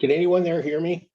Can anyone there hear me?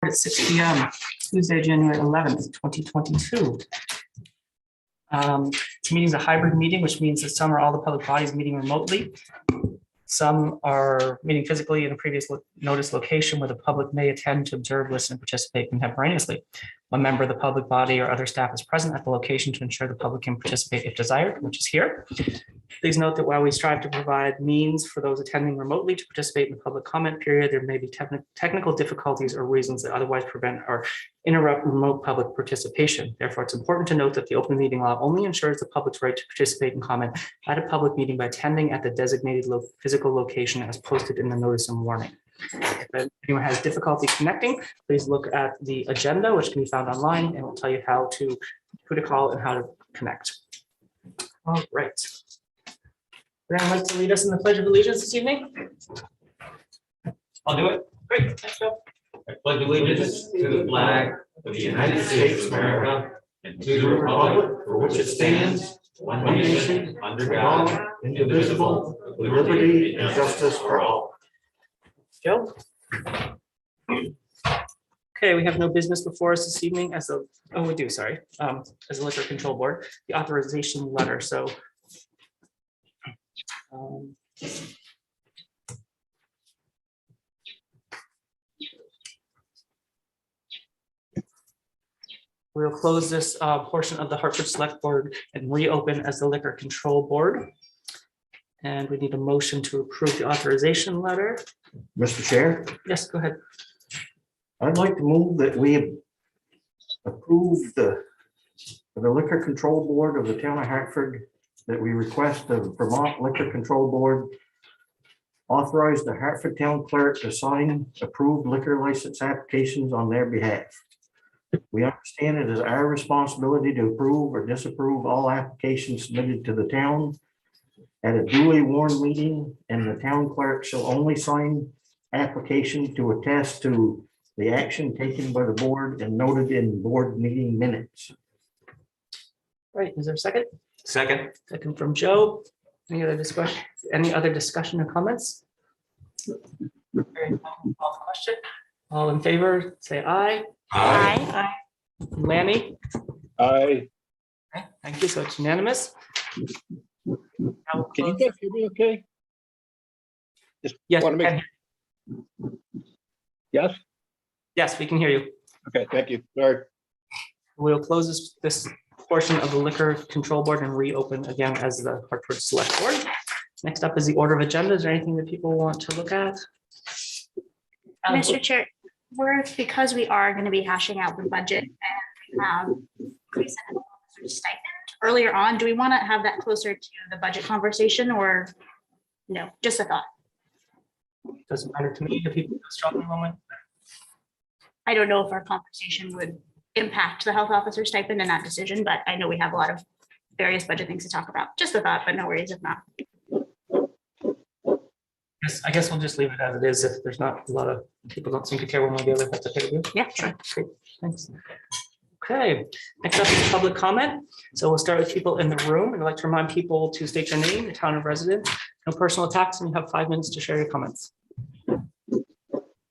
At 6 p.m. Tuesday, January 11th, 2022. This meeting is a hybrid meeting, which means that some are all the public bodies meeting remotely. Some are meeting physically in a previous notice location where the public may attend to observe, listen, and participate contemporaneously. One member of the public body or other staff is present at the location to ensure the public can participate if desired, which is here. Please note that while we strive to provide means for those attending remotely to participate in the public comment period, there may be technical difficulties or reasons that otherwise prevent or interrupt remote public participation. Therefore, it's important to note that the open meeting law only ensures the public's right to participate and comment at a public meeting by attending at the designated physical location as posted in the notice and warning. If anyone has difficulty connecting, please look at the agenda, which can be found online, and will tell you how to put a call and how to connect. All right. Would anyone like to lead us in the Pledge of Allegiance this evening? I'll do it. Great, thanks, Joe. I pledge allegiance to the flag of the United States of America and to the republic for which it stands, one nation, under God, indivisible, with liberty and justice for all. Joe? Okay, we have no business before us this evening as a, oh, we do, sorry, as a liquor control board, the authorization letter, so. We'll close this portion of the Hartford Selectboard and reopen as the Liquor Control Board. And we need a motion to approve the authorization letter. Mr. Chair, Yes, go ahead. I'd like to move that we approve the Liquor Control Board of the Town of Hartford, that we request the Vermont Liquor Control Board authorize the Hartford Town Clerk to sign approved liquor license applications on their behalf. We understand it is our responsibility to approve or disapprove all applications submitted to the town. at a duly warned meeting, and the town clerk shall only sign application to attest to the action taken by the board and noted in board meeting minutes. Right, is there a second? Second. Second from Joe. Any other discussion? Any other discussion or comments? Hearing none, call the question. All in favor, say aye. Aye. Lanny? Aye. Okay, thank you. So it's unanimous. Now we'll Can you close- guys hear me okay? Just Yes, want to we make, can. yes? Yes, we can hear you. Okay, thank you. Sorry. We'll close this portion of the Liquor Control Board and reopen again as the Hartford Select Board. Next up is the order of agenda. Is there anything that people want to look at? Mr. Chair, because we are going to be hashing out the budget and increase in officer's stipend earlier on, do we want to have that closer to the budget conversation or no? Just a thought. Doesn't matter to me if people feel strongly in a moment. I don't know if our conversation would impact the health officer stipend in that decision, but I know we have a lot of various budget things to talk about. Just a thought, but no worries if not. Yes, I guess we'll just leave it as it is. If there's not a lot of people don't seem to care one way or the other, that's okay. with you? Yeah, sure. Great, thanks. Okay, next up is public comment. So we'll start with people in the room. And I'd like to remind people to state your name, the town of residence, no personal attacks, and you have 5 minutes to share your comments.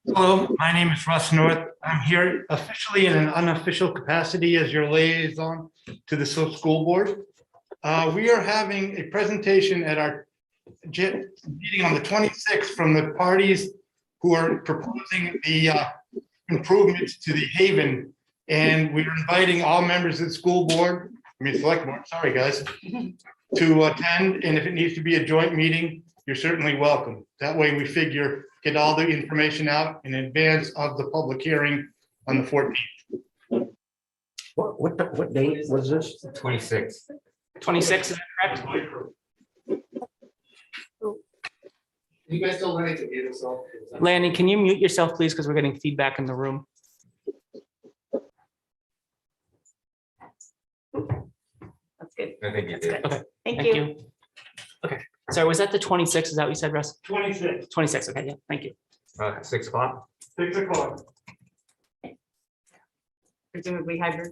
Hello, my name is Russ North. I'm here officially in an unofficial capacity as your liaison to the school board. We are having a presentation at our meeting on the 26th from the parties who are proposing the improvements to the Haven. And we're inviting all members of the school board, select board, sorry guys, to attend. And if it needs to be a joint meeting, you're certainly welcome. That way we figure get all the information out in advance of the public hearing on the 14th. What date was this? 26. 26, is that correct? You guys don't let it get yourself. Lanny, can you mute yourself, please, because we're getting feedback in the room. That's good. I think you did. Okay, Thank you. Okay, sorry, was that the 26th? Is that what you said, Russ? 26, 26, okay, yeah, thank you. 6 o'clock. 6 o'clock. Presumably hybrid.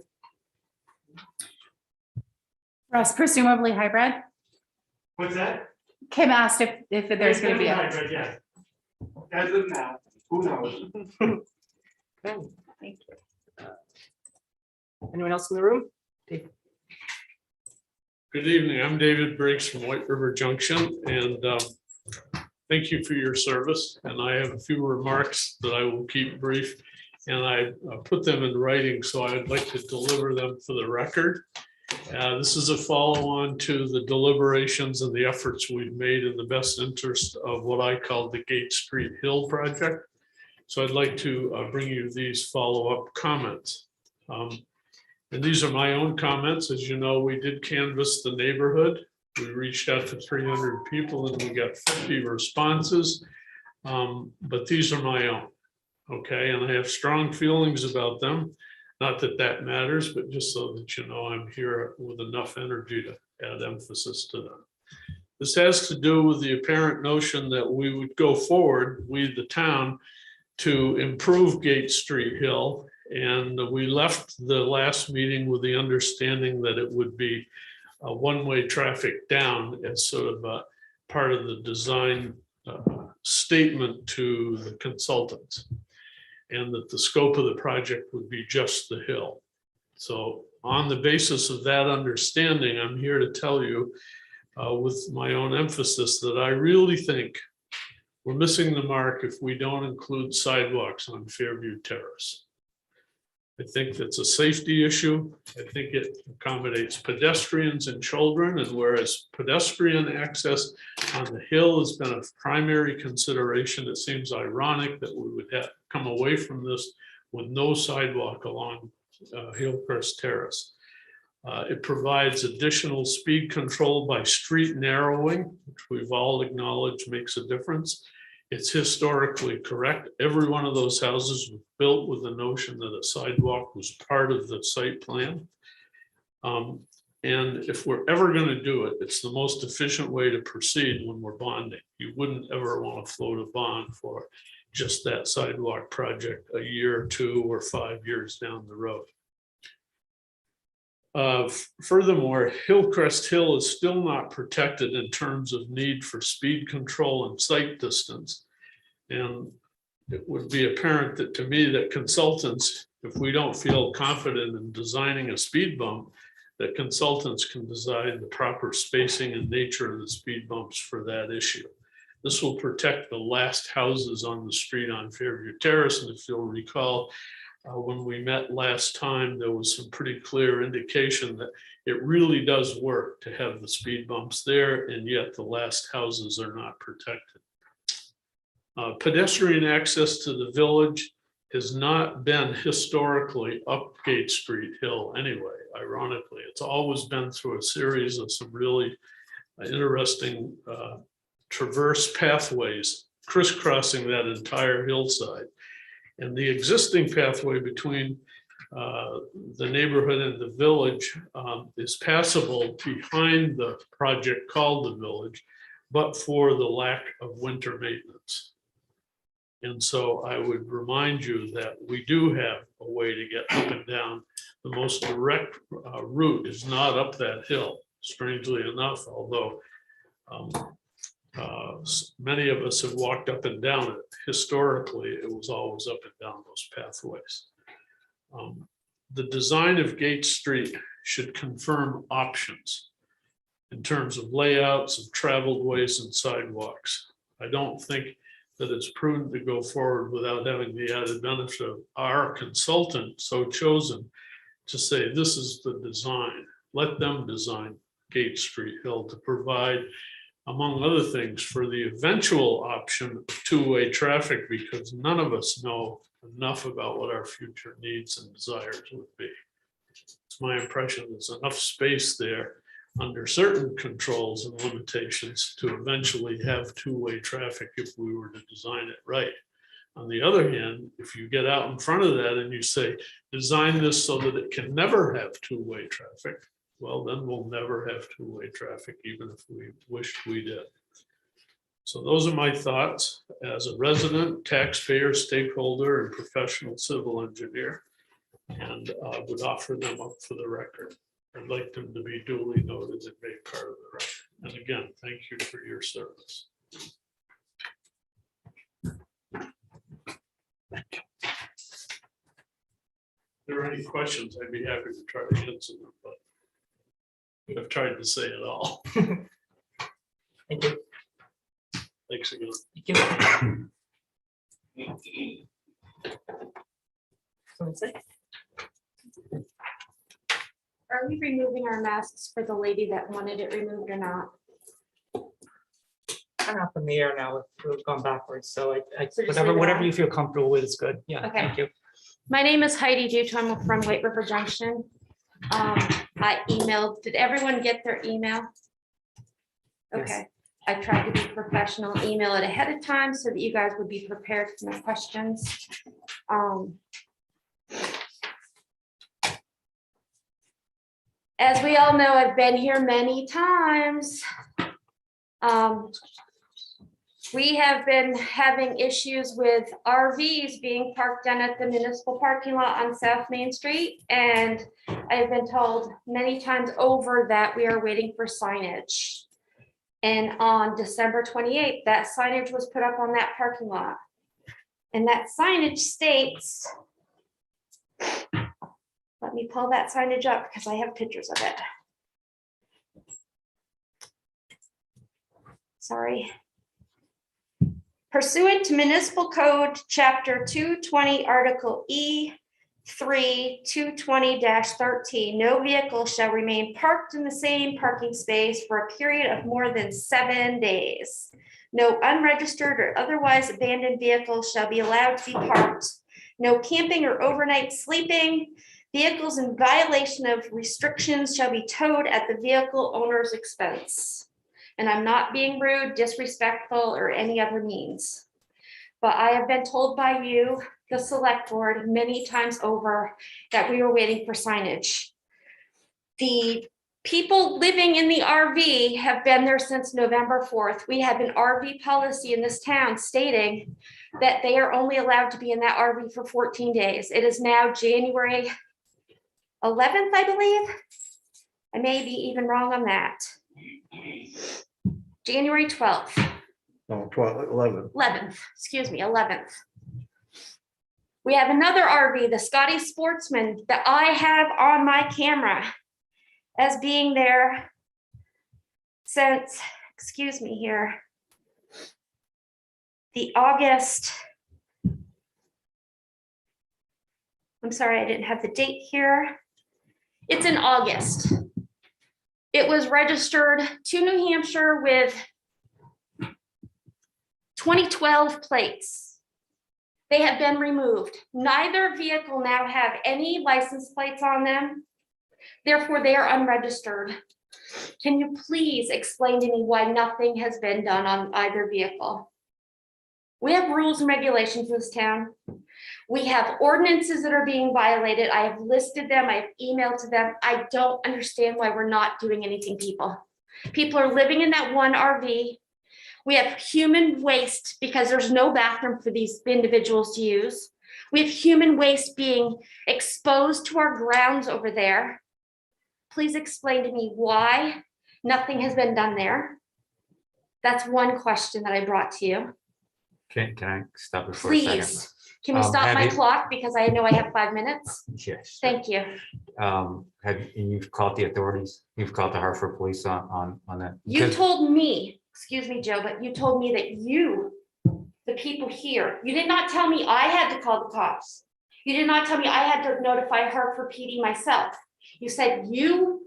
Russ, presumably hybrid. What's that? Kim asked if there's going to be a. hybrid, yes. As of now, who knows? Okay. Thank you. Anyone else in the room? Dave? Good evening. I'm David Briggs from White River Junction, and thank you for your service. And I have a few remarks that I will keep brief, and I put them in writing, so I'd like to deliver them for the record. This is a follow-on to the deliberations and the efforts we've made in the best interest of what I call the Gate Street Hill project. So I'd like to bring you these follow-up comments. And these are my own comments. As you know, we did canvass the neighborhood. We reached out to 300 people and we got 50 responses. But these are my own, okay? And I have strong feelings about them. Not that that matters, but just so that you know I'm here with enough energy to add emphasis to them. This has to do with the apparent notion that we would go forward, we the town, to improve Gate Street Hill. And we left the last meeting with the understanding that it would be a one-way traffic down as sort of a part of the design statement to the consultants, and that the scope of the project would be just the hill. So on the basis of that understanding, I'm here to tell you with my own emphasis that I really think we're missing the mark if we don't include sidewalks on Fairview Terrace. I think that's a safety issue. I think it accommodates pedestrians and children, and whereas pedestrian access on the hill has been a primary consideration, it seems ironic that we would have come away from this with no sidewalk along Hillcrest Terrace. It provides additional speed control by street narrowing, which we've all acknowledged makes a difference. It's historically correct. Every one of those houses was built with the notion that a sidewalk was part of the site plan. And if we're ever going to do it, it's the most efficient way to proceed when we're bonding. You wouldn't ever want to float a bond for just that sidewalk project a year or 2 or 5 years down the road. Furthermore, Hillcrest Hill is still not protected in terms of need for speed control and sight distance. And it would be apparent that to me that consultants, if we don't feel confident in designing a speed bump, that consultants can design the proper spacing and nature of the speed bumps for that issue. This will protect the last houses on the street on Fairview Terrace. And if you'll recall, when we met last time, there was some pretty clear indication that it really does work to have the speed bumps there, and yet the last houses are not protected. Pedestrian access to the village has not been historically up Gate Street Hill anyway, ironically. It's always been through a series of some really interesting traverse pathways crisscrossing that entire hillside. And the existing pathway between the neighborhood and the village is passable behind the project called the village, but for the lack of winter maintenance. And so I would remind you that we do have a way to get up and down. The most direct route is not up that hill, strangely enough, although many of us have walked up and down it. Historically, it was always up and down those pathways. The design of Gate Street should confirm options in terms of layouts of traveled ways and sidewalks. I don't think that it's prudent to go forward without having the added benefit of our consultant so chosen to say, this is the design. Let them design Gate Street Hill to provide, among other things, for the eventual option of two-way traffic, because none of us know enough about what our future needs and desires would be. It's my impression there's enough space there under certain controls and limitations to eventually have two-way traffic if we were to design it right. On the other hand, if you get out in front of that and you say, design this so that it can never have two-way traffic, well, then we'll never have two-way traffic, even if we wished we did. So those are my thoughts as a resident, taxpayer, stakeholder, and professional civil engineer, and would offer them up for the record. I'd like them to be duly noted and made part of the record. And again, thank you for your service. If there are any questions, I'd be happy to try to answer them, but I've tried to say it all. Thank you. Thanks again. Thank you. So that's it. Are we removing our masks for the lady that wanted it removed or not? I'm up in the air now. We've gone backwards, so I So just leave it whatever on? you feel comfortable with is good. Yeah, Okay. thank you. My name is Heidi Duto. I'm from White River Junction. I emailed, did everyone get their email? Okay, I tried to be professional, email it ahead of time so that you guys would be prepared for my questions. As we all know, I've been here many times. We have been having issues with RVs being parked down at the municipal parking lot on South Main Street. And I've been told many times over that we are waiting for signage. And on December 28th, that signage was put up on that parking lot. And that signage states, let me pull that signage up because I have pictures of it. Sorry. Pursuant to Municipal Code, Chapter 220, Article E3, 220-13, no vehicle shall remain parked in the same parking space for a period of more than 7 days. No unregistered or otherwise abandoned vehicles shall be allowed to be parked. No camping or overnight sleeping. Vehicles in violation of restrictions shall be towed at the vehicle owner's expense. And I'm not being rude, disrespectful, or any other means. But I have been told by you, the select board, many times over that we were waiting for signage. The People living in the RV have been there since November 4th. We have an RV policy in this town stating that they are only allowed to be in that RV for 14 days. It is now January 11th, I believe. I may be even wrong on that. January 12th, No, 12, 11. 11th, excuse me, 11th. We have another RV, the Scotty Sportsman, that I have on my camera as being there since, excuse me here, the August. I'm sorry, I didn't have the date here. It's in August. It was registered to New Hampshire with 2012 plates. They have been removed. Neither vehicle now have any license plates on them. Therefore, they are unregistered. Can you please explain to me why nothing has been done on either vehicle? We have rules and regulations in this town. We have ordinances that are being violated. I have listed them. I have emailed to them. I don't understand why we're not doing anything, people. People are living in that one RV. We have human waste because there's no bathroom for these individuals to use. We have human waste being exposed to our grounds over there. Please explain to me why nothing has been done there. That's one question that I brought to you. Can I stop you for a second? Please, can we stop have my you- clock because I know I have 5 minutes? Yes. Thank you. And you've called the authorities? You've called the Hartford Police on that? You Because- told me, excuse me, Joe, but you told me that you, the people here, you did not tell me I had to call the cops. You did not tell me I had to notify Hartford PD myself. You said you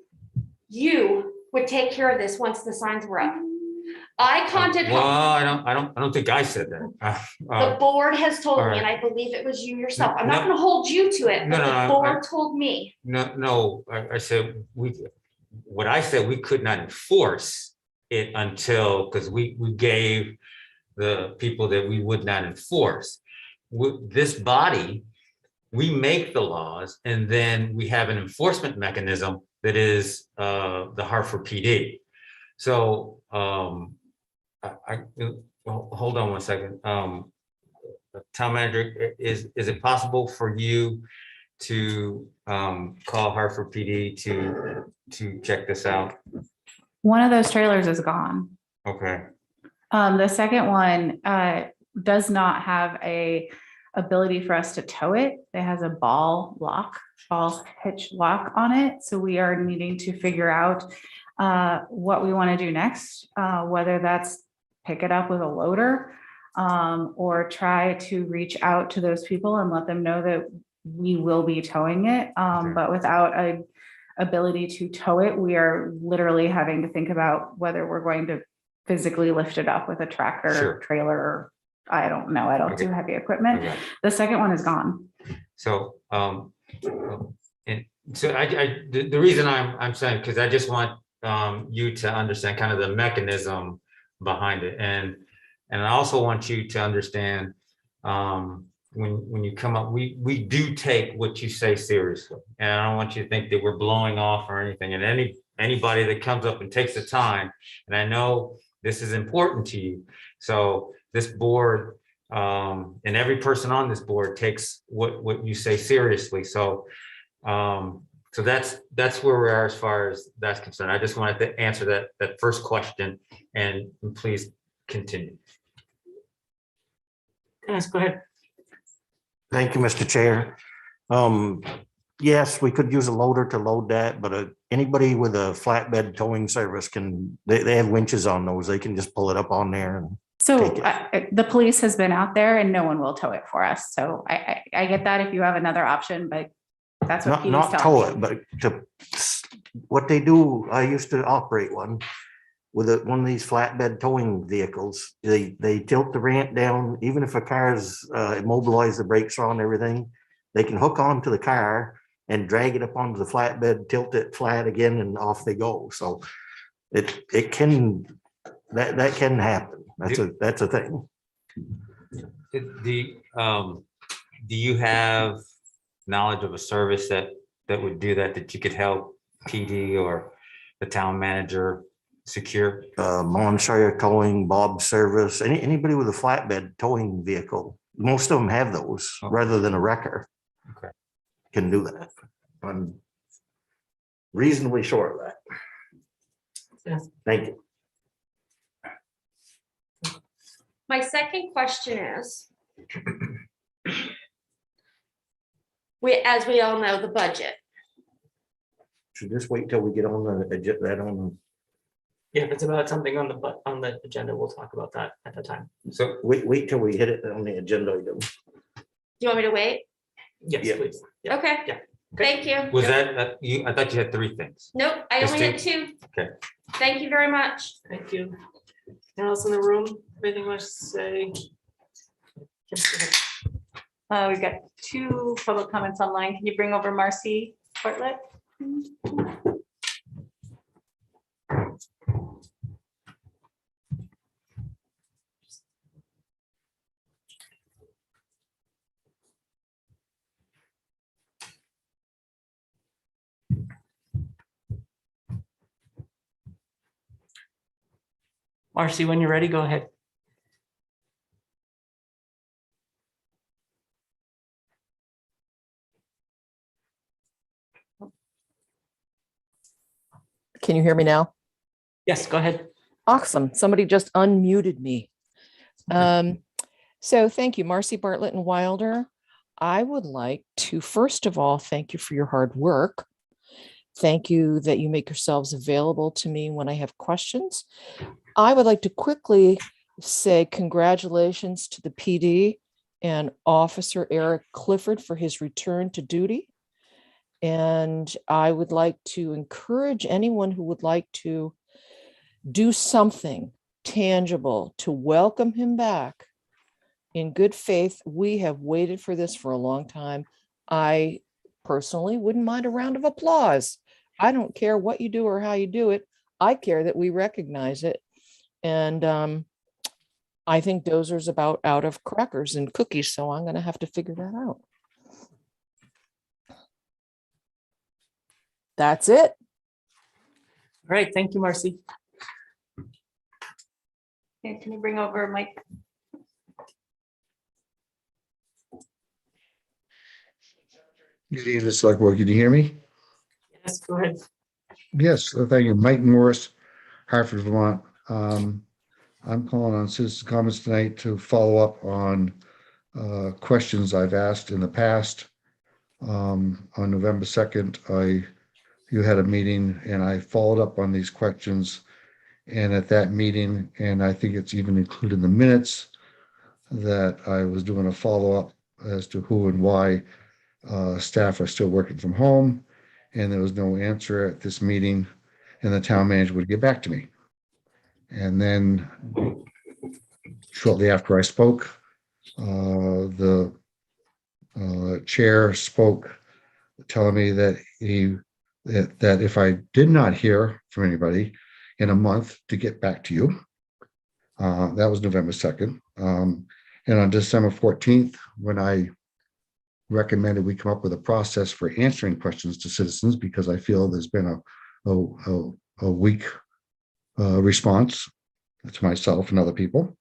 would take care of this once the signs were up. I contacted. Well, I don't think I said that. The board has told all me, right. and I believe it was you yourself. I'm No. not gonna hold you to it, No, but no, the board told me. No, I said, what I said, we could not enforce it until, because we gave the people that we would not enforce. This body, we make the laws, and then we have an enforcement mechanism that is the Hartford PD. So hold on one second. Town manager, is it possible for you to call Hartford PD to check this out? One of those trailers is gone. Okay, The second one does not have a ability for us to tow it. It has a ball hitch lock on it. So we are needing to figure out what we want to do next, whether that's pick it up with a loader or try to reach out to those people and let them know that we will be towing it. But without a ability to tow it, we are literally having to think about whether we're going to physically lift it up with a tractor, Sure. trailer, or I don't know. I don't Okay. do heavy equipment. okay. The second one is gone. So, and so the reason I'm saying, because I just want you to understand kind of the mechanism behind it, and I also want you to understand when you come up, we do take what you say seriously, and I don't want you to think that we're blowing off or anything. And anybody that comes up and takes the time, and I know this is important to you, so this board and every person on this board takes what you say seriously. So so that's where we are as far as that's concerned. I just wanted to answer that first question, and please continue. Dennis, go ahead. Thank you, Mr. Chair. Yes, we could use a loader to load that, but anybody with a flatbed towing service they have winches on those. They can just pull it up on there. And So take the police has been out there and no one will tow it for us. So I get that if you have another option, but that's what PD's not tow telling me. it, but what they do, I used to operate one with one of these flatbed towing vehicles. They tilt the ramp down, even if a car's immobilized, the brakes are on, everything, they can hook onto the car and drag it up onto the flatbed, tilt it flat again, and off they go. So it can, that can happen. That's a thing. Do you have knowledge of a service that would do that you could help PD or the town manager secure? Monshire Towing, Bob Service, anybody with a flatbed towing vehicle, most of them have those rather than a wrecker. Okay. Can do that. I'm reasonably sure of that. Yes. Thank you. My second question is, as we all know, the budget. Should just wait till we get on that on. Yeah, if it's about something on the agenda, we'll talk about that at the time. So Wait till we hit it on the agenda item. Do you want me to wait? Yes, Yeah. please. Yeah. Okay. Yeah. Thank you. was that, you, I thought you had 3 things. Nope, I Just only had 2. Okay. Thank you very much. Thank you. Anyone else in the room? Anything you want to say? We've got 2 public comments online. Can you bring over Marcy Bartlett? Marcy, when you're ready, go ahead. Can you hear me now? Yes, go ahead. Awesome. Somebody just unmuted me. So thank you, Marcy Bartlett and Wilder. I would like to, first of all, thank you for your hard work. Thank you that you make yourselves available to me when I have questions. I would like to quickly say congratulations to the PD and Officer Eric Clifford for his return to duty. And I would like to encourage anyone who would like to do something tangible to welcome him back in good faith. We have waited for this for a long time. I personally wouldn't mind a round of applause. I don't care what you do or how you do it. I care that we recognize it. And I think Dozer's about out of crackers and cookies, so I'm going to have to figure that out. That's it. All right, thank you, Marcy. Okay, can you bring over Mike? Good evening, Select Board. Can you hear me? Yes, go ahead. Yes, thank you. Mike Morris, Hartford, Vermont. I'm calling on citizen comments tonight to follow up on questions I've asked in the past. On November 2nd, you had a meeting and I followed up on these questions. And at that meeting, and I think it's even included in the minutes, that I was doing a follow-up as to who and why staff are still working from home. And there was no answer at this meeting, and the town manager would get back to me. And then shortly after I spoke, the chair spoke, telling me that that if I did not hear from anybody in a month, to get back to you. That was November 2nd. And on December 14th, when I recommended we come up with a process for answering questions to citizens, because I feel there's been a weak response to myself and other people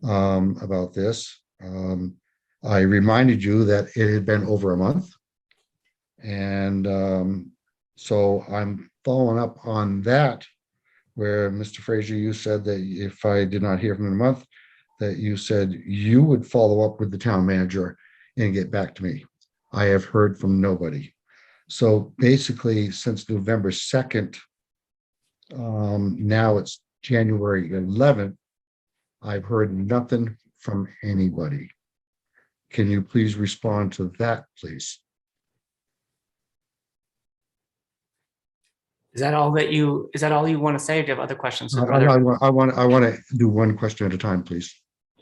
about this. I reminded you that it had been over a month. And so I'm following up on that, where Mr. Frazier, you said that if I did not hear from him in a month, that you said you would follow up with the town manager and get back to me. I have heard from nobody. So basically, since November 2nd, now it's January 11th, I've heard nothing from anybody. Can you please respond to that, please? Is that all you want to say? Or do you have other questions? I want to do one question at a time, please.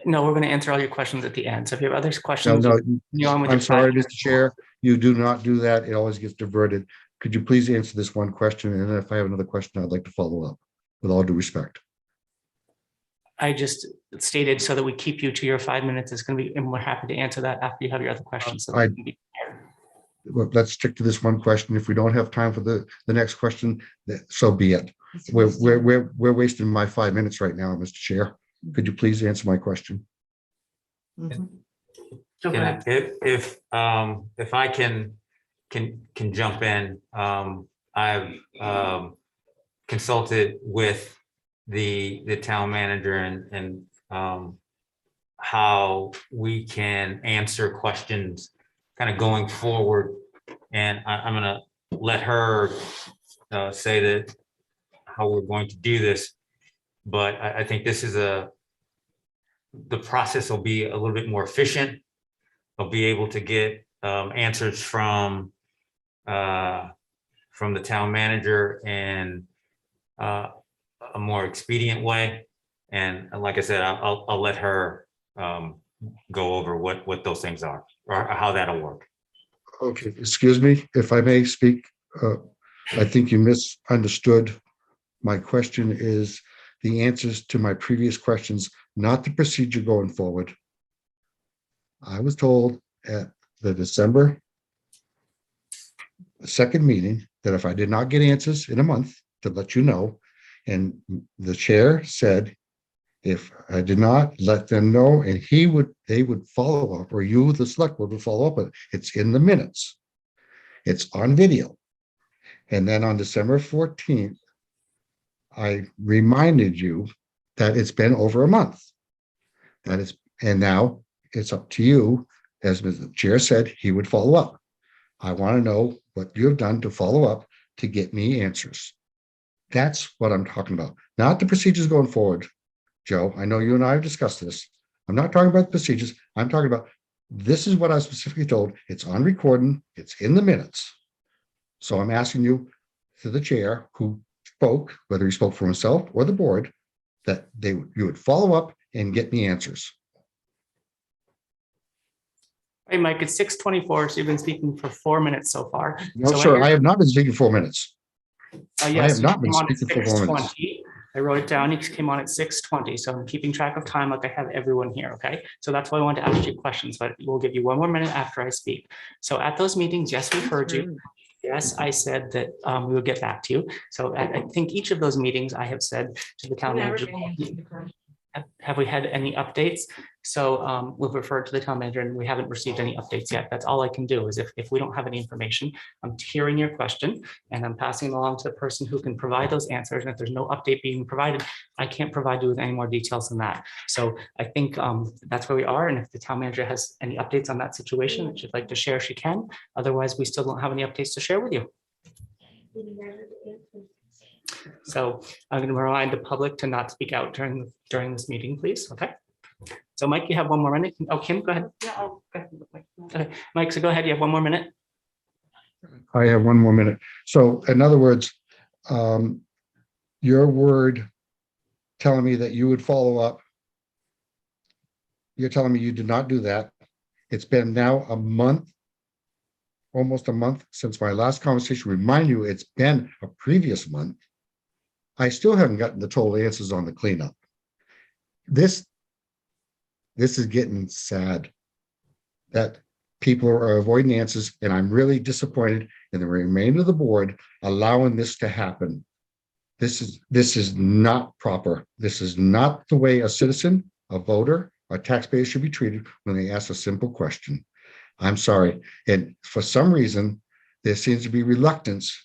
No, we're going to answer all your questions at the end. So if you have other questions, No, continue on with I'm your sorry, 5 minutes. Mr. Chair, you do not do that. It always gets diverted. Could you please answer this one question? And then if I have another question, I'd like to follow up, with all due respect. I just stated so that we keep you to your 5 minutes. It's going to be, and we're happy to answer that after you have your other questions. So that I- you can be prepared. well, let's stick to this one question. If we don't have time for the next question, so be it. We're wasting my 5 minutes right now, Mr. Chair. Could you please answer my question? Okay. If I can jump in, I've consulted with the town manager and how we can answer questions kind of going forward. And I'm gonna let her say that how we're going to do this. But I think this is the process will be a little bit more efficient. I'll be able to get answers from the town manager in a more expedient way. And like I said, I'll let her go over what those things are or how that'll work. Okay, excuse me, if I may speak. I think you misunderstood. My question is the answers to my previous questions, not the procedure going forward. I was told at the December 2nd meeting that if I did not get answers in a month, to let you know, and the chair said, if I did not let them know, and they would follow up, or you, the select board, would follow up, but it's in the minutes. It's on video. And then on December 14th, I reminded you that it's been over a month. And now it's up to you. As the chair said, he would follow up. I want to know what you have done to follow up to get me answers. That's what I'm talking about, not the procedures going forward. Joe, I know you and I have discussed this. I'm not talking about the procedures. I'm talking about this is what I specifically told. It's on recording. It's in the minutes. So I'm asking you, to the chair who spoke, whether he spoke for himself or the board, that you would follow up and get me answers. Hey, Mike, it's 6:24, so you've been speaking for 4 minutes so far. No, So sir, I have not been speaking 4 minutes. I yes, have not you been came on at speaking for 4 minutes. 6:20. I wrote it down. You came on at 6:20, so I'm keeping track of time like I have everyone here, okay? So that's why I wanted to ask you questions, but we'll give you 1 more minute after I speak. So at those meetings, yes, we heard you. Yes, I said that we would get back to you. So I think each of those meetings I have said to the town manager, have we had any updates? So we've referred to the town manager and we haven't received any updates yet. That's all I can do is if we don't have any information, I'm hearing your question and I'm passing it along to the person who can provide those answers. And if there's no update being provided, I can't provide you with any more details than that. So I think that's where we are. And if the town manager has any updates on that situation that she'd like to share, she can. Otherwise, we still don't have any updates to share with you. So I'm going to remind the public to not speak out during this meeting, please. Okay. So Mike, you have 1 more minute. Oh, Kim, go ahead. Okay. Mike, so go ahead. You have 1 more minute. I have 1 more minute. So in other words, your word telling me that you would follow up. You're telling me you did not do that. It's been now a month, almost a month since my last conversation. Remind you, it's been a previous month. I still haven't gotten the total answers on the cleanup. This is getting sad that people are avoiding answers, and I'm really disappointed in the remainder of the board allowing this to happen. This is not proper. This is not the way a citizen, a voter, a taxpayer should be treated when they ask a simple question. I'm sorry. And for some reason, there seems to be reluctance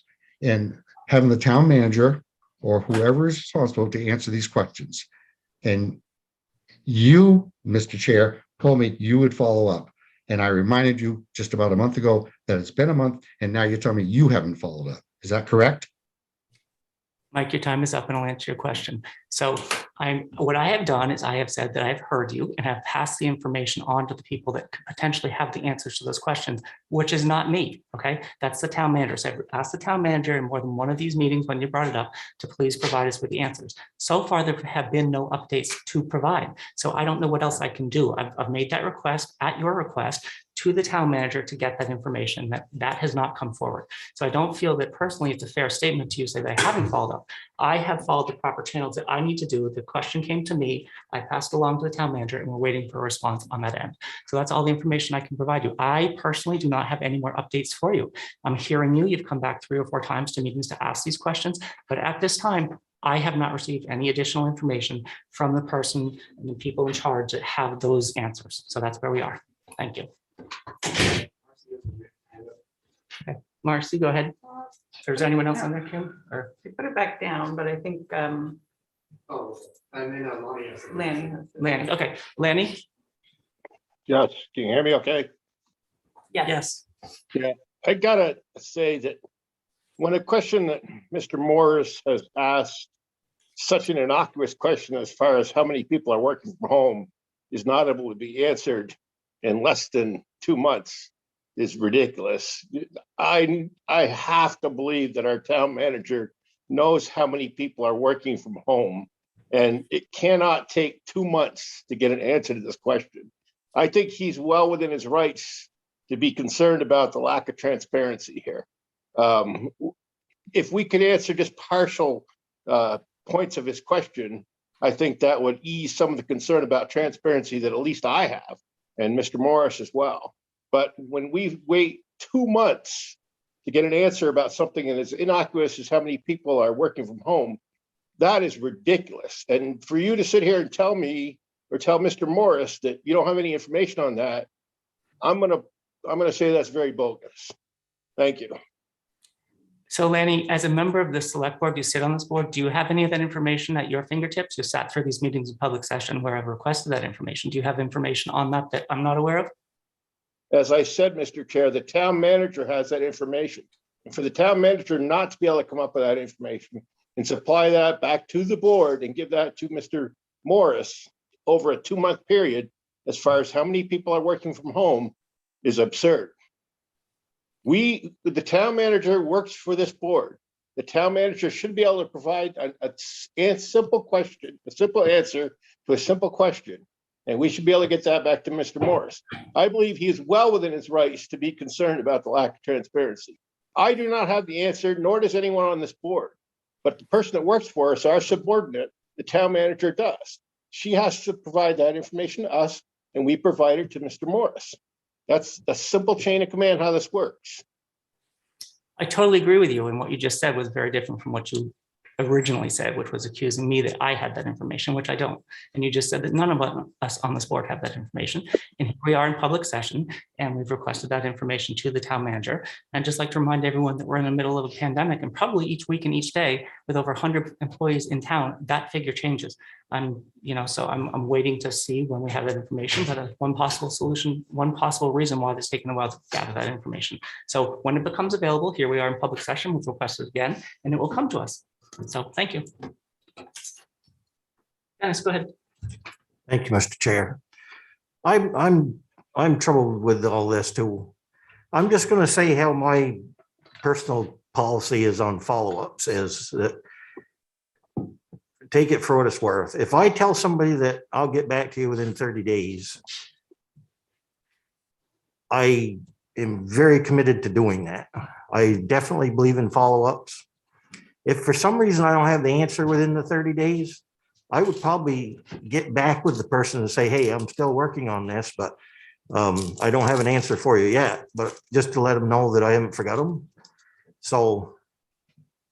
in having the town manager or whoever is responsible to answer these questions. And you, Mr. Chair, told me you would follow up. And I reminded you just about a month ago that it's been a month, and now you're telling me you haven't followed up. Is that correct? Mike, your time is up and I'll answer your question. So what I have done is I have said that I've heard you and have passed the information on to the people that could potentially have the answers to those questions, which is not me, okay? That's the town manager. So I've asked the town manager in more than one of these meetings when you brought it up to please provide us with the answers. So far, there have been no updates to provide. So I don't know what else I can do. I've made that request at your request to the town manager to get that information. That has not come forward. So I don't feel that personally it's a fair statement to you say that I haven't followed up. I have followed the proper channels that I need to do. The question came to me, I passed along to the town manager, and we're waiting for a response on that end. So that's all the information I can provide you. I personally do not have any more updates for you. I'm hearing you. You've come back 3 or 4 times to meetings to ask these questions, but at this time, I have not received any additional information from the person and the people in charge that have those answers. So that's where we are. Thank you. Okay. Marcy, go ahead. If there's anyone else on there, Kim? Or We put it back down, but I think Oh, I mean, Lanny has it. Lanny, okay. Lanny? Yes, can you hear me okay? Yes. I gotta say that when a question that Mr. Morris has asked, such an innocuous question as far as how many people are working from home is not able to be answered in less than 2 months is ridiculous. I have to believe that our town manager knows how many people are working from home, and it cannot take 2 months to get an answer to this question. I think he's well within his rights to be concerned about the lack of transparency here. If we could answer just partial points of his question, I think that would ease some of the concern about transparency that at least I have, and Mr. Morris as well. But when we wait 2 months to get an answer about something as innocuous as how many people are working from home, that is ridiculous. And for you to sit here and tell me or tell Mr. Morris that you don't have any information on that, I'm gonna say that's very bogus. Thank you. So Lanny, as a member of the select board, you sit on this board, do you have any of that information at your fingertips? You sat through these meetings in public session where I've requested that information. Do you have information on that that I'm not aware of? As I said, Mr. Chair, the town manager has that information. And for the town manager not to be able to come up with that information and supply that back to the board and give that to Mr. Morris over a 2-month period, as far as how many people are working from home, is absurd. The town manager works for this board. The town manager should be able to provide a simple question, a simple answer to a simple question. And we should be able to get that back to Mr. Morris. I believe he is well within his rights to be concerned about the lack of transparency. I do not have the answer, nor does anyone on this board. But the person that works for us, our subordinate, the town manager does. She has to provide that information to us, and we provide it to Mr. Morris. That's a simple chain of command how this works. I totally agree with you. And what you just said was very different from what you originally said, which was accusing me that I had that information, which I don't. And you just said that none of us on this board have that information. And here we are in public session, and we've requested that information to the town manager. And I'd just like to remind everyone that we're in the middle of a pandemic, and probably each week and each day with over 100 employees in town, that figure changes. So I'm waiting to see when we have that information, but one possible solution, one possible reason why it's taken a while to gather that information. So when it becomes available, here we are in public session, we've requested again, and it will come to us. So thank you. Dennis, go ahead. Thank you, Mr. Chair. I'm troubled with all this too. I'm just going to say how my personal policy is on follow-ups is that take it for what it's worth. If I tell somebody that I'll get back to you within 30 days, I am very committed to doing that. I definitely believe in follow-ups. If for some reason I don't have the answer within the 30 days, I would probably get back with the person and say, hey, I'm still working on this, but I don't have an answer for you yet, but just to let them know that I haven't forgot them. So,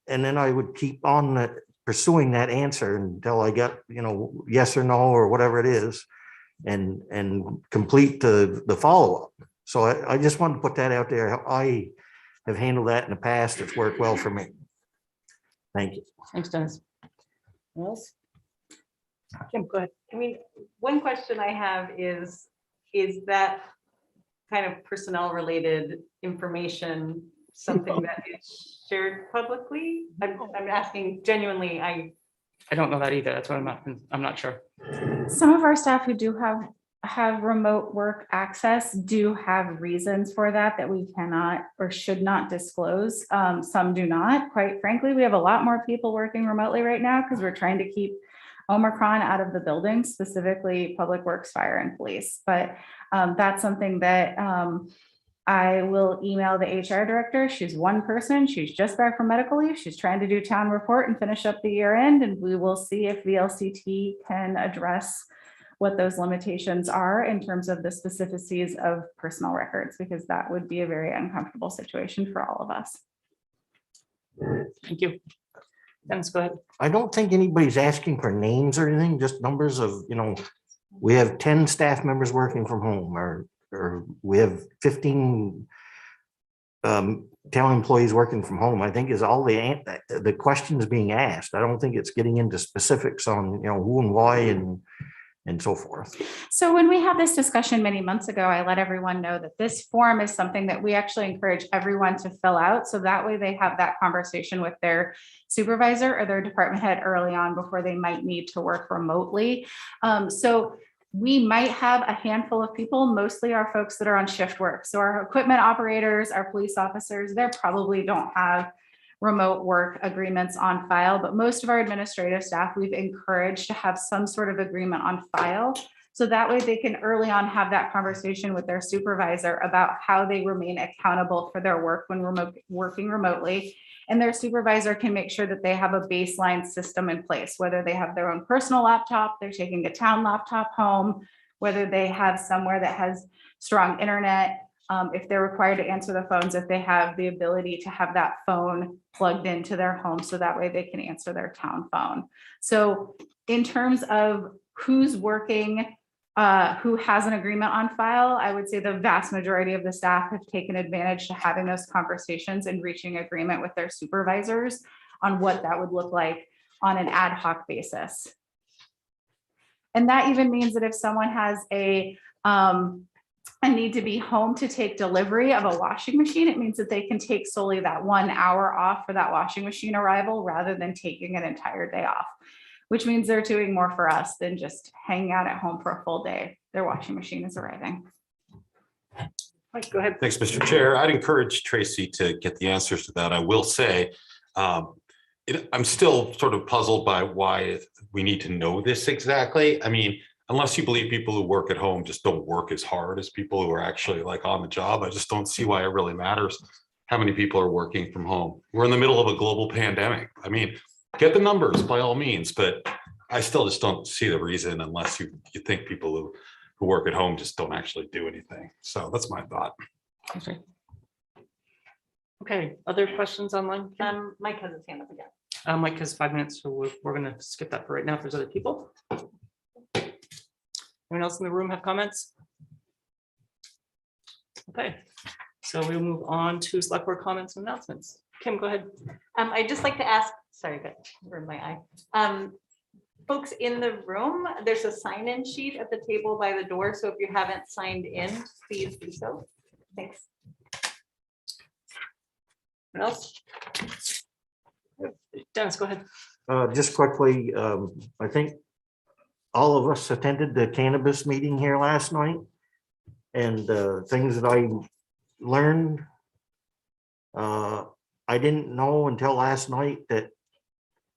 and then I would keep on pursuing that answer until I got, yes or no, or whatever it is, and complete the follow-up. So I just wanted to put that out there. How I have handled that in the past. It's worked well for me. Thank you. Thanks, Dennis. Anyone else? Kim, go ahead. I mean, one question I have is that kind of personnel related information something that is shared publicly? I'm asking genuinely, I don't know that either. That's what I'm not sure. some of our staff who do have remote work access do have reasons for that we cannot or should not disclose. Some do not. Quite frankly, we have a lot more people working remotely right now because we're trying to keep Omicron out of the building, specifically Public Works, Fire, and Police. But that's something that I will email the HR director. She's one person. She's just back from medical leave. She's trying to do town report and finish up the year end, and we will see if VLCT can address what those limitations are in terms of the specificities of personal records, because that would be a very uncomfortable situation for all of us. Thank you. Dennis, go ahead. I don't think anybody's asking for names or anything, just numbers of, we have 10 staff members working from home, or we have 15 town employees working from home, I think is all the questions being asked. I don't think it's getting into specifics on, who and why and so forth. So when we had this discussion many months ago, I let everyone know that this form is something that we actually encourage everyone to fill out. So that way they have that conversation with their supervisor or their department head early on before they might need to work remotely. So we might have a handful of people, mostly our folks that are on shift work. So our equipment operators, our police officers, they probably don't have remote work agreements on file, but most of our administrative staff, we've encouraged to have some sort of agreement on file. So that way they can early on have that conversation with their supervisor about how they remain accountable for their work when working remotely. And their supervisor can make sure that they have a baseline system in place, whether they have their own personal laptop, they're taking a town laptop home, whether they have somewhere that has strong internet, if they're required to answer the phones, if they have the ability to have that phone plugged into their home, so that way they can answer their town phone. So in terms of who's working, who has an agreement on file, I would say the vast majority of the staff have taken advantage to having those conversations and reaching agreement with their supervisors on what that would look like on an ad hoc basis. And that even means that if someone has a need to be home to take delivery of a washing machine, it means that they can take solely that 1 hour off for that washing machine arrival rather than taking an entire day off, which means they're doing more for us than just hanging out at home for a full day. Their washing machine is arriving. Mike, go ahead. Thanks, Mr. Chair. I'd encourage Tracy to get the answers to that. I will say, I'm still sort of puzzled by why we need to know this exactly. I mean, unless you believe people who work at home just don't work as hard as people who are actually like on the job, I just don't see why it really matters how many people are working from home. We're in the middle of a global pandemic. I mean, get the numbers by all means, but I still just don't see the reason unless you think people who work at home just don't actually do anything. So that's my thought. Okay, other questions online? Mike has his hand up again. Mike has 5 minutes, so we're going to skip that for right now if there's other people. Anyone else in the room have comments? Okay, so we'll move on to select board comments and announcements. Kim, go ahead. I'd just like to ask, sorry, but in my eye. Folks in the room, there's a sign-in sheet at the table by the door. So if you haven't signed in, please do so. Thanks. What else? Dennis, go ahead. Just quickly, I think all of us attended the cannabis meeting here last night, and things that I learned, I didn't know until last night that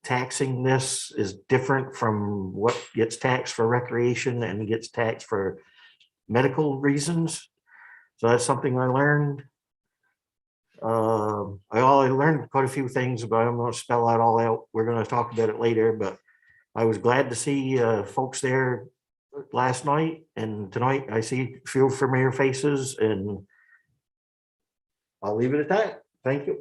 taxing this is different from what gets taxed for recreation and gets taxed for medical reasons. So that's something I learned. I learned quite a few things, but I'm going to spell that all out. We're going to talk about it later, but I was glad to see folks there last night, and tonight I see a few familiar faces, and I'll leave it at that. Thank you.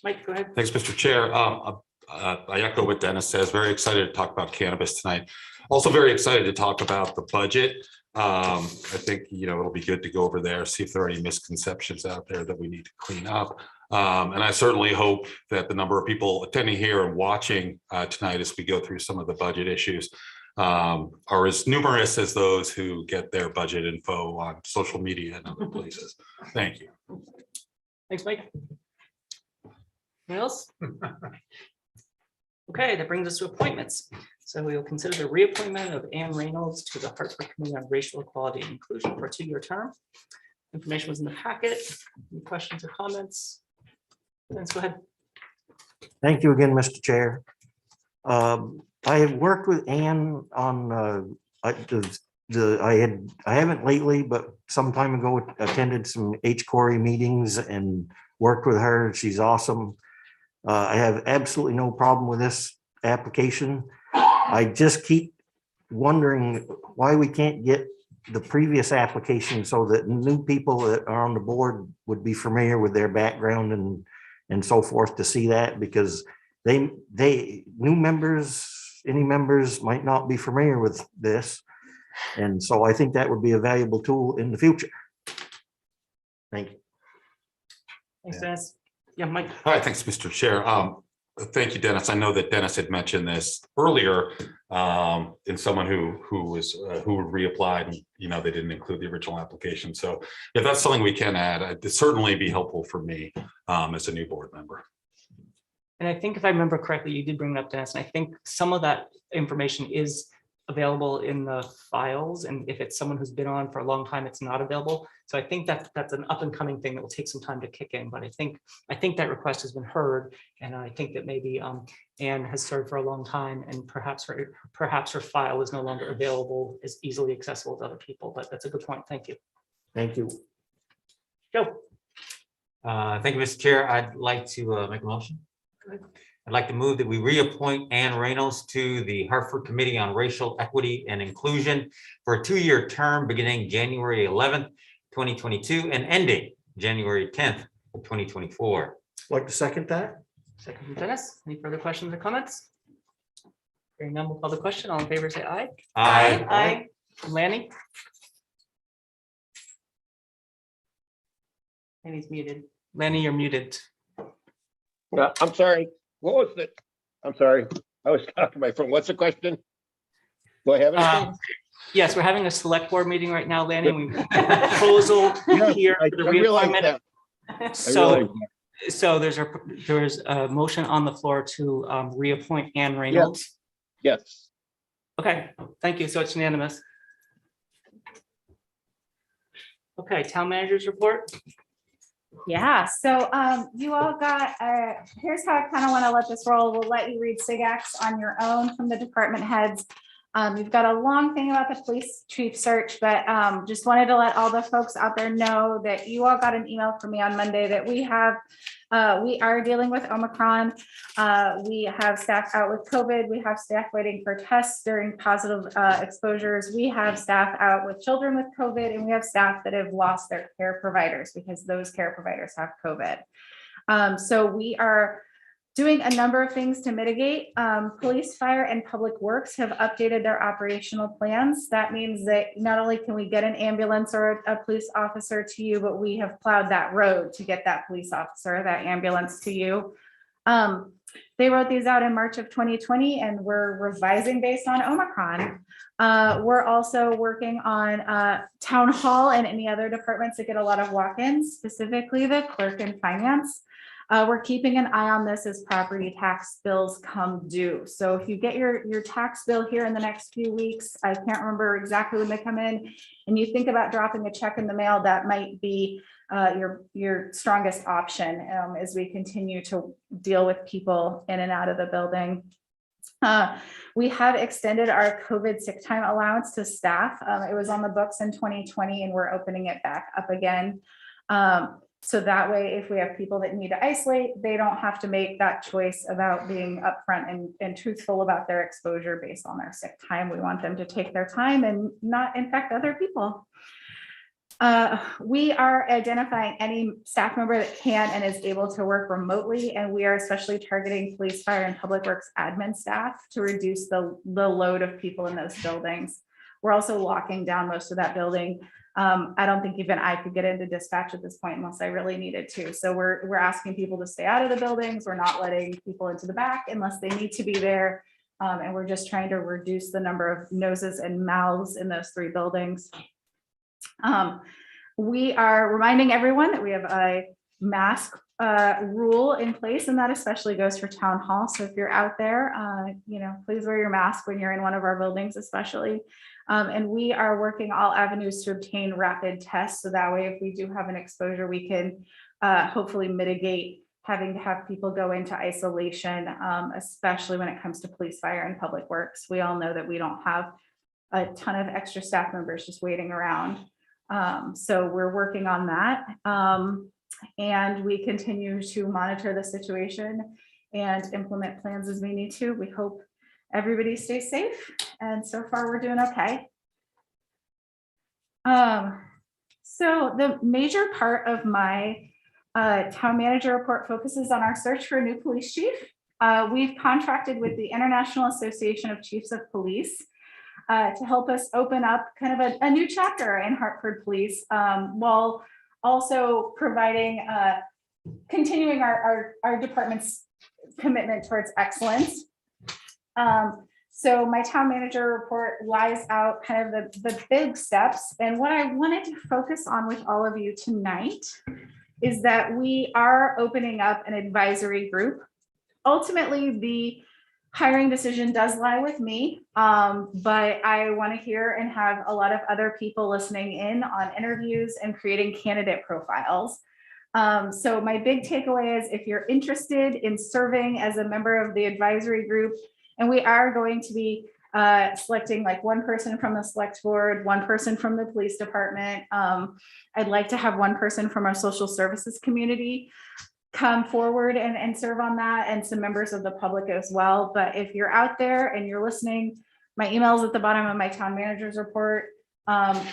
Mike, go ahead. Thanks, Mr. Chair. I echo what Dennis says. Very excited to talk about cannabis tonight. Also very excited to talk about the budget. I think, it'll be good to go over there, see if there are any misconceptions out there that we need to clean up. And I certainly hope that the number of people attending here and watching tonight as we go through some of the budget issues are as numerous as those who get their budget info on social media and other places. Thank you. Thanks, Mike. Anyone else? Okay, that brings us to appointments. So we will consider the reappointment of Ann Reynolds to the Hartford Committee on Racial Equality and Inclusion for a 2-year term. Information was in the packet. Any questions or comments? Let's go ahead. Thank you again, Mr. Chair. I have worked with Ann on, I haven't lately, but some time ago attended some HCOREI meetings and worked with her. She's awesome. I have absolutely no problem with this application. I just keep wondering why we can't get the previous application so that new people that are on the board would be familiar with their background and so forth to see that, because new members, any members might not be familiar with this. And so I think that would be a valuable tool in the future. Thank you. Thanks, Dennis. Yeah, Mike. All right, thanks, Mr. Chair. Thank you, Dennis. I know that Dennis had mentioned this earlier in someone who reapplied, and they didn't include the original application. So if that's something we can add, it'd certainly be helpful for me as a new board member. And I think if I remember correctly, you did bring it up, Dennis, and I think some of that information is available in the files. And if it's someone who's been on for a long time, it's not available. So I think that's an up and coming thing that will take some time to kick in. But I think that request has been heard. And I think that maybe Anne has served for a long time, and perhaps her file is no longer available as easily accessible as other people. But that's a good point. Thank you. Thank you. Joe. Thank you, Mr. Chair. I'd like to make a motion. I'd like to move that we reappoint Ann Reynolds to the Hartford Committee on Racial Equity and Inclusion for a 2-year term beginning January 11th, 2022 and ending January 10th, 2024. Like to second that? Second from Dennis. Any further questions or comments? Hearing none, we'll call the question. All in favor, say aye. Aye. Aye. Lanny? Lanny's muted. Lanny, you're muted. I'm sorry. What was it? I'm sorry. I was talking to my phone. What's the question? Do I have anything? Yes, we're having a select board meeting right now, Lanny. We have a proposal here for the reappointment. So there's a motion on the floor to reappoint Ann Reynolds. Yes. Okay, thank you. So it's unanimous. Okay, town manager's report. Yeah, so you all got, here's how I kind of want to let this roll. We'll let you read SIGACs on your own from the department heads. You've got a long thing about the police chief search, but just wanted to let all the folks out there know that you all got an email from me on Monday that we are dealing with Omicron. We have staff out with COVID. We have staff waiting for tests during positive exposures. We have staff out with children with COVID, and we have staff that have lost their care providers because those care providers have COVID. So we are doing a number of things to mitigate. Police, fire, and public works have updated their operational plans. That means that not only can we get an ambulance or a police officer to you, but we have plowed that road to get that police officer, that ambulance to you. They wrote these out in March of 2020, and we're revising based on Omicron. We're also working on town hall and any other departments that get a lot of walk-ins, specifically the clerk and finance. We're keeping an eye on this as property tax bills come due. So if you get your tax bill here in the next few weeks, I can't remember exactly when they come in, and you think about dropping a check in the mail, that might be your strongest option as we continue to deal with people in and out of the building. We have extended our COVID sick time allowance to staff. It was on the books in 2020, and we're opening it back up again. So that way, if we have people that need to isolate, they don't have to make that choice about being upfront and truthful about their exposure based on their sick time. We want them to take their time and not infect other people. We are identifying any staff member that can and is able to work remotely, and we are especially targeting police, fire, and public works admin staff to reduce the load of people in those buildings. We're also locking down most of that building. I don't think even I could get into dispatch at this point unless I really needed to. So we're asking people to stay out of the buildings. We're not letting people into the back unless they need to be there. And we're just trying to reduce the number of noses and mouths in those 3 buildings. We are reminding everyone that we have a mask rule in place, and that especially goes for town hall. So if you're out there, please wear your mask when you're in one of our buildings, especially. And we are working all avenues to obtain rapid tests. So that way, if we do have an exposure, we can hopefully mitigate having to have people go into isolation, especially when it comes to police, fire, and public works. We all know that we don't have a ton of extra staff members just waiting around. So we're working on that. And we continue to monitor the situation and implement plans as we need to. We hope everybody stays safe. And so far we're doing okay. So the major part of my town manager report focuses on our search for a new police chief. We've contracted with the International Association of Chiefs of Police to help us open up kind of a new chapter in Hartford Police, while also providing, continuing our department's commitment towards excellence. So my town manager report lies out kind of the big steps. And what I wanted to focus on with all of you tonight is that we are opening up an advisory group. Ultimately, the hiring decision does lie with me, but I want to hear and have a lot of other people listening in on interviews and creating candidate profiles. So my big takeaway is if you're interested in serving as a member of the advisory group, and we are going to be selecting like one person from the select board, one person from the police department. I'd like to have one person from our social services community come forward and serve on that, and some members of the public as well. But if you're out there and you're listening, my email is at the bottom of my town manager's report.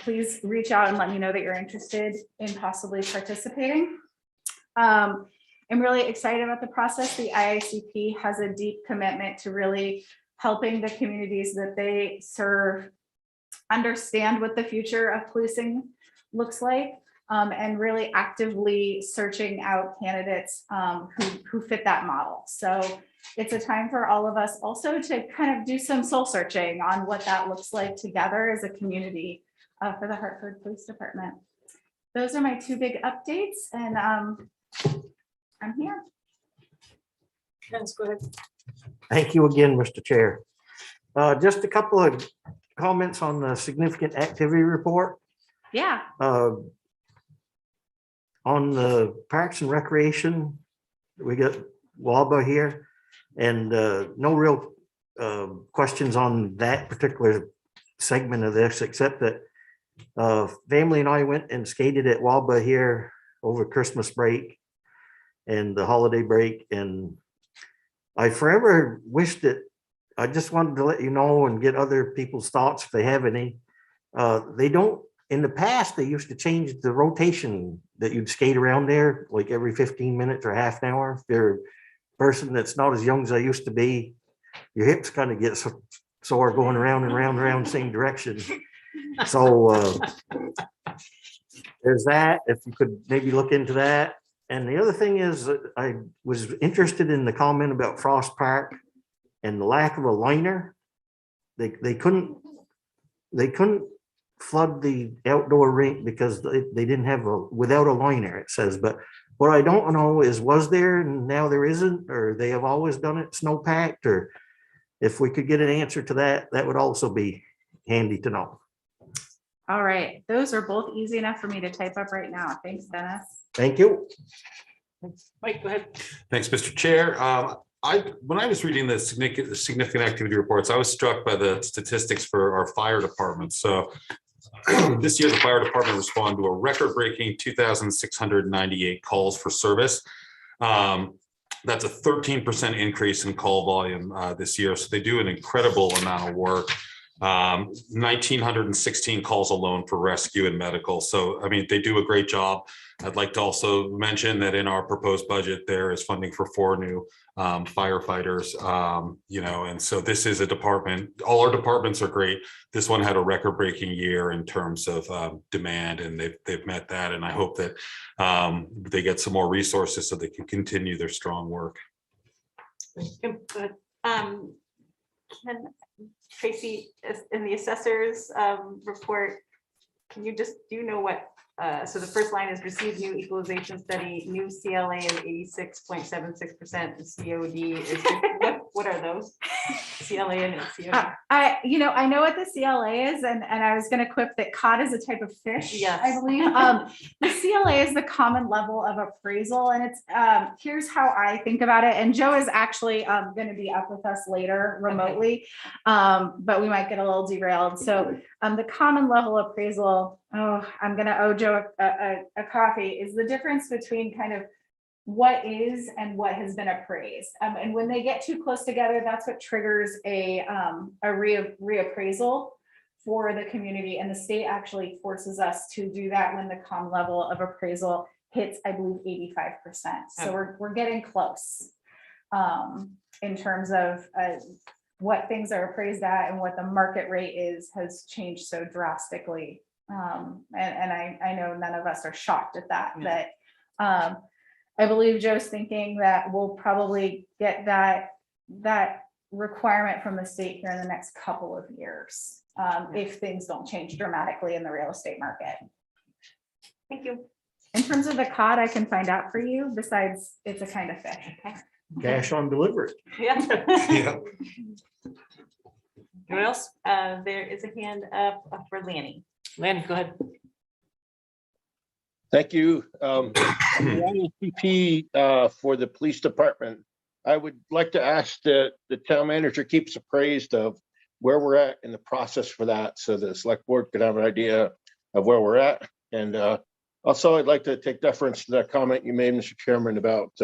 Please reach out and let me know that you're interested in possibly participating. I'm really excited about the process. The IICP has a deep commitment to really helping the communities that they serve understand what the future of policing looks like, and really actively searching out candidates who fit that model. So it's a time for all of us also to kind of do some soul searching on what that looks like together as a community for the Hartford Police Department. Those are my two big updates, and I'm here. Dennis, go ahead. Thank you again, Mr. Chair. Just a couple of comments on the significant activity report. Yeah. On the Parks and Recreation, we got WABA here, and no real questions on that particular segment of this, except that family and I went and skated at WABA here over Christmas break and the holiday break, and I forever wished that I just wanted to let you know and get other people's thoughts if they have any. They don't, in the past, they used to change the rotation that you'd skate around there like every 15 minutes or half an hour. If you're a person that's not as young as I used to be, your hips kind of get sore going around and around and around the same direction. So there's that, if you could maybe look into that. And the other thing is that I was interested in the comment about Frost Park and the lack of a liner. They couldn't flood the outdoor rink because they didn't have without a liner, it says. But what I don't know is, was there and now there isn't, or they have always done it snow packed, or if we could get an answer to that, that would also be handy to know. All right. Those are both easy enough for me to type up right now. Thanks, Dennis. Thank you. Mike, go ahead. Thanks, Mr. Chair. When I was reading the significant activity reports, I was struck by the statistics for our fire department. So this year, the fire department responded to a record-breaking 2,698 calls for service. That's a 13% increase in call volume this year. So they do an incredible amount of work. 1,916 calls alone for rescue and medical. So, I mean, they do a great job. I'd like to also mention that in our proposed budget, there is funding for 4 new firefighters, and so this is a department, all our departments are great. This one had a record-breaking year in terms of demand, and they've met that. And I hope that they get some more resources so they can continue their strong work. Good. Tracy, in the assessor's report, can you just, do you know what, so the first line is received new equalization study, new CLA is 86.76%, and COD is, what are those? CLA and CLA. I know what the CLA is, and I was gonna quip that cod is a type of fish, Yes. I believe. The CLA is the common level of appraisal, and it's, here's how I think about it, and Joe is actually gonna be up with us later remotely, but we might get a little derailed. So the common level appraisal, I'm gonna owe Joe a coffee, is the difference between kind of what is and what has been appraised. And when they get too close together, that's what triggers a reappraisal for the community. And the state actually forces us to do that when the common level of appraisal hits, I believe, 85%. So we're getting close in terms of what things are appraised at, and what the market rate is has changed so drastically. And I know none of us are shocked at that, but I believe Joe's thinking that we'll probably get that requirement from the state here in the next couple of years, if things don't change dramatically in the real estate market. Thank you. In terms of the cod, I can find out for you, besides it's a kind of fish. Cash on delivery. Yeah. Yeah. Who else? There is a hand up for Lanny. Lanny, go ahead. Thank you. PP for the police department. I would like to ask that the town manager keeps appraised of where we're at in the process for that, so the select board could have an idea of where we're at. And also, I'd like to take deference to that comment you made, Mr. Chairman, about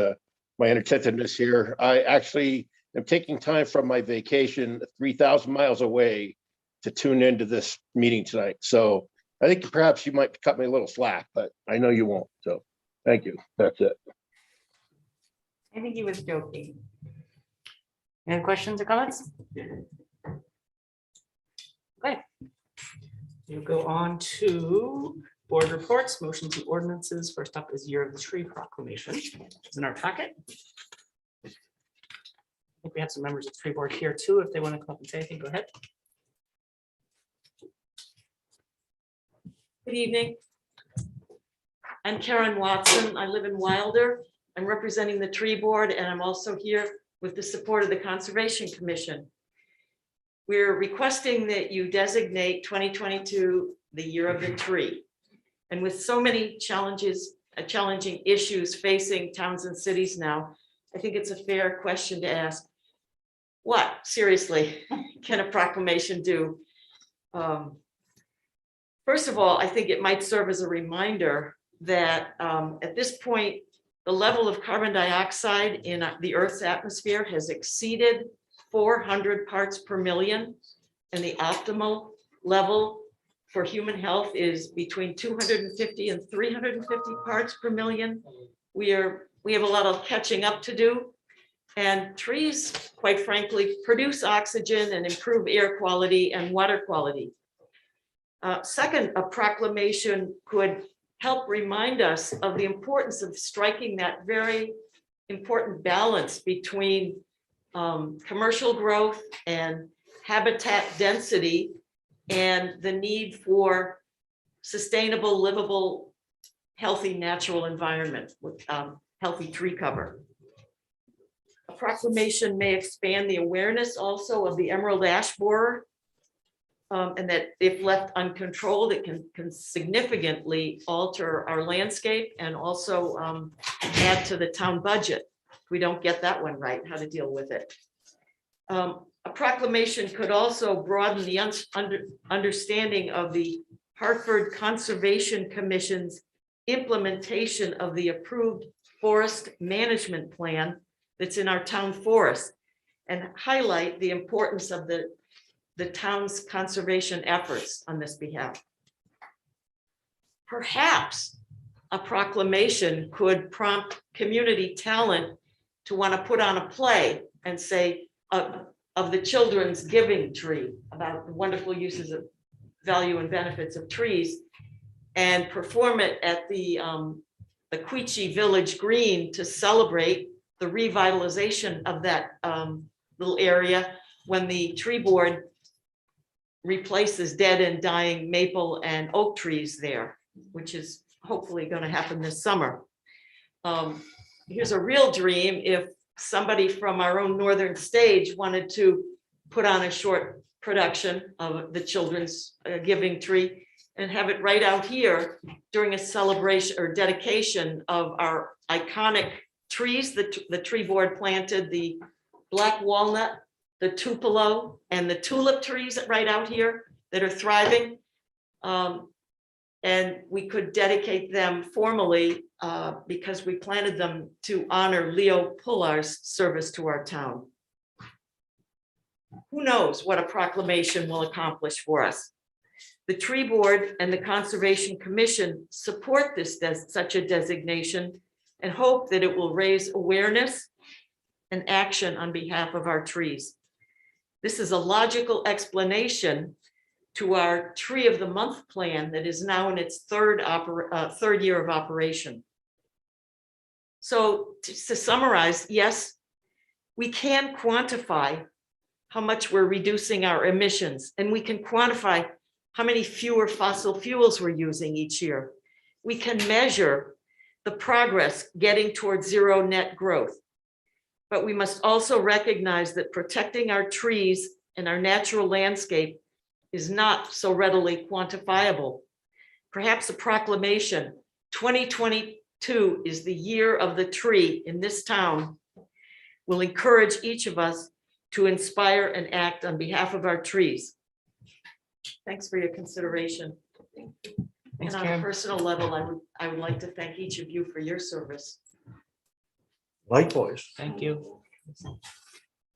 my inattentiveness here. I actually am taking time from my vacation 3,000 miles away to tune into this meeting tonight. So I think perhaps you might cut me a little slack, but I know you won't. So thank you. That's it. I think he was joking. Any questions or comments? Okay. You go on to board reports, motions and ordinances. First up is Year of the Tree Proclamation. It's in our packet. I think we have some members of the tree board here too. If they want to come up and say anything, go ahead. Good evening. I'm Karen Watson. I live in Wilder. I'm representing the tree board, and I'm also here with the support of the Conservation Commission. We're requesting that you designate 2022 the Year of the Tree. And with so many challenges, challenging issues facing towns and cities now, I think it's a fair question to ask, what seriously can a proclamation do? First of all, I think it might serve as a reminder that at this point, the level of carbon dioxide in the Earth's atmosphere has exceeded 400 parts per million, and the optimal level for human health is between 250 and 350 parts per million. We have a lot of catching up to do, and trees, quite frankly, produce oxygen and improve air quality and water quality. Second, a proclamation could help remind us of the importance of striking that very important balance between commercial growth and habitat density and the need for sustainable, livable, healthy natural environment with healthy tree cover. A proclamation may expand the awareness also of the emerald ash borer, and that if left uncontrolled, it can significantly alter our landscape and also add to the town budget. If we don't get that one right, how to deal with it. A proclamation could also broaden the understanding of the Hartford Conservation Commission's implementation of the approved forest management plan that's in our town forest, and highlight the importance of the town's conservation efforts on this behalf. Perhaps a proclamation could prompt community talent to want to put on a play and say of the children's giving tree, about the wonderful uses of value and benefits of trees, and perform it at the Queechee Village Green to celebrate the revitalization of that little area when the tree board replaces dead and dying maple and oak trees there, which is hopefully going to happen this summer. Here's a real dream. If somebody from our own northern stage wanted to put on a short production of the children's giving tree and have it right out here during a celebration or dedication of our iconic trees that the tree board planted, the black walnut, the tupelo, and the tulip trees right out here that are thriving. And we could dedicate them formally because we planted them to honor Leo Pullar's service to our town. Who knows what a proclamation will accomplish for us? The tree board and the Conservation Commission support this such a designation and hope that it will raise awareness and action on behalf of our trees. This is a logical explanation to our Tree of the Month plan that is now in its third year of operation. So to summarize, yes, we can quantify how much we're reducing our emissions, and we can quantify how many fewer fossil fuels we're using each year. We can measure the progress getting towards zero net growth. But we must also recognize that protecting our trees and our natural landscape is not so readily quantifiable. Perhaps a proclamation, 2022 is the year of the tree in this town, will encourage each of us to inspire and act on behalf of our trees. Thanks for your consideration. Thanks, And on a Karen. personal level, I would like to thank each of you for your service. Likewise. Thank you.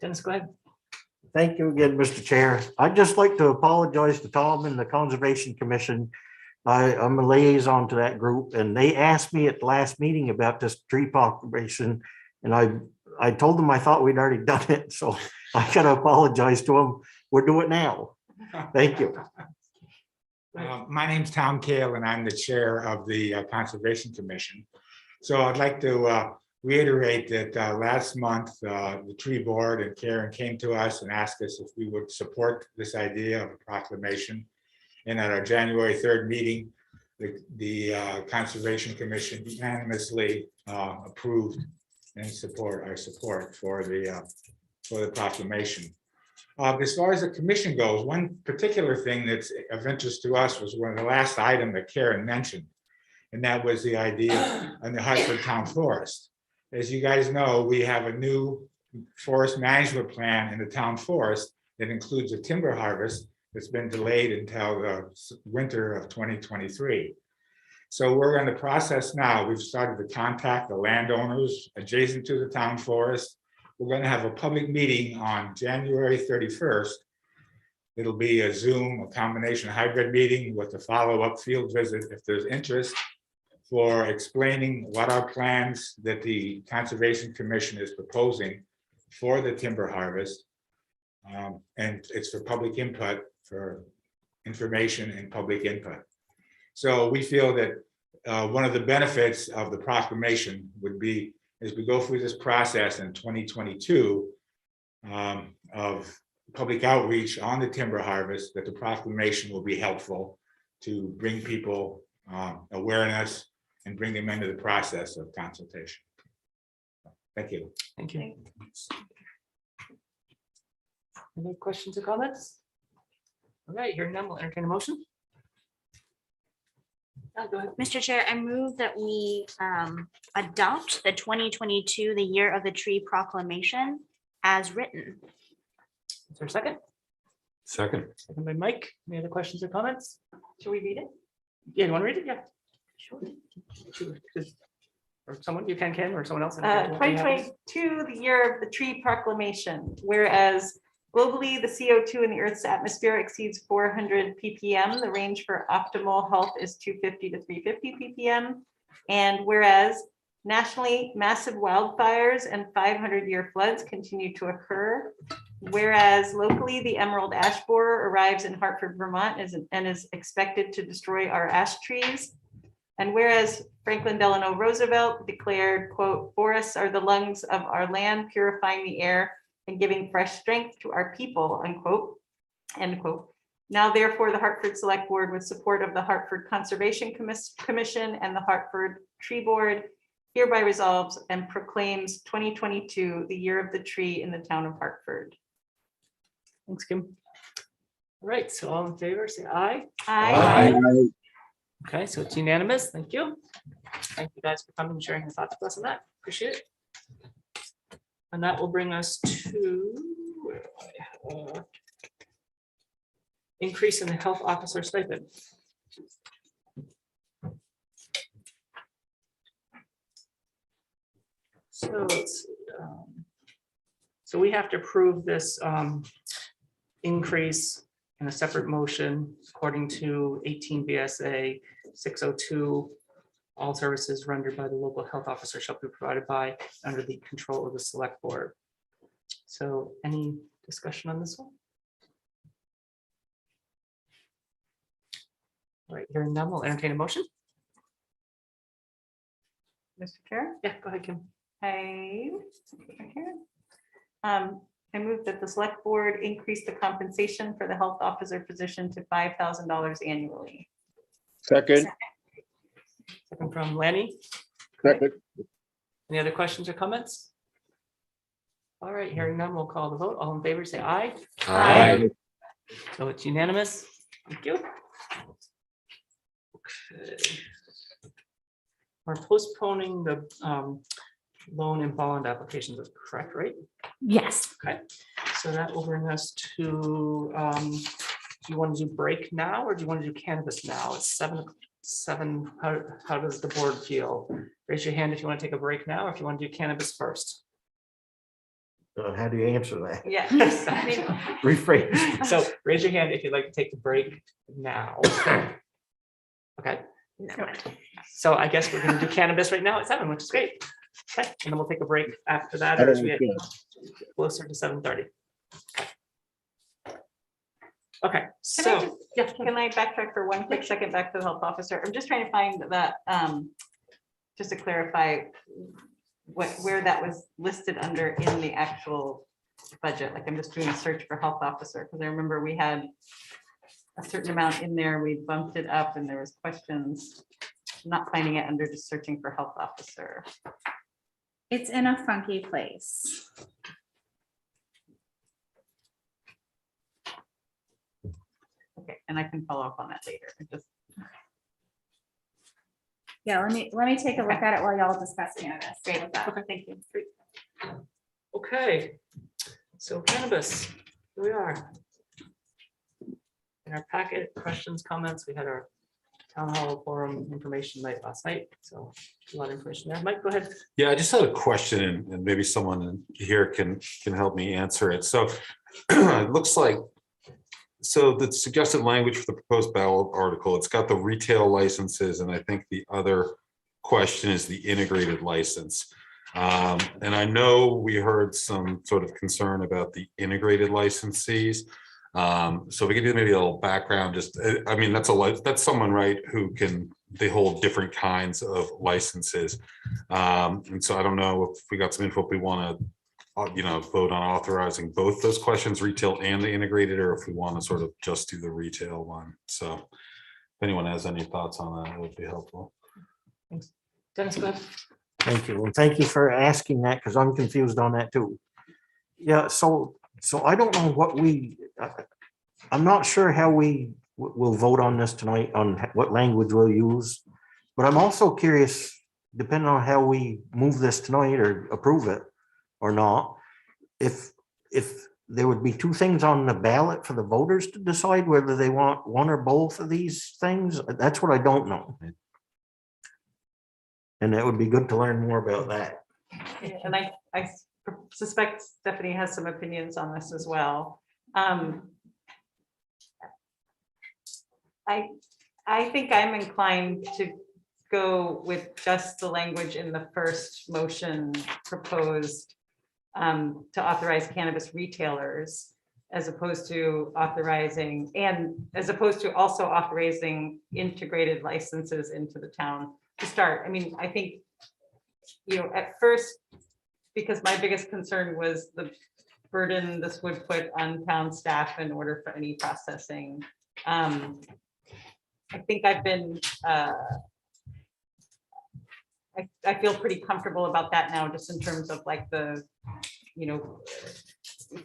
Dennis, go ahead. Thank you again, Mr. Chair. I'd just like to apologize to Tom and the Conservation Commission. I'm a liaison to that group, and they asked me at the last meeting about this tree proclamation, and I told them I thought we'd already done it, so I gotta apologize to them. We'll do it now. Thank you. My name's Tom Kale, and I'm the chair of the Conservation Commission. So I'd like to reiterate that last month, the tree board and Karen came to us and asked us if we would support this idea of a proclamation. And at our January 3rd meeting, the Conservation Commission unanimously approved and our support for the proclamation. As far as the commission goes, one particular thing that's of interest to us was one of the last item that Karen mentioned, and that was the idea on the Hartford Town Forest. As you guys know, we have a new forest management plan in the town forest that includes a timber harvest that's been delayed until the winter of 2023. So we're in the process now. We've started to contact the landowners adjacent to the town forest. We're going to have a public meeting on January 31st. It'll be a Zoom, a combination hybrid meeting with a follow-up field visit if there's interest, for explaining what our plans that the Conservation Commission is proposing for the timber harvest. And it's for public input, for information and public input. So we feel that one of the benefits of the proclamation would be, as we go through this process in 2022 of public outreach on the timber harvest, that the proclamation will be helpful to bring people awareness and bring them into the process of consultation. Thank you. Thank you. Any questions or comments? All right, hearing none, we'll entertain a motion. Go ahead. Mr. Chair, I move that we adopt the 2022, the year of the tree proclamation as written. Is there a second? Second. Second by Mike. Any other questions or comments? Should we read it? Yeah, you want to read it? Yeah. Sure. Or someone, you can, or someone else. 2022, the year of the tree proclamation, whereas globally, the CO2 in the Earth's atmosphere exceeds 400 ppm. The range for optimal health is 250 to 350 ppm. And whereas nationally, massive wildfires and 500-year floods continue to occur. Whereas locally, the emerald ash borer arrives in Hartford, Vermont, and is expected to destroy our ash trees. And whereas Franklin Delano Roosevelt declared, quote, "Forests are the lungs of our land, purifying the air and giving fresh strength to our people," unquote, end quote. Now, therefore, the Hartford Selectboard, with support of the Hartford Conservation Commission and the Hartford Tree Board, hereby resolves and proclaims 2022 the year of the tree in the town of Hartford. Thanks, Kim. All right, so all in favor, say aye. Aye. Okay, so it's unanimous. Thank you. Thank you guys for coming and sharing your thoughts with us on that. Appreciate it. And that will bring us to where am I? Increase in the health officer stipend. So let's see, so we have to approve this increase in a separate motion according to 18 VSA 602. All services rendered by the local health officer shall be provided by under the control of the select board. So any discussion on this one? All right, hearing none, we'll entertain a motion. Mr. Chair, Yeah, go ahead, Kim. I I move that the select board increase the compensation for the health officer position to $5,000 annually. Second, Second from Lanny. second, Any other questions or comments? All right, hearing none, we'll call the vote. All in favor, say aye. Aye. So it's unanimous. Thank you. Okay. We're postponing the loan and bond applications, that's correct, right? Yes. Okay, so that will bring us to, do you want to do break now or do you want to do cannabis now? It's seven. How does the board feel? Raise your hand if you want to take a break now, or if you want to do cannabis first. How do you answer that? Yeah. Rephrase. So raise your hand if you'd like to take the break now. Okay, so I guess we're gonna do cannabis right now at 7, which is great. Okay, and then we'll take a break after that as we get closer to 7:30. Okay, so, yeah, Can I backtrack for one quick second back to the health officer? I'm just trying to find that, just to clarify where that was listed under in the actual budget. Like I'm just doing a search for health officer because I remember we had a certain amount in there, we bumped it up and there was questions. I'm not finding it under just searching for health officer. It's in a funky place. Okay, and I can follow up on that later. I just Yeah, let me take a look at it while y'all discuss cannabis. Great. How's that? okay, thank you. Great. Okay, so cannabis, here we are. In our packet, questions, comments, we had our town hall forum information night last night, so a lot of information there. Mike, go ahead. Yeah, I just had a question and maybe someone here can help me answer it. So it looks like, so the suggested language for the proposed ballot article, it's got the retail licenses, and I think the other question is the integrated license. And I know we heard some sort of concern about the integrated licensees. So we could do maybe a little background, just, I mean, that's someone, right, who they hold different kinds of licenses. And so I don't know if we got some info, if we want to, vote on authorizing both those questions, retail and the integrated, or if we want to sort of just do the retail one. So if anyone has any thoughts on that, it would be helpful. Thanks. Dennis, go ahead. Thank you. And thank you for asking that because I'm confused on that too. Yeah, so I don't know what I'm not sure how we will vote on this tonight, on what language we'll use. But I'm also curious, depending on how we move this tonight or approve it or not, if there would be two things on the ballot for the voters to decide whether they want one or both of these things. That's what I don't know. And it would be good to learn more about that. and I suspect Stephanie has some opinions on this as well. I think I'm inclined to go with just the language in the first motion proposed to authorize cannabis retailers, as opposed to authorizing, and as opposed to also authorizing integrated licenses into the town to start. I mean, I think, at first, because my biggest concern was the burden this would put on town staff in order for any processing. I think I've been, I feel pretty comfortable about that now, just in terms of like the,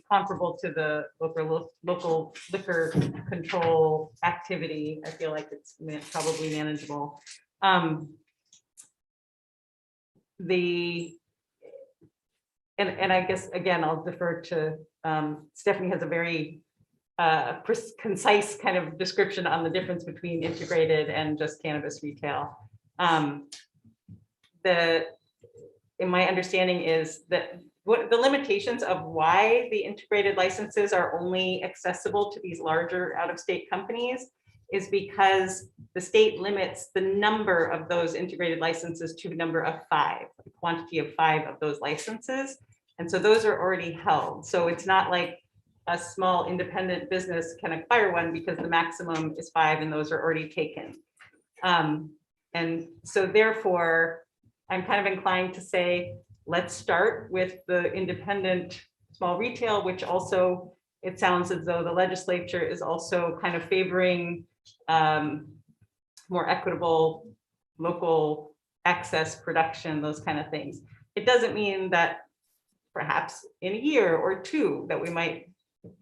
comparable to the local liquor control activity. I feel like it's probably manageable. And I guess, again, I'll defer to Stephanie has a very concise kind of description on the difference between integrated and just cannabis retail. In my understanding is that what the limitations of why the integrated licenses are only accessible to these larger out-of-state companies is because the state limits the number of those integrated licenses to a number of 5, a quantity of 5 of those licenses. And so those are already held. So it's not like a small independent business can acquire one because the maximum is 5 and those are already taken. And so therefore, I'm kind of inclined to say, let's start with the independent small retail, which also, it sounds as though the legislature is also kind of favoring more equitable local access, production, those kind of things. It doesn't mean that perhaps in a year or 2 that we might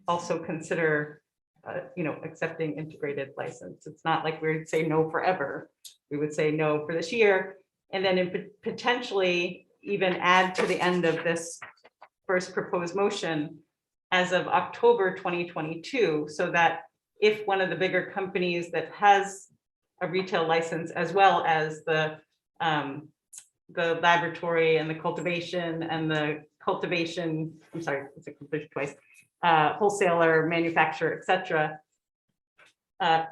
also consider accepting integrated license. It's not like we would say no forever. We would say no for this year, and then potentially even add to the end of this first proposed motion as of October 2022, so that if one of the bigger companies that has a retail license, as well as the laboratory and the cultivation and the cultivation, I'm sorry, it's a cultivation twice, wholesaler, manufacturer, etc.,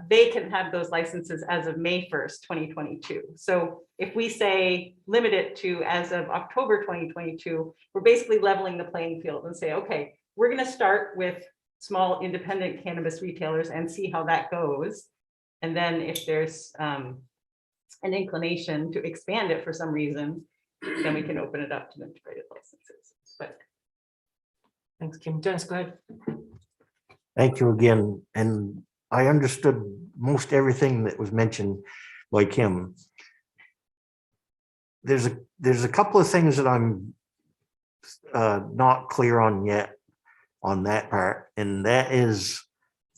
they can have those licenses as of May 1st, 2022. So if we say limit it to as of October 2022, we're basically leveling the playing field and say, okay, we're going to start with small independent cannabis retailers and see how that goes. And then if there's an inclination to expand it for some reason, then we can open it up to integrated licenses. But Thanks, Kim. Dennis, go ahead. Thank you again. And I understood most everything that was mentioned by Kim. There's a couple of things that I'm not clear on yet on that part, and that is,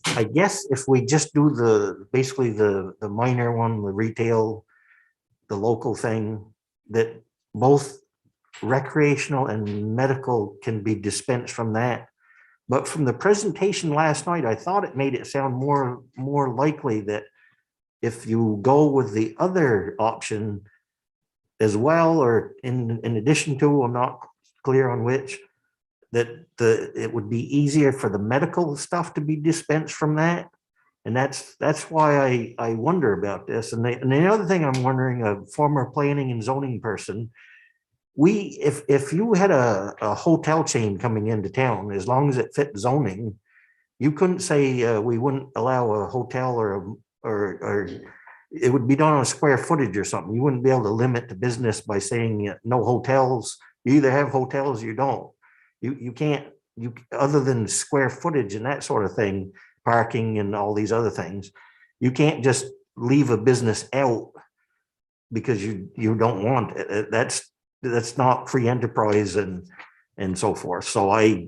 I guess if we just do basically the minor one, the retail, the local thing, that both recreational and medical can be dispensed from that. But from the presentation last night, I thought it made it sound more likely that if you go with the other option as well, or in addition to, I'm not clear on which, that it would be easier for the medical stuff to be dispensed from that. And that's why I wonder about this. And the other thing I'm wondering, a former planning and zoning person, if you had a hotel chain coming into town, as long as it fit zoning, you couldn't say we wouldn't allow a hotel or it would be done on square footage or something. You wouldn't be able to limit the business by saying no hotels. You either have hotels or you don't. You can't, other than square footage and that sort of thing, parking and all these other things, you can't just leave a business out because you don't want it. That's not free enterprise and so forth. So I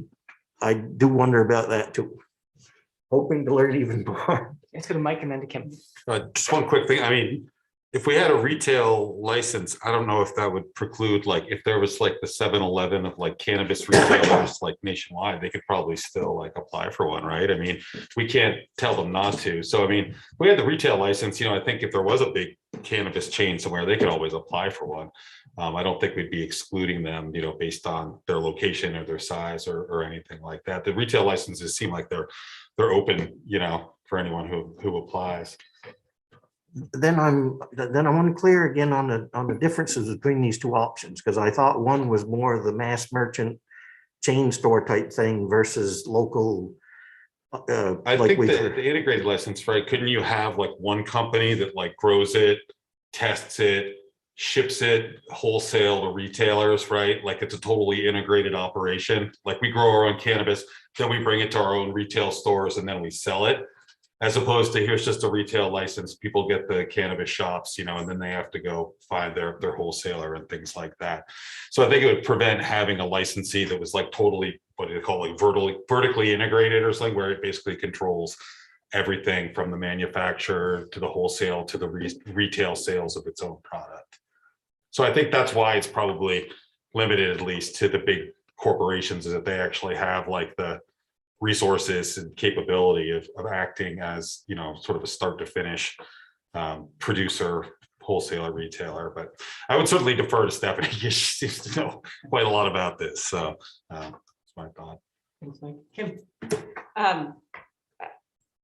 do wonder about that too. Hoping to learn even more. Let's go to Mike and then to Kim. Just one quick thing. I mean, if we had a retail license, I don't know if that would preclude, like, if there was like the 7-Eleven of like cannabis retailers like nationwide, they could probably still like apply for one, right? I mean, we can't tell them not to. So, I mean, if we had the retail license, I think if there was a big cannabis chain somewhere, they could always apply for one. I don't think we'd be excluding them, based on their location or their size or anything like that. The retail licenses seem like they're open, for anyone who applies. Then I want to clear again on the differences between these two options, because I thought one was more of the mass merchant chain store type thing versus local. I think the integrated license, right? Couldn't you have like one company that like grows it, tests it, ships it wholesale to retailers, right? Like it's a totally integrated operation. Like we grow our own cannabis, then we bring it to our own retail stores and then we sell it. as opposed to here's just a retail license, people get the cannabis shops, you know, and then they have to go find their wholesaler and things like that. So I think it would prevent having a licensee that was like totally, what do you call it, vertically integrated or something, where it basically controls everything from the manufacturer to the wholesale to the retail sales of its own product. So I think that's why it's probably limited, at least to the big corporations, is that they actually have like the resources and capability of acting as, you know, sort of a start to finish producer, wholesaler, retailer. But I would certainly defer to Stephanie. She seems to know quite a lot about this. So that's my thought. Thanks, Mike. Kim?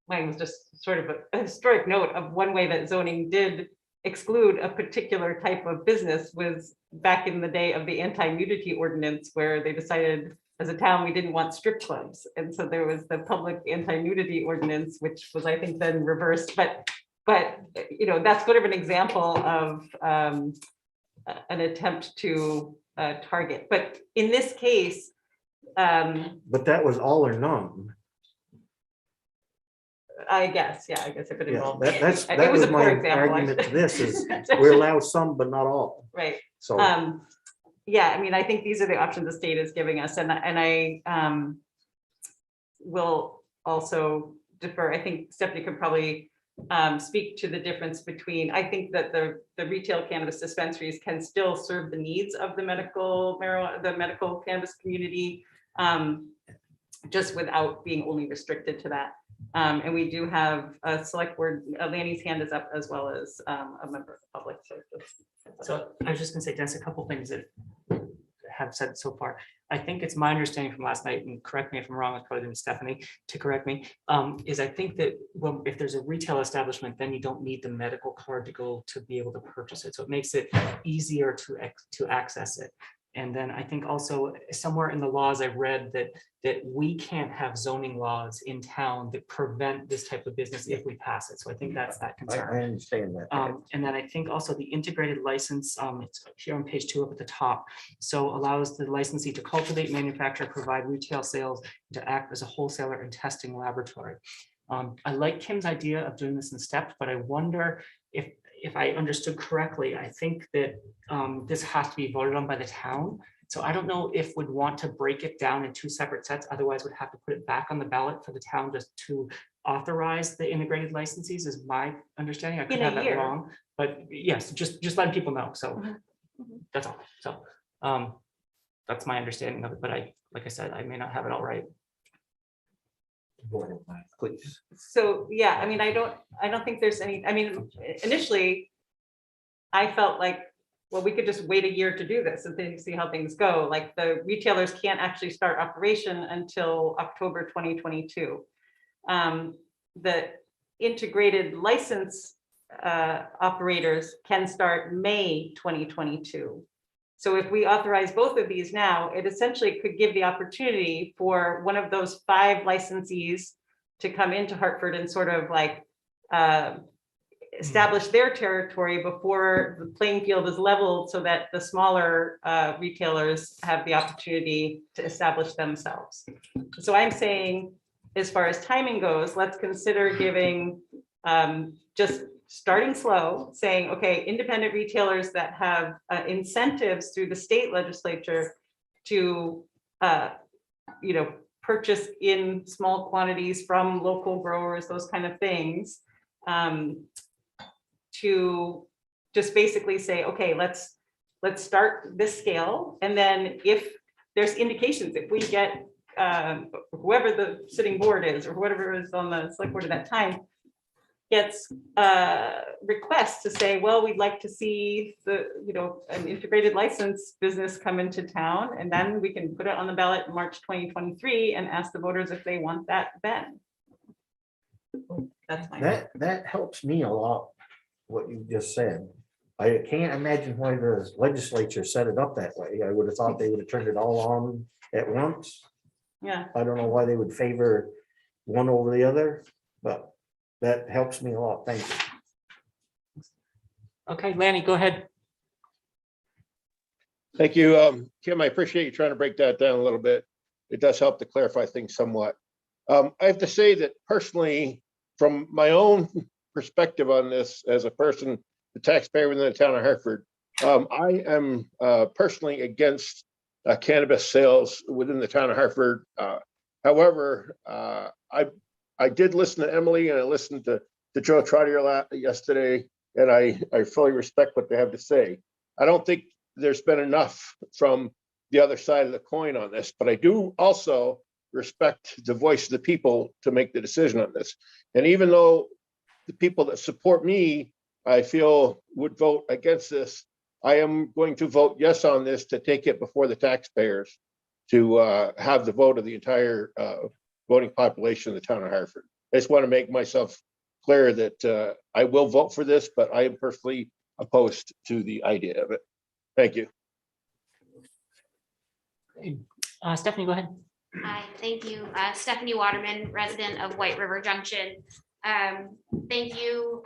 Mine was just sort of a historic note of one way that zoning did exclude a particular type of business was back in the day of the anti-nudity ordinance, where they decided as a town we didn't want strip clubs, and so there was the public anti-nudity ordinance, which was, I think, then reversed. But you know, that's sort of an example of an attempt to target. But in this case, But that was all or none. I guess it could Yeah, involve. that It was was a my poor example. argument to this is we allow some, but not all. Right. So Yeah, I mean, I think these are the options the state is giving us, and I will also defer. I think Stephanie could probably speak to the difference between, I think that the retail cannabis dispensaries can still serve the needs of the medical marijuana, the medical cannabis community, just without being only restricted to that. And we do have a select board, Lanny's hand is up, as well as a member of the public. So I was just gonna say, Dennis, a couple things that have said so far. I think it's my understanding from last night, and correct me if I'm wrong, it's probably Stephanie to correct me, is I think that if there's a retail establishment, then you don't need the medical card to go to be able to purchase it. So it makes it easier to access it. And then I think also somewhere in the laws I read that we can't have zoning laws in town that prevent this type of business if we pass it. So I think that's that concern. I understand that. And then I think also the integrated license, it's here on page 2 up at the top. So allows the licensee to cultivate, manufacture, provide retail sales, to act as a wholesaler and testing laboratory. I like Kim's idea of doing this in steps, but I wonder if I understood correctly, I think that this has to be voted on by the town. So I don't know if we'd want to break it down in 2 separate sets. Otherwise, we'd have to put it back on the ballot for the town just to authorize the integrated licensees, is my understanding. I could have that wrong, but yes, just letting people know. So that's all. So that's my understanding of it. But like I said, I may not have it all right. Please. So, yeah, I mean, I don't think there's any, I mean, initially, I felt like, well, we could just wait a year to do this and then see how things go. Like the retailers can't actually start operation until October 2022. The integrated license operators can start May 2022. So if we authorize both of these now, it essentially could give the opportunity for one of those 5 licensees to come into Hartford and sort of like establish their territory before the playing field is leveled, so that the smaller retailers have the opportunity to establish themselves. So I'm saying, as far as timing goes, let's consider giving just starting slow, saying, okay, independent retailers that have incentives through the state legislature to, you know, purchase in small quantities from local growers, those kind of things, to just basically say, okay, let's start this scale, and then if there's indications, if we get whoever the sitting board is or whatever is on the select board at that time gets requests to say, well, we'd like to see an integrated license business come into town, and then we can put it on the ballot in March 2023 and ask the voters if they want that then. That's my That helps me a lot, what you just said. I can't imagine why the legislature set it up that way. I would have thought they would have turned it all on at once. Yeah. I don't know why they would favor one over the other, but that helps me a lot. Thank you. Okay, Lanny, go ahead. Thank you, Kim. I appreciate you trying to break that down a little bit. It does help to clarify things somewhat. I have to say that personally, from my own perspective on this, as a person, the taxpayer within the town of Hartford, I am personally against cannabis sales within the town of Hartford. However, I did listen to Emily and I listened to Joe Trotter yesterday, and I fully respect what they have to say. I don't think there's been enough from the other side of the coin on this, but I do also respect the voice of the people to make the decision on this. And even though the people that support me, I feel, would vote against this, I am going to vote yes on this to take it before the taxpayers to have the vote of the entire voting population of the town of Hartford. I just want to make myself clear that I will vote for this, but I am personally opposed to the idea of it. Thank you. Stephanie, go ahead. Hi, thank you. Stephanie Waterman, resident of White River Junction. Thank you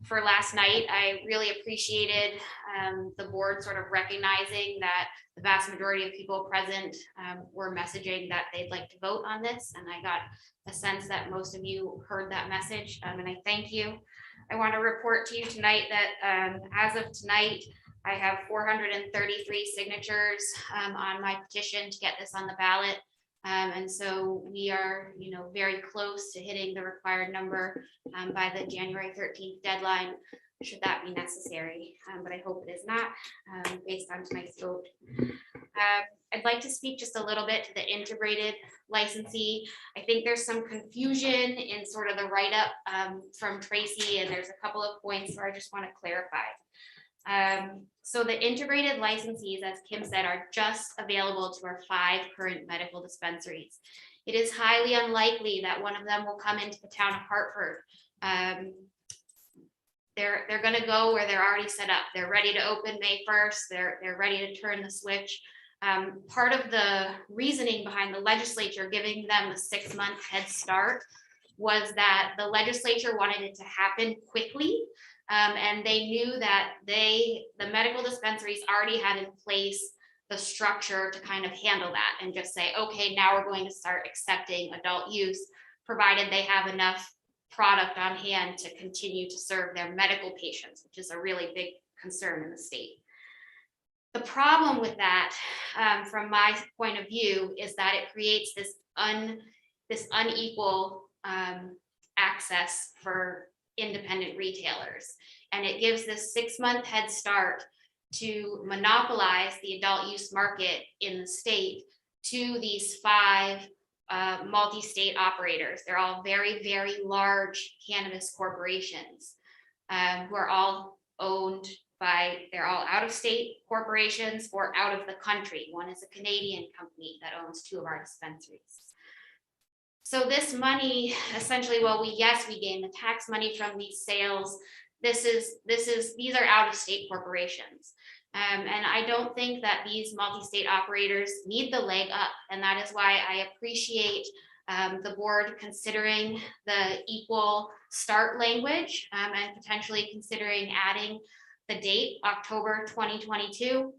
for last night. I really appreciated the board sort of recognizing that the vast majority of people present were messaging that they'd like to vote on this. And I got a sense that most of you heard that message, and I thank you. I want to report to you tonight that as of tonight, I have 433 signatures on my petition to get this on the ballot. And so we are, very close to hitting the required number by the January 13th deadline, should that be necessary. But I hope it is not, based on tonight's vote. I'd like to speak just a little bit to the integrated licensee. I think there's some confusion in sort of the write-up from Tracy, and there's a couple of points where I just want to clarify. So the integrated licensees, as Kim said, are just available to our 5 current medical dispensaries. It is highly unlikely that one of them will come into the town of Hartford. They're going to go where they're already set up. They're ready to open May 1st. They're ready to turn the switch. Part of the reasoning behind the legislature giving them a 6-month head start was that the legislature wanted it to happen quickly. And they knew that the medical dispensaries already had in place the structure to kind of handle that and just say, okay, now we're going to start accepting adult use, provided they have enough product on hand to continue to serve their medical patients, which is a really big concern in the state. The problem with that, from my point of view, is that it creates this unequal access for independent retailers. And it gives this 6-month head start to monopolize the adult use market in the state to these 5 multi-state operators. They're all very, very large cannabis corporations who are all owned by, they're all out-of-state corporations or out of the country. One is a Canadian company that owns 2 of our dispensaries. So this money, essentially, we gain the tax money from these sales. These are out-of-state corporations. And I don't think that these multi-state operators need the leg up. And that is why I appreciate the board considering the equal start language and potentially considering adding the date, October 2022.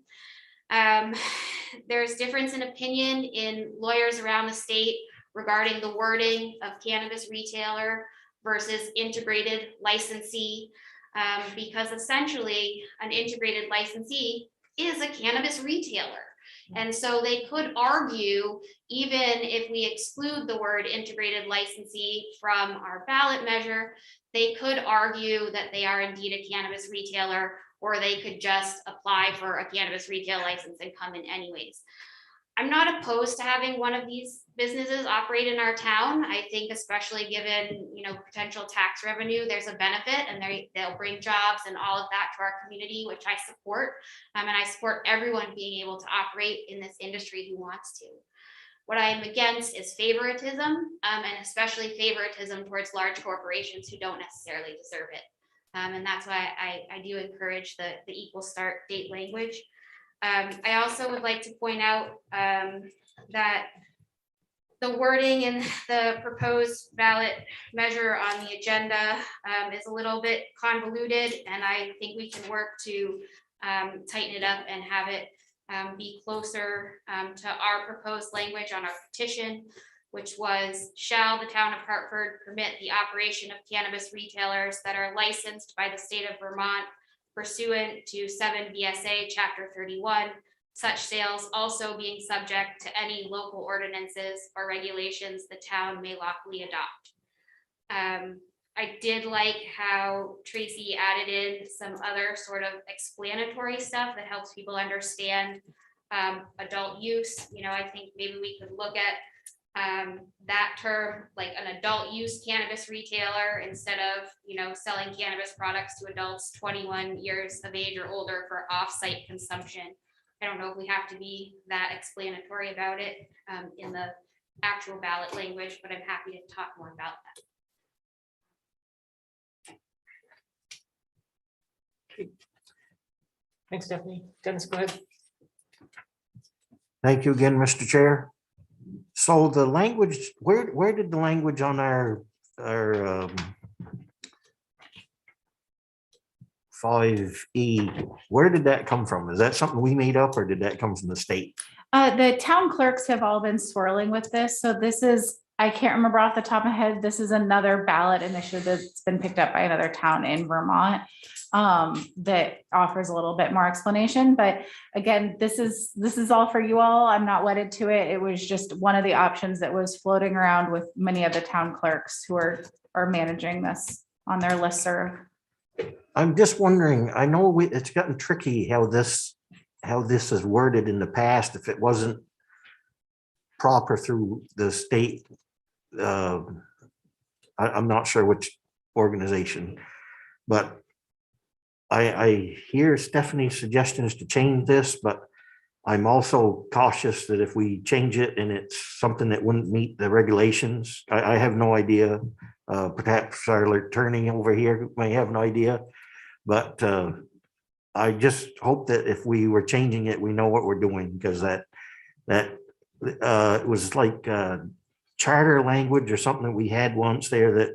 There's difference in opinion in lawyers around the state regarding the wording of cannabis retailer versus integrated licensee, because essentially an integrated licensee is a cannabis retailer. And so they could argue, even if we exclude the word integrated licensee from our ballot measure, they could argue that they are indeed a cannabis retailer, or they could just apply for a cannabis retail license and come in anyways. I'm not opposed to having one of these businesses operate in our town. I think especially given, potential tax revenue, there's a benefit, and they'll bring jobs and all of that to our community, which I support. And I support everyone being able to operate in this industry who wants to. What I am against is favoritism, and especially favoritism towards large corporations who don't necessarily deserve it. And that's why I do encourage the equal start date language. I also would like to point out that the wording in the proposed ballot measure on the agenda is a little bit convoluted, and I think we can work to tighten it up and have it be closer to our proposed language on our petition, which was, shall the town of Hartford permit the operation of cannabis retailers that are licensed by the state of Vermont pursuant to 7 VSA Chapter 31, such sales also being subject to any local ordinances or regulations the town may lawfully adopt. I did like how Tracy added in some other sort of explanatory stuff that helps people understand adult use. You know, I think maybe we could look at that term, like an adult use cannabis retailer, instead of, you know, selling cannabis products to adults 21 years of age or older for off-site consumption. I don't know if we have to be that explanatory about it in the actual ballot language, but I'm happy to talk more about that. Thanks, Stephanie. Dennis, go ahead. Thank you again, Mr. Chair. So the language, where did the language on our 5E, where did that come from? Is that something we made up, or did that come from the state? The town clerks have all been swirling with this. So this is, I can't remember off the top of my head, this is another ballot initiative that's been picked up by another town in Vermont that offers a little bit more explanation. But again, this is all for you all. I'm not wedded to it. It was just one of the options that was floating around with many of the town clerks who are managing this on their listserv. I'm just wondering, I know it's gotten tricky how this is worded in the past, if it wasn't proper through the state. I'm not sure which organization, but I hear Stephanie's suggestions to change this, but I'm also cautious that if we change it and it's something that wouldn't meet the regulations, I have no idea. Perhaps our attorney over here may have an idea, but I just hope that if we were changing it, we know what we're doing, because that it was like charter language or something that we had once there, that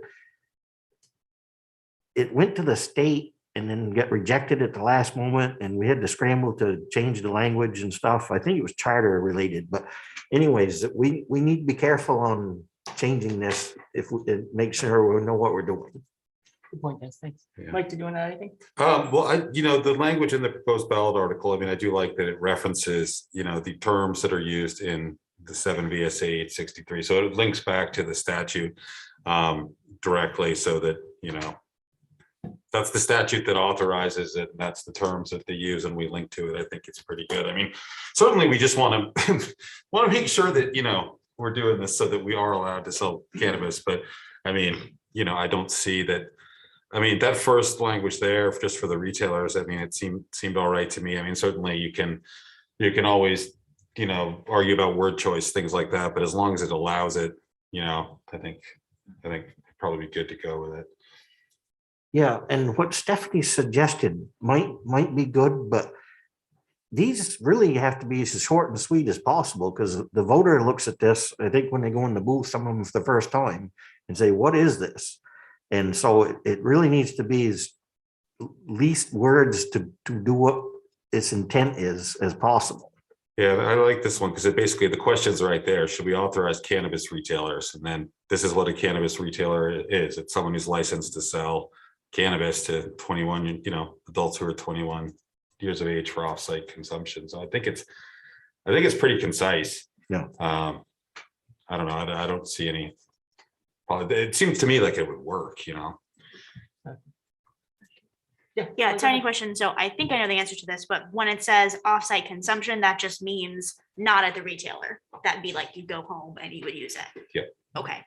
it went to the state and then get rejected at the last moment, and we had to scramble to change the language and stuff. I think it was charter related, but anyways, we need to be careful on changing this if we make sure we know what we're doing. Good point, guys. Thanks. Yeah. Mike, did you want to add anything? Well, the language in the proposed ballot article, I mean, I do like that it references, the terms that are used in the 7 VSA 863. So it links back to the statute directly, so that, that's the statute that authorizes it. And that's the terms that they use, and we link to it. I think it's pretty good. I mean, certainly we just want to make sure that, we're doing this so that we are allowed to sell cannabis. But I mean, I don't see that. I mean, that first language there, just for the retailers, I mean, it seemed all right to me. I mean, certainly you can always, argue about word choice, things like that. But as long as it allows it, I think it'd probably be good to go with it. Yeah, and what Stephanie suggested might be good, but these really have to be as short and sweet as possible, because the voter looks at this, I think, when they go in the booth, some of them for the first time, and say, what is this? And so it really needs to be as least words to do what its intent is as possible. Yeah, I like this one because it basically, the question's right there. Should we authorize cannabis retailers? And then this is what a cannabis retailer is. It's someone who's licensed to sell cannabis to 21, adults who are 21 years of age for off-site consumption. So I think it's pretty concise. Yeah. I don't know. I don't see any. It seems to me like it would work, Yeah, tiny question. So I think I know the answer to this, but when it says off-site consumption, that just means not at the retailer. That'd be like you go home and you would use it. Yeah. Okay.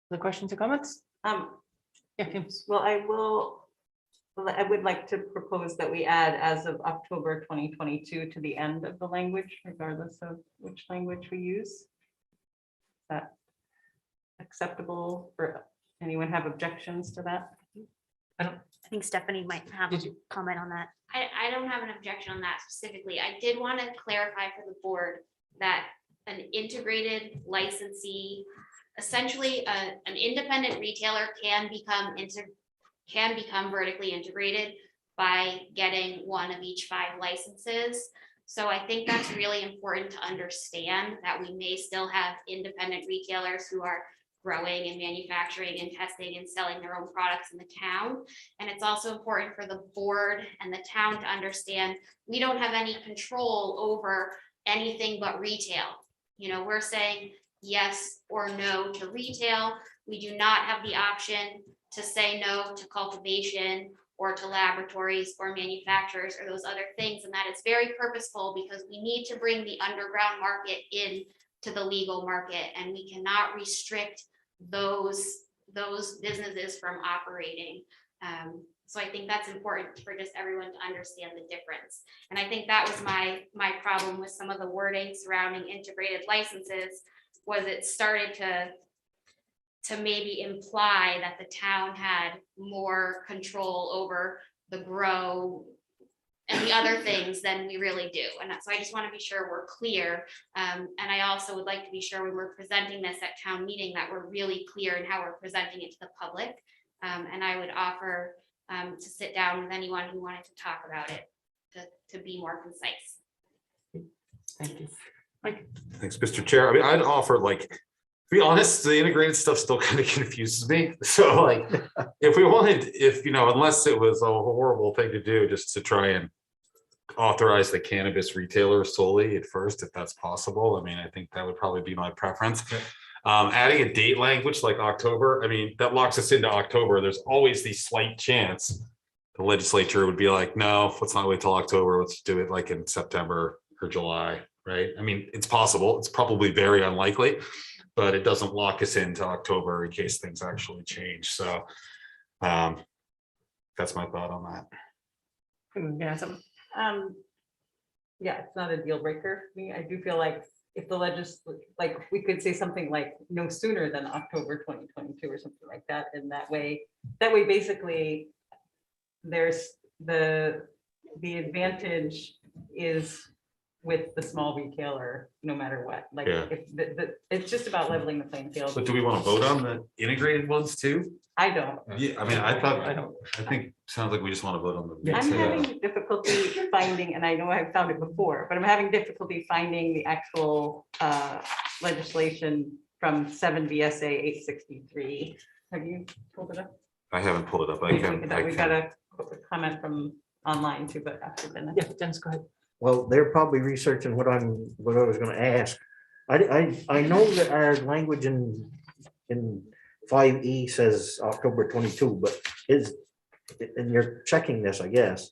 The questions or comments? Yeah, Kim. Well, I would like to propose that we add as of October 2022 to the end of the language, regardless of which language we use. Is that acceptable for anyone? Have objections to that? I think Stephanie might have a comment on that. I don't have an objection on that specifically. I did want to clarify for the board that an integrated licensee, essentially an independent retailer can become vertically integrated by getting one of each 5 licenses. So I think that's really important to understand, that we may still have independent retailers who are growing and manufacturing and testing and selling their own products in the town. And it's also important for the board and the town to understand, we don't have any control over anything but retail. You know, we're saying yes or no to retail. We do not have the option to say no to cultivation or to laboratories or manufacturers or those other things. And that is very purposeful, because we need to bring the underground market in to the legal market, and we cannot restrict those businesses from operating. So I think that's important for just everyone to understand the difference. And I think that was my problem with some of the wording surrounding integrated licenses, was it started to maybe imply that the town had more control over the grow and the other things than we really do. And so I just want to be sure we're clear. And I also would like to be sure when we're presenting this at town meeting, that we're really clear in how we're presenting it to the public. And I would offer to sit down with anyone who wanted to talk about it to be more concise. Thank you. Thanks, Mr. Chair. I mean, I'd offer, like, to be honest, the integrated stuff still kind of confuses me. So like, if we wanted, unless it was a horrible thing to do, just to try and authorize the cannabis retailers solely at first, if that's possible. I mean, I think that would probably be my preference. Adding a date language like October, I mean, that locks us into October. There's always the slight chance the legislature would be like, no, let's not wait till October. Let's do it like in September or July, right? I mean, it's possible. It's probably very unlikely, but it doesn't lock us into October in case things actually change. So that's my thought on that. Yeah, Yeah, it's not a deal breaker for me. I do feel like if the like, we could say something like no sooner than October 2022 or something like that. And that way basically there's the advantage is with the small retailer, no matter what. Like, Yeah. if it's just about leveling the playing field. But do we want to vote on the integrated ones too? I don't. Yeah, I mean, I think sounds like we just want to vote on the. I'm having difficulty finding, and I know I've found it before, but I'm having difficulty finding the actual legislation from 7 VSA 863. Have you pulled it up? I haven't pulled it up. We got a comment from online too, but after then. yeah, Dennis, go ahead. Well, they're probably researching what I was gonna ask. I know that our language in 5E says October 22, but and you're checking this, I guess.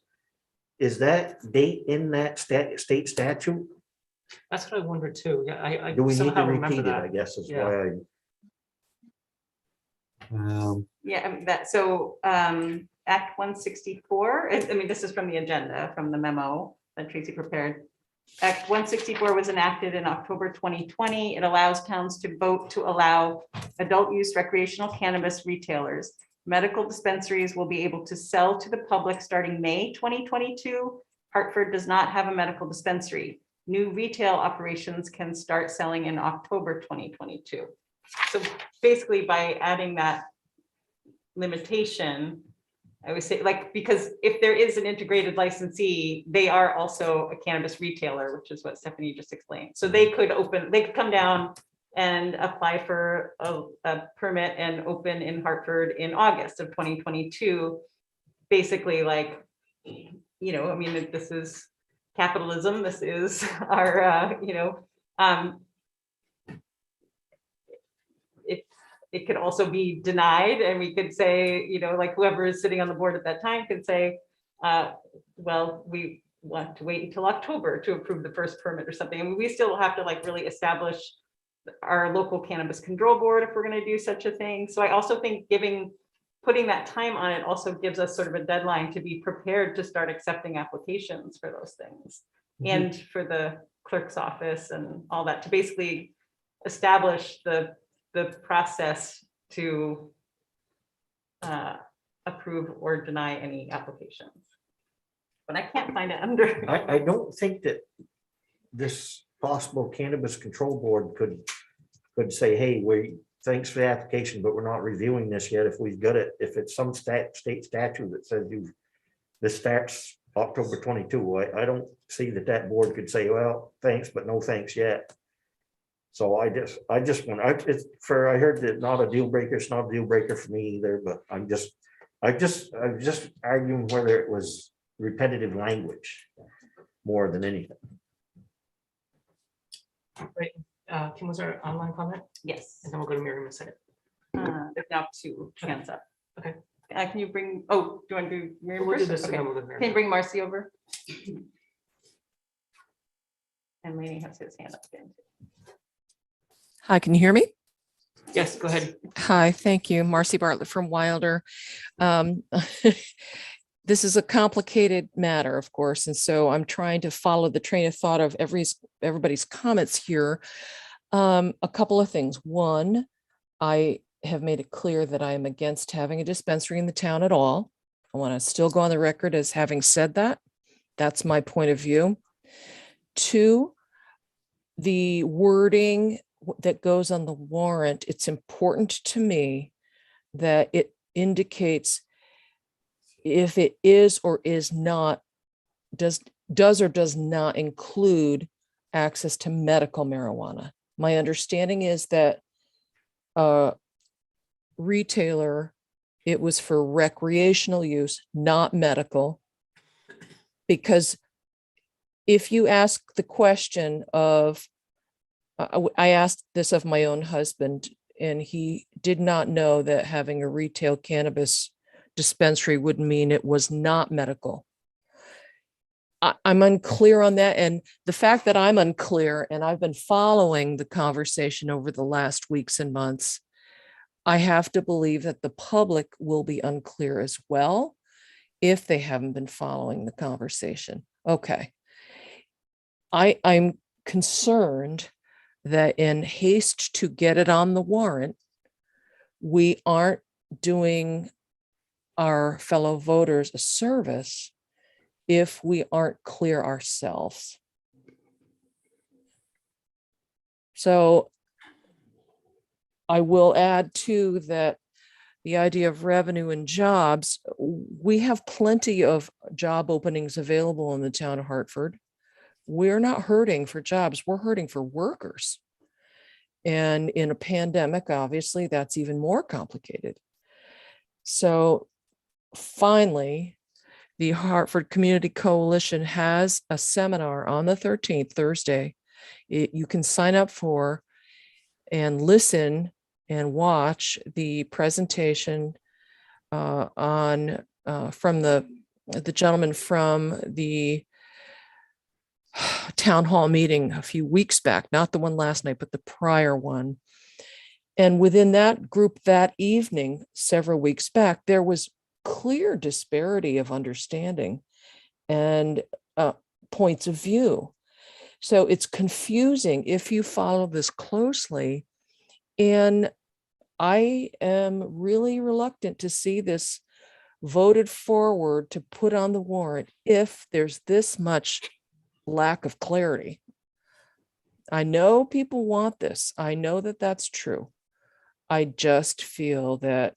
Is that date in that state statute? That's what I wondered too. Yeah, I Do we need to somehow remember repeat it, I that. guess is Yeah. why Yeah, I mean, Act 164, I mean, this is from the agenda, from the memo that Tracy prepared. Act 164 was enacted in October 2020. It allows towns to vote to allow adult use recreational cannabis retailers. Medical dispensaries will be able to sell to the public starting May 2022. Hartford does not have a medical dispensary. New retail operations can start selling in October 2022. So basically, by adding that limitation, I would say, like, because if there is an integrated licensee, they are also a cannabis retailer, which is what Stephanie just explained. So they could come down and apply for a permit and open in Hartford in August of 2022. Basically, like, I mean, this is capitalism. This is our, it could also be denied, and we could say, like, whoever is sitting on the board at that time could say, well, we want to wait until October to approve the first permit or something. I mean, we still have to like really establish our local cannabis control board if we're going to do such a thing. So I also think putting that time on it also gives us sort of a deadline to be prepared to start accepting applications for those things, and for the clerk's office and all that, to basically establish the process to approve or deny any applications. But I can't find it under. I don't think that this possible cannabis control board could say, hey, thanks for the application, but we're not reviewing this yet if we've got it. If it's some state statute that says this starts October 22. I don't see that board could say, well, thanks, but no thanks yet. So I just want, I heard that not a deal breaker, it's not a deal breaker for me either, but I'm just arguing whether it was repetitive language more than anything. Right. Kim, was there online comment? Yes. And then we'll go to Miriam in a second. There's now two hands up. Okay. Can you bring, do you want to do Miriam We'll do first? this and Okay. then we'll go to Can you Miriam. bring Marcy over? And Laney has his hand up again. Hi, can you hear me? Yes, go ahead. Hi, thank you. Marcy Bartlett from Wilder. This is a complicated matter, of course, and so I'm trying to follow the train of thought of everybody's comments here. A couple of things. One, I have made it clear that I am against having a dispensary in the town at all. I want to still go on the record as having said that. That's my point of view. Two, the wording that goes on the warrant, it's important to me that it indicates if it is or is not, does or does not include access to medical marijuana. My understanding is that retailer, it was for recreational use, not medical. Because if you ask the question of, I asked this of my own husband, and he did not know that having a retail cannabis dispensary would mean it was not medical. I'm unclear on that. And the fact that I'm unclear, and I've been following the conversation over the last weeks and months, I have to believe that the public will be unclear as well if they haven't been following the conversation. Okay. I'm concerned that in haste to get it on the warrant, we aren't doing our fellow voters a service if we aren't clear ourselves. So I will add too that the idea of revenue and jobs, we have plenty of job openings available in the town of Hartford. We're not hurting for jobs, we're hurting for workers. And in a pandemic, obviously, that's even more complicated. So finally, the Hartford Community Coalition has a seminar on the 13th, Thursday. You can sign up for and listen and watch the presentation from the gentleman from the town hall meeting a few weeks back, not the one last night, but the prior one. And within that group that evening, several weeks back, there was clear disparity of understanding and points of view. So it's confusing if you follow this closely. And I am really reluctant to see this voted forward to put on the warrant if there's this much lack of clarity. I know people want this. I know that that's true. I just feel that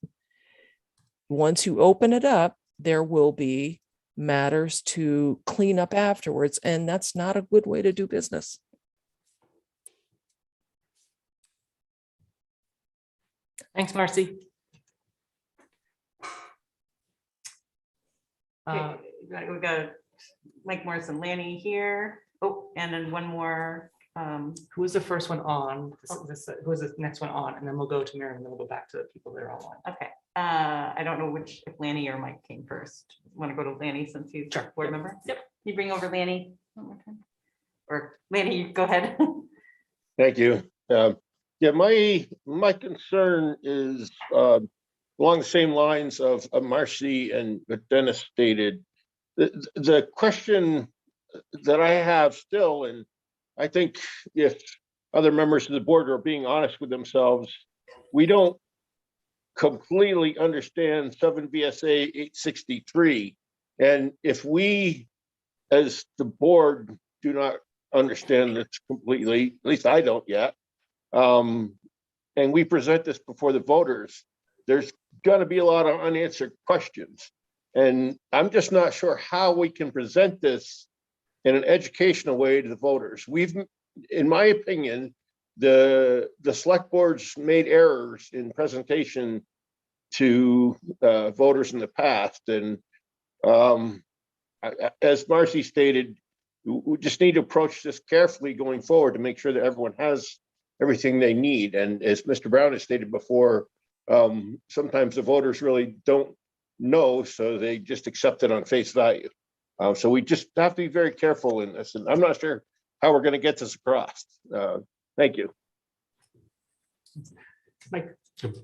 once you open it up, there will be matters to clean up afterwards, and that's not a good way to do business. Thanks, Marcy. Okay, we got Mike Morris and Lanny here. Oh, and then one more. Who was the first one on? Who was the next one on? And then we'll go to Miriam, and then we'll go back to the people that are online. Okay. I don't know if Lanny or Mike came first. Want to go to Lanny since he's a board member? Yep. You bring over Lanny one more time. Or Lanny, you go ahead. Thank you. Yeah, my concern is along the same lines of Marcy and what Dennis stated. The question that I have still, and I think if other members of the board are being honest with themselves, we don't completely understand 7 VSA 863. And if we, as the board, do not understand this completely, at least I don't yet, and we present this before the voters, there's going to be a lot of unanswered questions. And I'm just not sure how we can present this in an educational way to the voters. In my opinion, the select board's made errors in presentation to voters in the past. And as Marcy stated, we just need to approach this carefully going forward to make sure that everyone has everything they need. And as Mr. Brown has stated before, sometimes the voters really don't know, so they just accept it on face value. So we just have to be very careful in this. And I'm not sure how we're going to get this across. Thank you.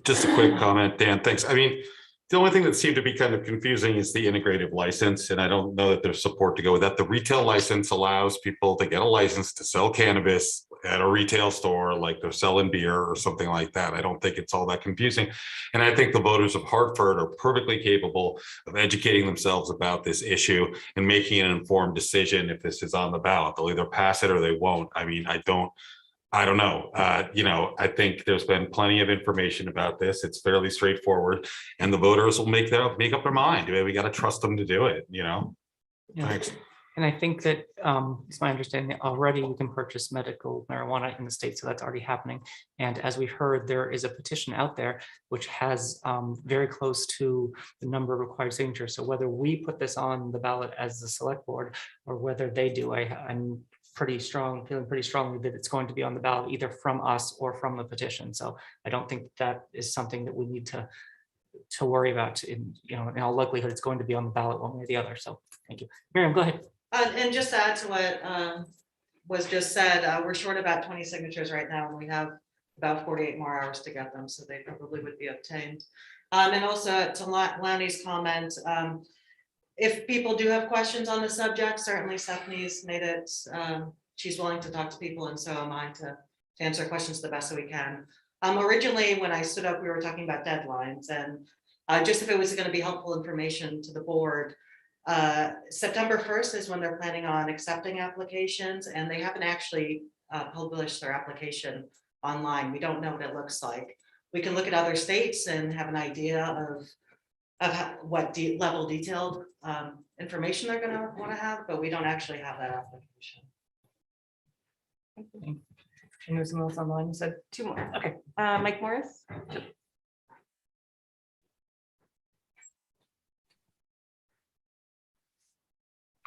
Just a quick comment, Dan, thanks. I mean, the only thing that seemed to be kind of confusing is the integrative license, and I don't know that there's support to go with that. The retail license allows people to get a license to sell cannabis at a retail store, like they're selling beer or something like that. I don't think it's all that confusing. And I think the voters of Hartford are perfectly capable of educating themselves about this issue and making an informed decision if this is on the ballot. They'll either pass it or they won't. I mean, I don't know. I think there's been plenty of information about this. It's fairly straightforward, and the voters will make up their mind. We got to trust them to do it, Yeah. Thanks. And I think that it's my understanding that already you can purchase medical marijuana in the state, so that's already happening. And as we've heard, there is a petition out there which has very close to the number of required signatures. So whether we put this on the ballot as the select board or whether they do, I'm feeling pretty strongly that it's going to be on the ballot either from us or from the petition. So I don't think that is something that we need to worry about. In all likelihood, it's going to be on the ballot one way or the other. So thank you. Miriam, go ahead. And just to add to what was just said, we're short about 20 signatures right now, and we have about 48 more hours to get them, so they probably would be obtained. And also to Lanny's comment, if people do have questions on the subject, certainly Stephanie's made it, she's willing to talk to people, and so am I, to answer questions the best that we can. Originally, when I stood up, we were talking about deadlines, and just if it was going to be helpful information to the board, September 1st is when they're planning on accepting applications, and they haven't actually published their application online. We don't know what it looks like. We can look at other states and have an idea of what level detailed information they're going to want to have, but we don't actually have that application. And there's someone else online. You said Two more. okay. Mike Morris.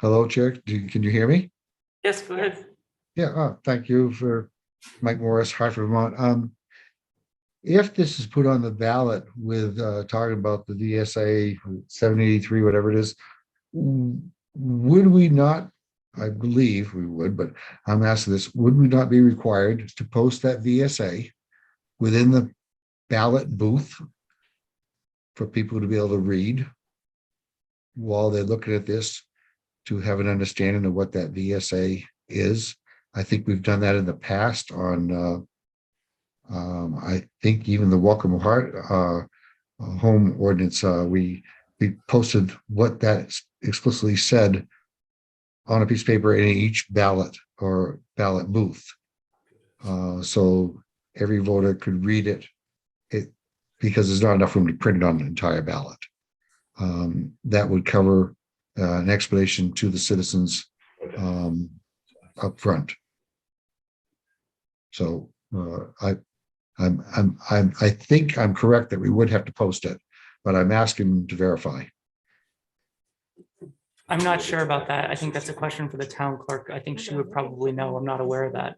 Hello, Chair. Can you hear me? Yes, go ahead. Yeah, thank you for Mike Morris, Hartford, Vermont. If this is put on the ballot with talking about the VSA 783, whatever it is, would we not, I believe we would, but I'm asking this, would we not be required to post that VSA within the ballot booth for people to be able to read while they're looking at this, to have an understanding of what that VSA is? I think we've done that in the past on I think even the Welcome Heart home ordinance, we posted what that explicitly said on a piece of paper in each ballot or ballot booth. So every voter could read it, because there's not enough room to print it on the entire ballot. That would cover an explanation to the citizens up front. So I think I'm correct that we would have to post it, but I'm asking to verify. I'm not sure about that. I think that's a question for the town clerk. I think she would probably know. I'm not aware of that.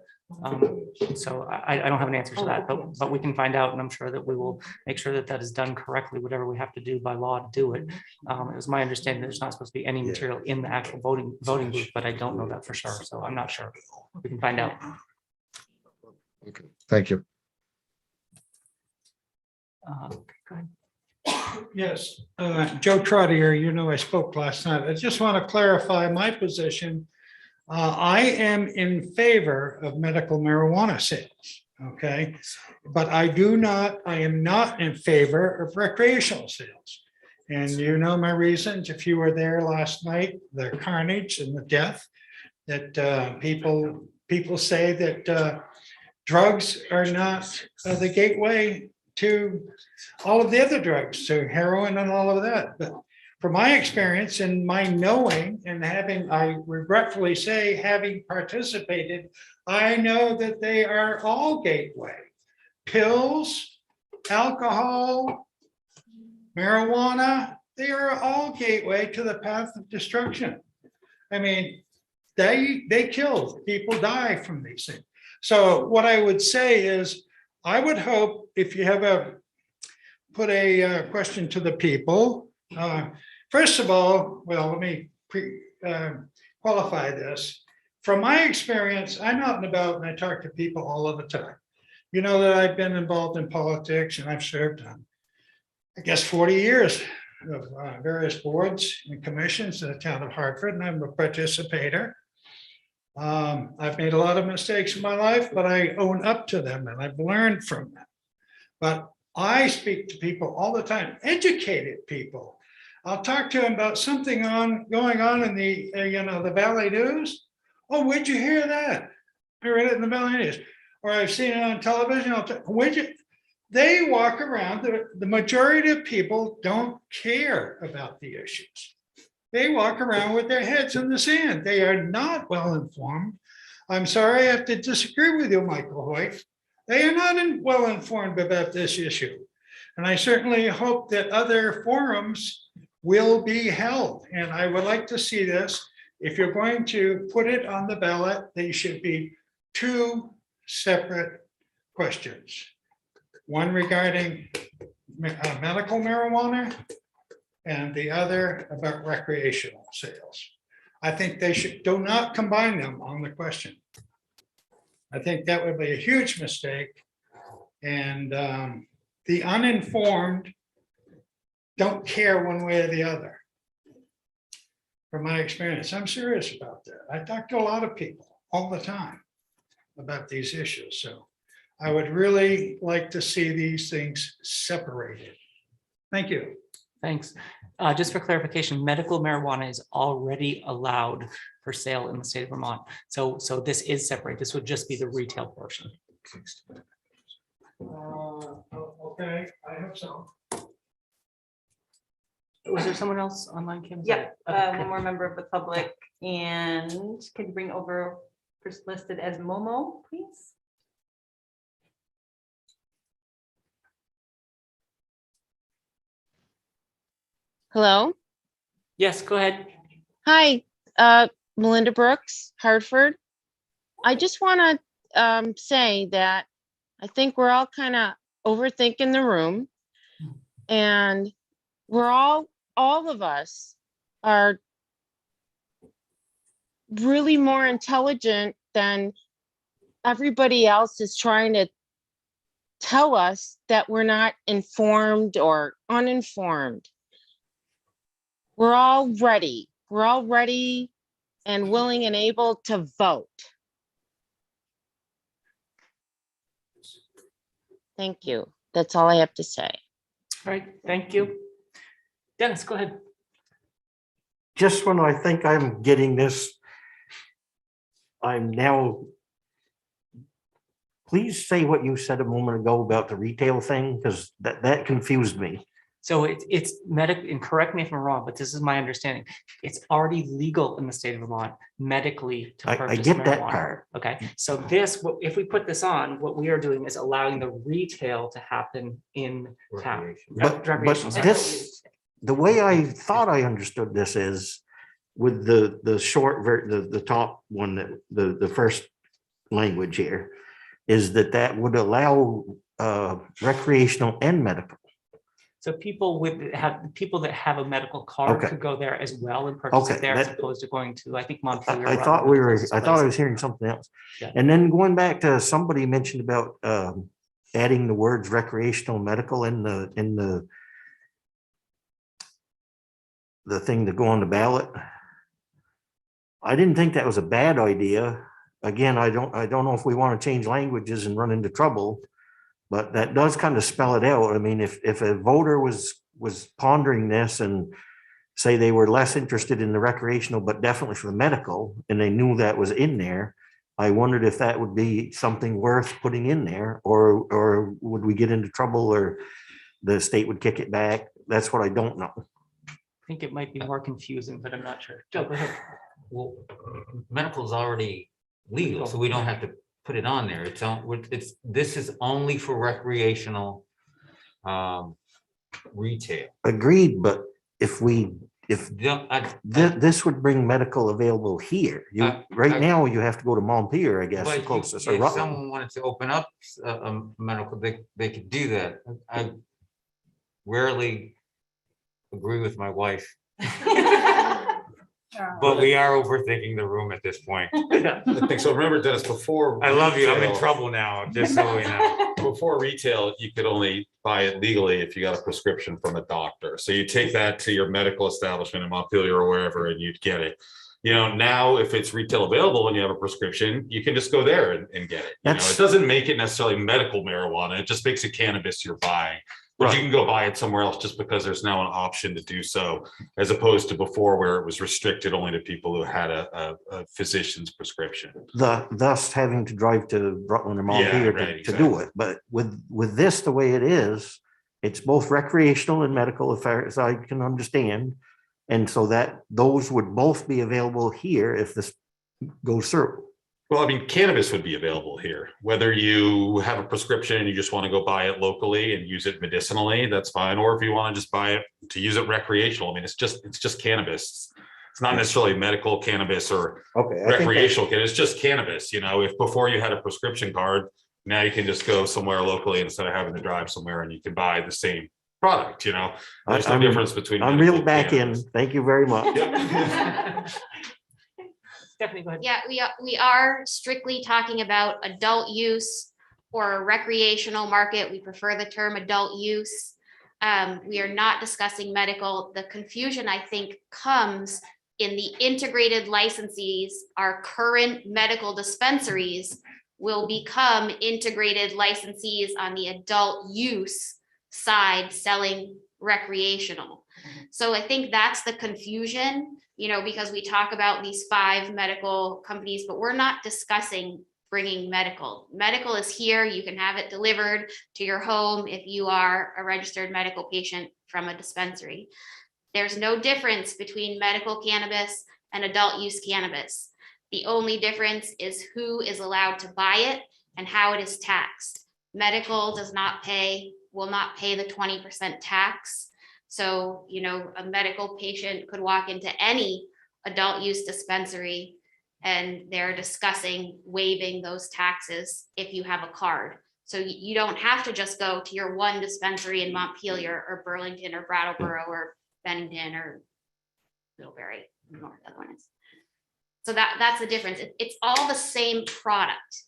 So I don't have an answer to that, but we can find out, and I'm sure that we will make sure that that is done correctly, whatever we have to do by law to do it. It was my understanding that there's not supposed to be any material in the actual voting booth, but I don't know that for sure. So I'm not sure. We can find out. Okay, thank you. Go ahead. Yes, Joe Trottier, I spoke last night. I just want to clarify my position. I am in favor of medical marijuana sales, okay? But I am not in favor of recreational sales. And you know my reasons, if you were there last night, the carnage and the death, that people say that drugs are not the gateway to all of the other drugs, to heroin and all of that. But from my experience and my knowing and having, I regretfully say, having participated, I know that they are all gateway. Pills, alcohol, marijuana, they are all gateway to the path of destruction. I mean, they kill, people die from these things. So what I would say is, I would hope if you have put a question to the people. First of all, well, let me qualify this. From my experience, I'm out and about and I talk to people all of the time. You know that I've been involved in politics and I've served on, I guess, 40 years of various boards and commissions in the town of Hartford, and I'm a participator. I've made a lot of mistakes in my life, but I own up to them and I've learned from them. But I speak to people all the time, educated people. I'll talk to them about something going on in the, the Valley News. Oh, where'd you hear that? I read it in the Valley News. Or I've seen it on television. They walk around, the majority of people don't care about the issues. They walk around with their heads in the sand. They are not well informed. I'm sorry, I have to disagree with you, Michael Hoyt. They are not well informed about this issue. And I certainly hope that other forums will be held. And I would like to see this. If you're going to put it on the ballot, they should be 2 separate questions. One regarding medical marijuana and the other about recreational sales. I think they do not combine them on the question. I think that would be a huge mistake. And the uninformed don't care one way or the other. From my experience, I'm serious about that. I talk to a lot of people all the time about these issues. So I would really like to see these things separated. Thank you. Thanks. Just for clarification, medical marijuana is already allowed for sale in the state of Vermont. So this is separate. This would just be the retail portion. Okay, I hope so. Was there someone else online, Kim? Yep, Okay. one more member of the public, and can you bring over first listed as Momo, please? Hello. Yes, go ahead. Hi, Melinda Brooks, Hartford. I just want to say that I think we're all kind of overthinking the room, and we're all of us are really more intelligent than everybody else is trying to tell us that we're not informed or uninformed. We're all ready. We're all ready and willing and able to vote. Thank you. That's all I have to say. All right, thank you. Dennis, go ahead. Just when I think I'm getting this, I'm now, please say what you said a moment ago about the retail thing, because that confused me. So it's medical, and correct me if I'm wrong, but this is my understanding. It's already legal in the state of Vermont medically to I purchase get that marijuana. part. Okay, so this, if we put this on, what we are doing is allowing the retail to happen in town. But Recreational sales. this, the way I thought I understood this is with the short, the top one, that the first language here is that would allow recreational and medical. So people that have a medical card Okay. could go there as well and purchase Okay, it there as that- opposed to going to, I think, Montpelier. I thought I was hearing something else. Yeah. And then going back to somebody mentioned about adding the words recreational medical in the thing to go on the ballot. I didn't think that was a bad idea. Again, I don't know if we want to change languages and run into trouble, but that does kind of spell it out. I mean, if a voter was pondering this and say they were less interested in the recreational, but definitely for the medical, and they knew that was in there, I wondered if that would be something worth putting in there, or would we get into trouble, or the state would kick it back? That's what I don't know. think it might be more confusing, but I'm not sure. Joe, go ahead. Well, medical is already legal, so we don't have to put it on there. This is only for recreational retail. Agreed, but if Don't- this would bring medical available here, right now you have to go to Montpelier, I guess, the But closest, or if Rutland. someone wanted to open up a medical, they could do that. I rarely agree with my wife, but we are overthinking the room at this point. I think so. Remember, Dennis, before. I love you. I'm in retail- trouble now, just so we know. Before retail, you could only buy it legally if you got a prescription from a doctor. So you take that to your medical establishment in Montpelier or wherever and you'd get it. You know, now if it's retail available and you have a prescription, you can just go there and get it. You know, it doesn't make it necessarily medical marijuana. It just makes it cannabis you're buying. But you can go buy it somewhere else just because there's now an option to do so, as opposed to before where it was restricted only to people who had a physician's prescription. Thus having to drive to Rutland or Montpelier right, to do it. But with this, the way it is, it's both recreational and medical, as far as I can understand. And so that those would both be available here if this goes through. Well, I mean, cannabis would be available here, whether you have a prescription and you just want to go buy it locally and use it medicinally, that's fine. Or if you want to just buy it to use it recreational, I mean, it's just cannabis. It's not necessarily medical cannabis or recreational cannabis, it's just cannabis. You know, if before you had a prescription card, now you can just go somewhere locally instead of having to drive somewhere and you can buy the same product, you know. There's no difference between. I'm medical reeled back in. cannabis. Thank you very much. Stephanie, go ahead. Yeah, we are strictly talking about adult use or recreational market. We prefer the term adult use. We are not discussing medical. The confusion, I think, comes in the integrated licensees. Our current medical dispensaries will become integrated licensees on the adult use side selling recreational. So I think that's the confusion, you know, because we talk about these 5 medical companies, but we're not discussing bringing medical. Medical is here. You can have it delivered to your home if you are a registered medical patient from a dispensary. There's no difference between medical cannabis and adult use cannabis. The only difference is who is allowed to buy it and how it is taxed. Medical will not pay the 20% tax. So, you know, a medical patient could walk into any adult use dispensary and they're discussing waiving those taxes if you have a card. So you don't have to just go to your one dispensary in Montpelier or Burlington or Brattleboro or Bennington or Middlebury, North Carolina. So that's the difference. It's all the same product.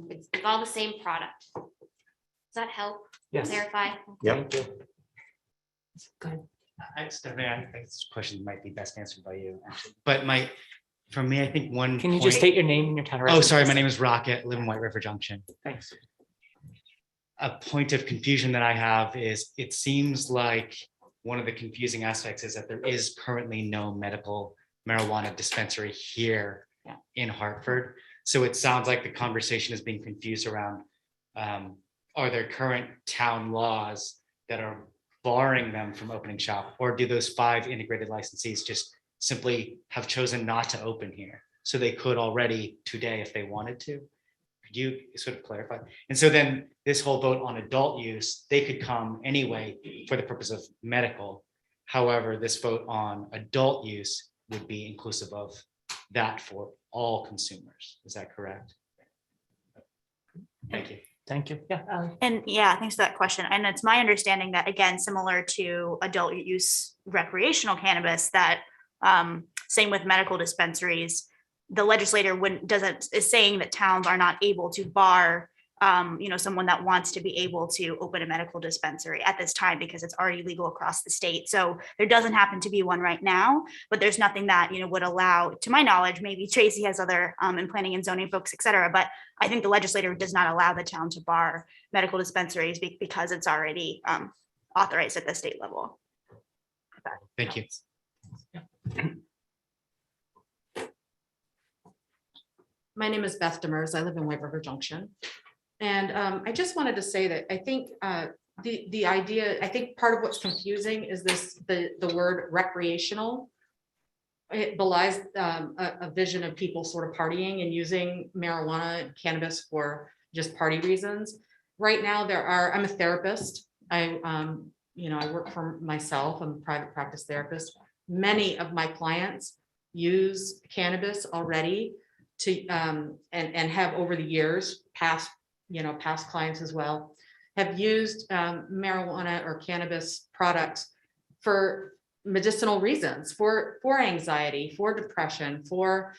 It's all the same product. Does that help Yes. clarify? Yep. Thank you. Go ahead. Stephanie, I think this question might be best answered by you, actually. But for me, I think one. Can you just state your name and your town? Oh, sorry, my name is Rocket, live in White River Junction. Thanks. A point of confusion that I have is it seems like one of the confusing aspects is that there is currently no medical marijuana dispensary here in Hartford. So it sounds like the conversation is being confused around, are there current town laws that are barring them from opening shop? Or do those 5 integrated licensees just simply have chosen not to open here? So they could already today if they wanted to. Could you sort of clarify? And so then this whole vote on adult use, they could come anyway for the purpose of medical. However, this vote on adult use would be inclusive of that for all consumers. Is that correct? Thank you. Thank you. Yeah. Ally. And yeah, thanks for that question. And it's my understanding that, again, similar to adult use recreational cannabis, that same with medical dispensaries, the legislator is saying that towns are not able to bar someone that wants to be able to open a medical dispensary at this time because it's already legal across the state. So there doesn't happen to be one right now, but there's nothing that, would allow, to my knowledge, maybe Tracy has other in planning and zoning folks, et cetera. But I think the legislator does not allow the town to bar medical dispensaries because it's already authorized at the state level. Thank you. My name is Beth Demers. I live in White River Junction. And I just wanted to say that I think the idea, I think part of what's confusing is the word recreational. It belies a vision of people sort of partying and using marijuana and cannabis for just party reasons. Right now, I'm a therapist. I work for myself. I'm a private practice therapist. Many of my clients use cannabis already to and have over the years, past clients as well, have used marijuana or cannabis products for medicinal reasons, for anxiety, for depression, for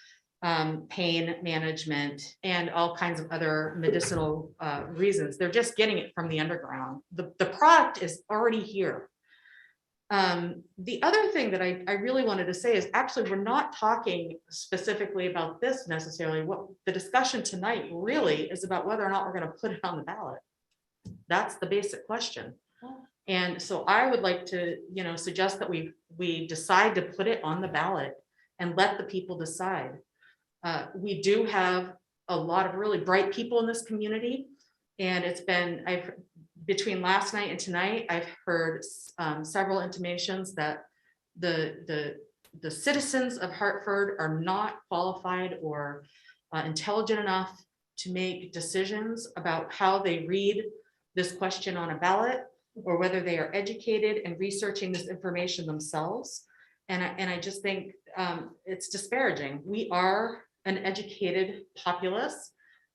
pain management, and all kinds of other medicinal reasons. They're just getting it from the underground. The product is already here. The other thing that I really wanted to say is actually, we're not talking specifically about this necessarily. What the discussion tonight really is about whether or not we're going to put it on the ballot. That's the basic question. And so I would like to, suggest that we decide to put it on the ballot and let the people decide. We do have a lot of really bright people in this community. And between last night and tonight, I've heard several intimations that the citizens of Hartford are not qualified or intelligent enough to make decisions about how they read this question on a ballot, or whether they are educated and researching this information themselves. And I just think it's disparaging. We are an educated populace.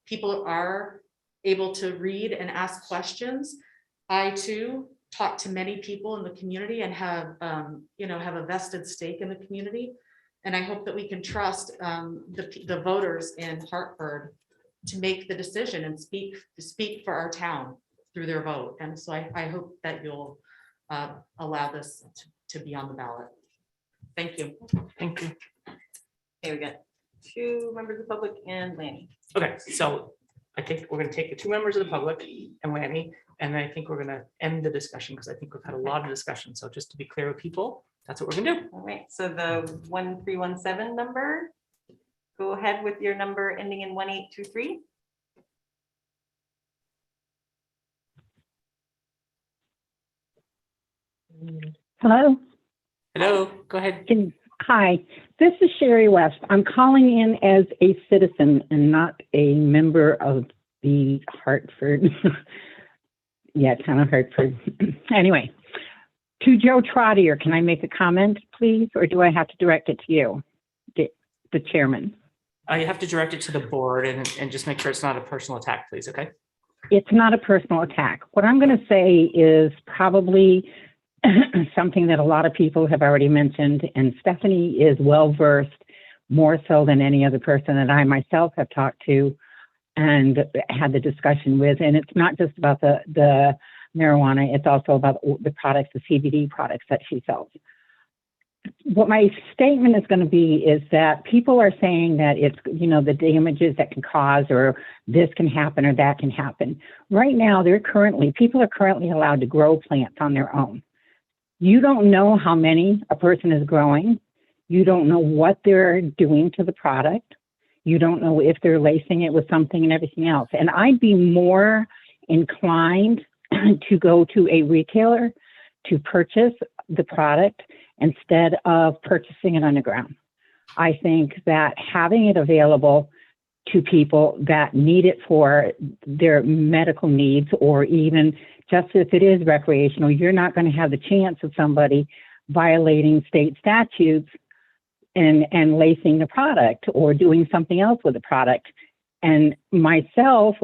People are able to read and ask questions. I too talk to many people in the community and have a vested stake in the community. And I hope that we can trust the voters in Hartford to make the decision and speak for our town through their vote. And so I hope that you'll allow this to be on the ballot. Thank you. Thank you. Okay, we got 2 members of the public and Lanny. Okay, so I think we're going to take the 2 members of the public and Lanny, and I think we're going to end the discussion because I think we've had a lot of discussion. So just to be clear with people, that's what we're going to do. All right, so the 1317 number, go ahead with your number ending in 1823. Hello. Hello, go ahead. Hi, this is Sherry West. I'm calling in as a citizen and not a member of the Hartford. Yeah, town of Hartford. Anyway, to Joe Trottier, can I make a comment, please? Or do I have to direct it to you, the chairman? You have to direct it to the board and just make sure it's not a personal attack, please, okay? It's not a personal attack. What I'm going to say is probably something that a lot of people have already mentioned, and Stephanie is well-versed, more so than any other person that I myself have talked to and had the discussion with. And it's not just about the marijuana, it's also about the products, the CBD products that she sells. What my statement is going to be is that people are saying that it's, the damages that can cause, or this can happen or that can happen. Right now, people are currently allowed to grow plants on their own. You don't know how many a person is growing. You don't know what they're doing to the product. You don't know if they're lacing it with something and everything else. And I'd be more inclined to go to a retailer to purchase the product instead of purchasing it underground. I think that having it available to people that need it for their medical needs, or even just if it is recreational, you're not going to have the chance of somebody violating state statutes and lacing the product or doing something else with the product. And myself,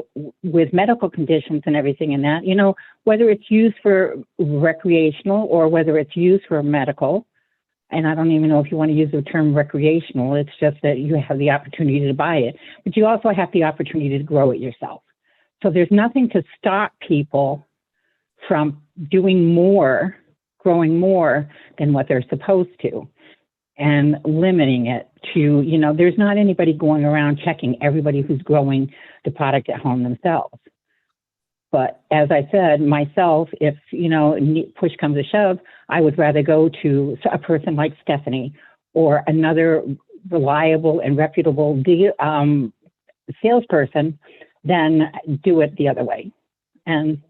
with medical conditions and everything in that, whether it's used for recreational or whether it's used for medical, and I don't even know if you want to use the term recreational, it's just that you have the opportunity to buy it, but you also have the opportunity to grow it yourself. So there's nothing to stop people from doing more, growing more than what they're supposed to, and limiting it to, there's not anybody going around checking everybody who's growing the product at home themselves. But as I said, myself, if, push comes to shove, I would rather go to a person like Stephanie or another reliable and reputable salesperson than do it the other way. And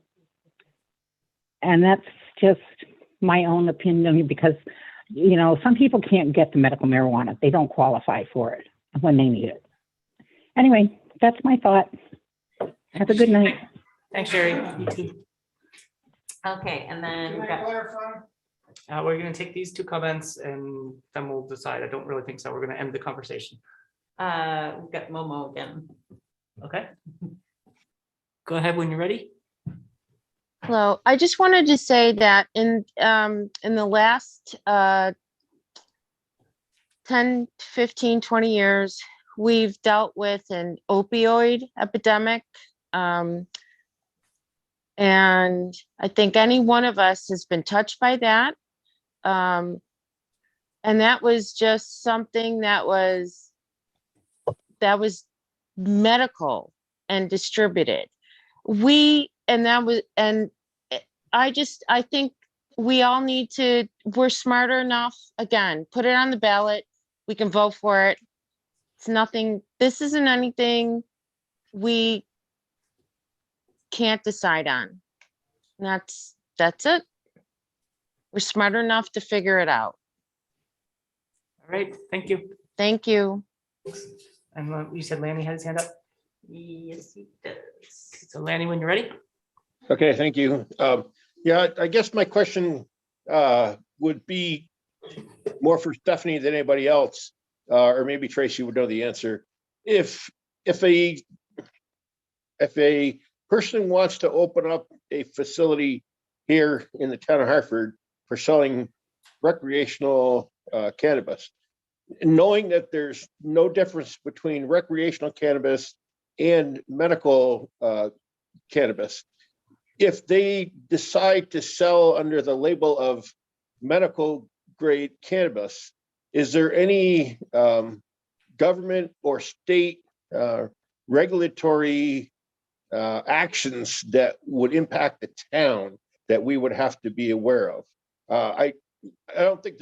And that's just my own opinion because, you know, some people can't get the medical marijuana. They don't qualify for it when they need it. Anyway, that's my thought. Have a good night. Thanks, Sherry. You too. Okay, and then we've got, We're gonna take these two comments and then we'll decide. I don't really think so. We're gonna end the conversation. we've got Momo again. Okay? Go ahead when you're ready. Hello, I just wanted to say that in the last 10, 15, 20 years, we've dealt with an opioid epidemic. And I think any one of us has been touched by that. And that was just something that was medical and distributed. I think we all need to, we're smarter enough, again, put it on the ballot. We can vote for it. It's nothing, this isn't anything we can't decide on. And that's it. We're smart enough to figure it out. All right, thank you. Thank you. And you said Lanny had his hand up? Yes, he does. So Lanny, when you're ready? Okay, thank you. Yeah, I guess my question would be more for Stephanie than anybody else, or maybe Tracy would know the answer. If a person wants to open up a facility here in the town of Hartford for selling recreational cannabis, knowing that there's no difference between recreational cannabis and medical cannabis, if they decide to sell under the label of medical grade cannabis, is there any government or state regulatory actions that would impact the town that we would have to be aware of? I don't think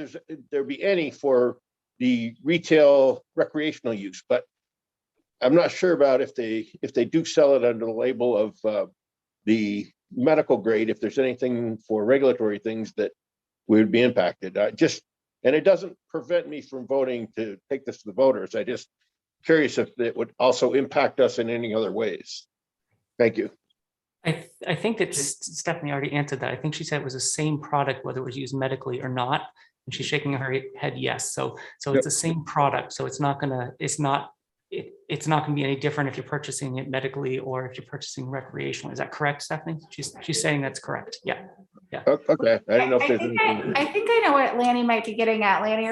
there'd be any for the retail recreational use, but I'm not sure about if they do sell it under the label of the medical grade, if there's anything for regulatory things that would be impacted. And it doesn't prevent me from voting to take this to the voters. I just curious if it would also impact us in any other ways. Thank you. I think that Stephanie already answered that. I think she said it was the same product, whether it was used medically or not. And she's shaking her head yes. So it's the same product. So it's not gonna be any different if you're purchasing it medically or if you're purchasing recreational. Is that correct, Stephanie? She's saying that's correct. Yeah. Yeah. Okay. I didn't know if there's anything. I think I know what Lanny might be getting at. Lanny,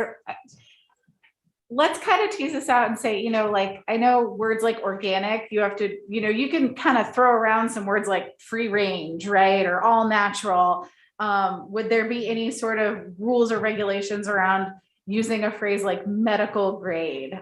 let's kind of tease this out and say, you know, like, I know words like organic, you have to, you know, you can kind of throw around some words like free range, right? Or all natural. Would there be any sort of rules or regulations around using a phrase like medical grade?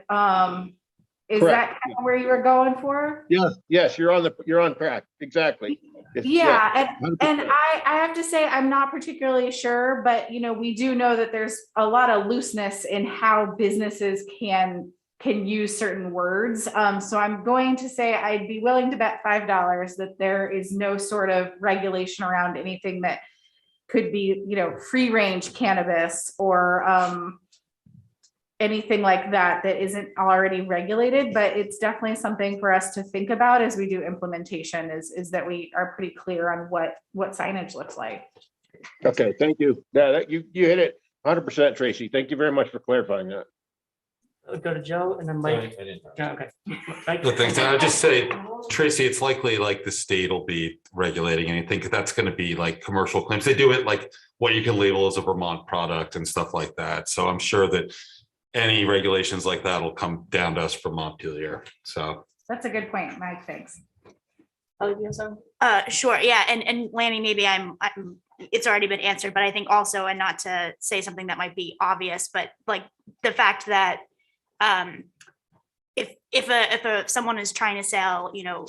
Is Correct. that kind of where you were going for? Yes, you're on track. Exactly. Yeah, and I have to say I'm not particularly sure, but you know, we do know that there's a lot of looseness in how businesses can use certain words. So I'm going to say I'd be willing to bet $5 that there is no sort of regulation around anything that could be, you know, free range cannabis or anything like that isn't already regulated, but it's definitely something for us to think about as we do implementation is that we are pretty clear on what signage looks like. Okay, thank you. Yeah, you hit it 100%, Tracy. Thank you very much for clarifying that. We'll go to Joe and then Mike. Yeah, okay. Mike? Well, thanks. I'll just say, Tracy, it's likely like the state will be regulating anything. That's going to be like commercial claims. They do it like what you can label as a Vermont product and stuff like that. So I'm sure that any regulations like that will come down to us from Montpelier. So That's a good point, Mike. Thanks. Sure, yeah, and Lanny, maybe I'm it's already been answered, but I think also, and not to say something that might be obvious, but like the fact that if someone is trying to sell, you know,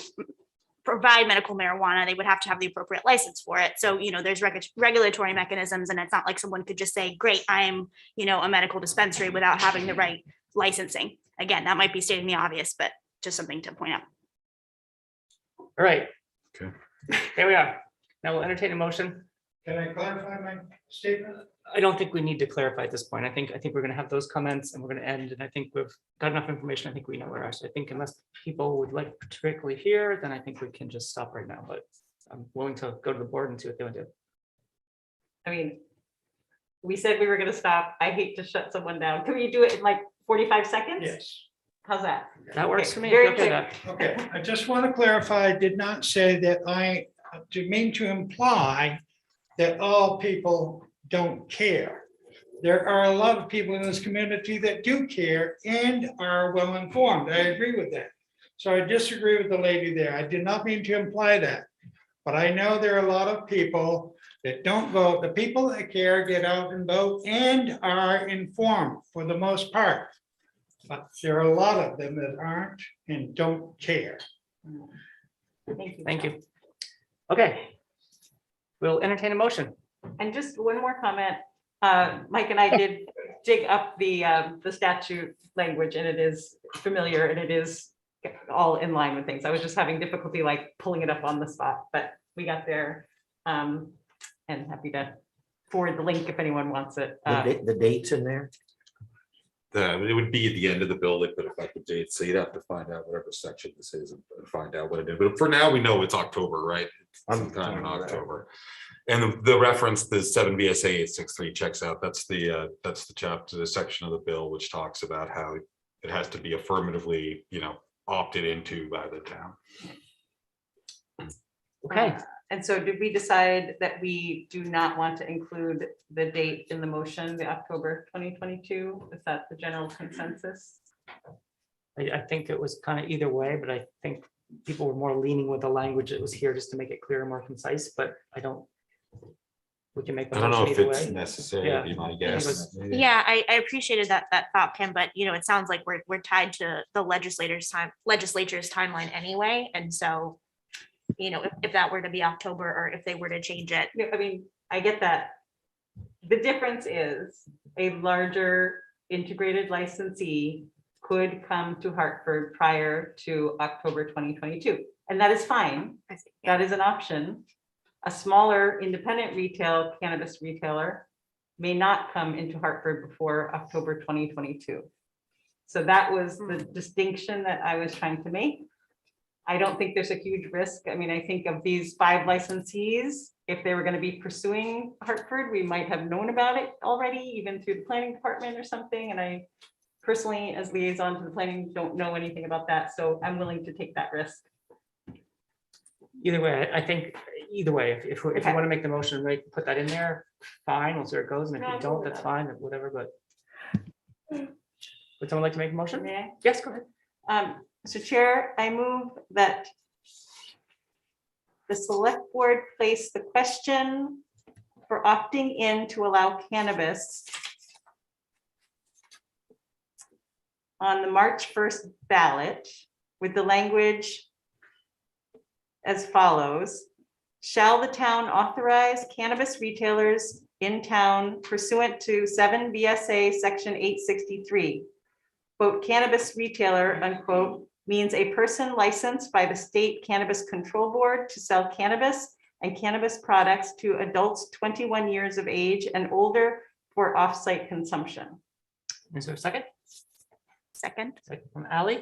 provide medical marijuana, they would have to have the appropriate license for it. So, you know, there's regulatory mechanisms, and it's not like someone could just say, great, I'm, you know, a medical dispensary without having the right licensing. Again, that might be stating the obvious, but just something to point out. All right. Okay. There we are. Now we'll entertain a motion Can I clarify my statement? I don't think we need to clarify at this point. I think we're gonna have those comments and we're gonna end, and I think we've got enough information. I think we know where we're at. So I think unless people would like particularly here, then I think we can just stop right now, but I'm willing to go to the board and see what they want to do. I mean, we said we were gonna stop. I hate to shut someone down. Can we do it in like 45 seconds? Yes. How's that? That works Okay, for me. very Okay, quick. that- Okay, I just want to clarify, I did not say that I did mean to imply that all people don't care. There are a lot of people in this community that do care and are well informed. I agree with that. So I disagree with the lady there. I did not mean to imply that. But I know there are a lot of people that don't vote. The people that care get out and vote and are informed for the most part. But there are a lot of them that aren't and don't care. Thank you. Thank you. Okay. We'll entertain a motion. And just one more comment. Mike and I did dig up the statute language, and it is familiar and it is all in line with things. I was just having difficulty like pulling it up on the spot, but we got there. And happy to forward the link if anyone wants it. The dates in there? It would be at the end of the bill, they put effective date, so you'd have to find out whatever section this is and find out what it is. But for now, we know it's October, right? Sometime in October. And the reference, the 7 VSA 863 checks out. That's the chapter, the section of the bill which talks about how it has to be affirmatively, opted into by the town. Okay. And so did we decide that we do not want to include the date in the motion, the October 2022? Is that the general consensus? I think it was kind of either way, but I think people were more leaning with the language that was here just to make it clear and more concise, but we can make the I don't know motion if either it's way. necessary, Yeah. would be my guess. Yeah, I appreciated that thought, Kim, but it sounds like we're tied to the legislature's timeline anyway. And so, if that were to be October or if they were to change it. Yeah, I mean, I get that. The difference is a larger integrated licensee could come to Hartford prior to October 2022. And that is fine. That is an option. A smaller independent retail cannabis retailer may not come into Hartford before October 2022. So that was the distinction that I was trying to make. I don't think there's a huge risk. I mean, I think of these 5 licensees, if they were going to be pursuing Hartford, we might have known about it already, even through the planning department or something. And I personally, as liaison to the planning, don't know anything about that. So I'm willing to take that risk. Either way, I think either way, if you Okay. want to make the motion, right, put that in there, fine, we'll see where it goes. And if No, you I'm don't, cool with that's that. fine, whatever, but. Would someone like to make a motion? May I? Yes, go ahead. Mr. Chair, I move that the select board place the question for opting in to allow cannabis on the March 1st ballot with the language as follows. Shall the town authorize cannabis retailers in town pursuant to 7 VSA section 863? Quote, cannabis retailer, unquote, means a person licensed by the state cannabis control board to sell cannabis and cannabis products to adults 21 years of age and older for off-site consumption. Is there a second? Second. Second from Ally.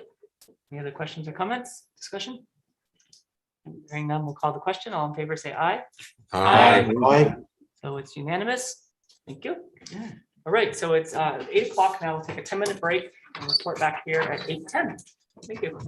Any other questions or comments, discussion? Hearing none, we'll call the question. All in favor, say aye. Aye. So it's unanimous. Thank you. All right, so it's 8 o'clock now. We'll take a 10-minute break and report back here at 8:10. Thank you.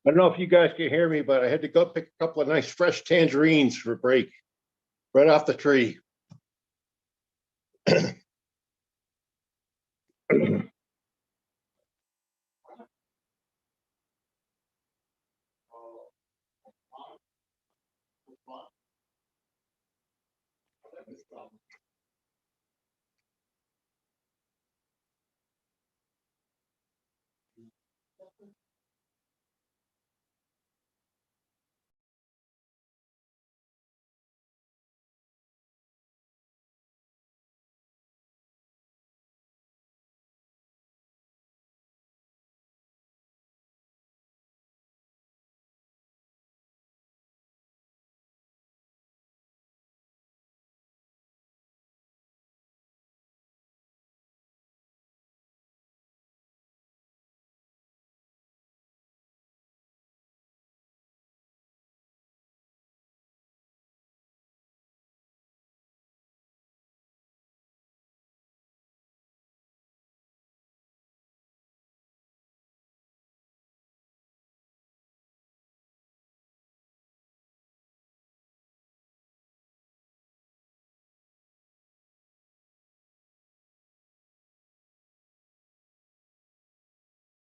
I don't know if you guys can hear me, but I had to go pick a couple of nice fresh tangerines for break, right off the tree.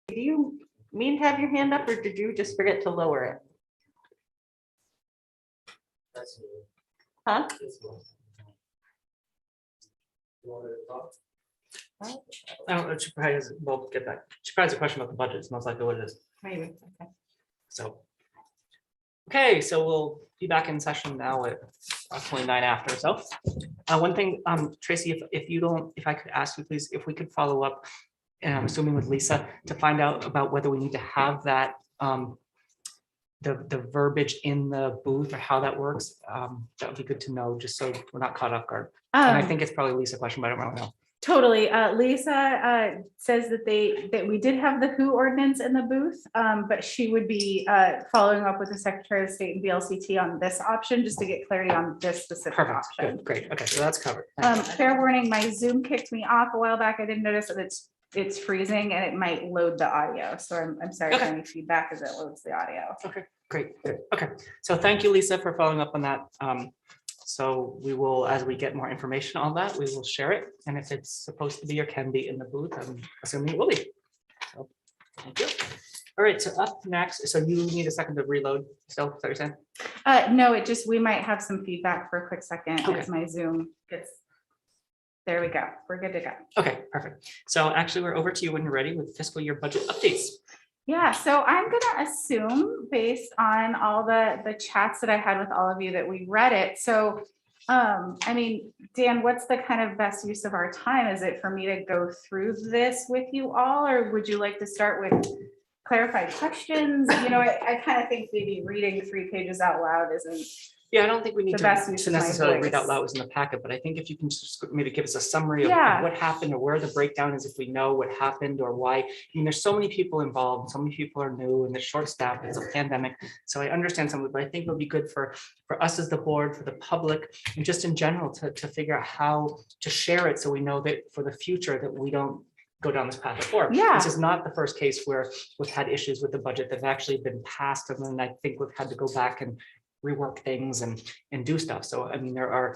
Do you mean to have your hand up, or did you just forget to lower it? Huh? I don't know, she probably has, we'll get that. She probably has a question about the budget. It's most likely what it is. Maybe, okay. So. Okay, so we'll be back in session now at approximately 9 after. So one thing, Tracy, if you don't, if I could ask you, please, if we could follow up, and I'm assuming with Lisa, to find out about whether we need to have that, the verbiage in the booth or how that works. That would be good to know, just so we're not caught off guard. And I think it's probably a Lisa question, but I don't really know. Totally. Lisa says that we did have the WHO ordinance in the booth, but she would be following up with the Secretary of State and VLCT on this option, just to get clarity on this specific Perfect. option. Good. Great. Okay, so that's covered. Fair warning, my Zoom kicked me off a while back. I didn't notice that it's freezing and it might load the audio. So I'm sorry for any feedback as it loads the audio. Okay, great. Good. Okay, so thank you, Lisa, for following up on that. So we will, as we get more information on that, we will share it. And if it's supposed to be or can be in the booth, I'm assuming it will be. So, thank you. All right, so up next, so you need a second to reload. So, is that what you're saying? No, it just, we might have some feedback for a quick second Okay. as my Zoom gets. There we go. We're good to go. Okay, perfect. So actually, we're over to you when you're ready with fiscal year budget updates. Yeah, so I'm gonna assume, based on all the chats that I had with all of you, that we read it. So, I mean, Dan, what's the kind of best use of our time? Is it for me to go through this with you all, or would you like to start with clarified questions? You know, I kind of think maybe reading 3 pages out loud isn't. Yeah, I don't think we need The best use to of my necessarily read out voice. loud what's in the packet, but I think if you can just maybe give us a summary of Yeah. what happened or where the breakdown is, if we know what happened or why. I mean, there's so many people involved, so many people are new and they're short staffed, it's a pandemic. So I understand some of it, but I think it'll be good for us as the board, for the public, and just in general to figure out how to share it so we know that for the future that we don't go down this path before. Yeah. This is not the first case where we've had issues with the budget that have actually been passed, and then I think we've had to go back and rework things and do stuff. So, I mean, there are,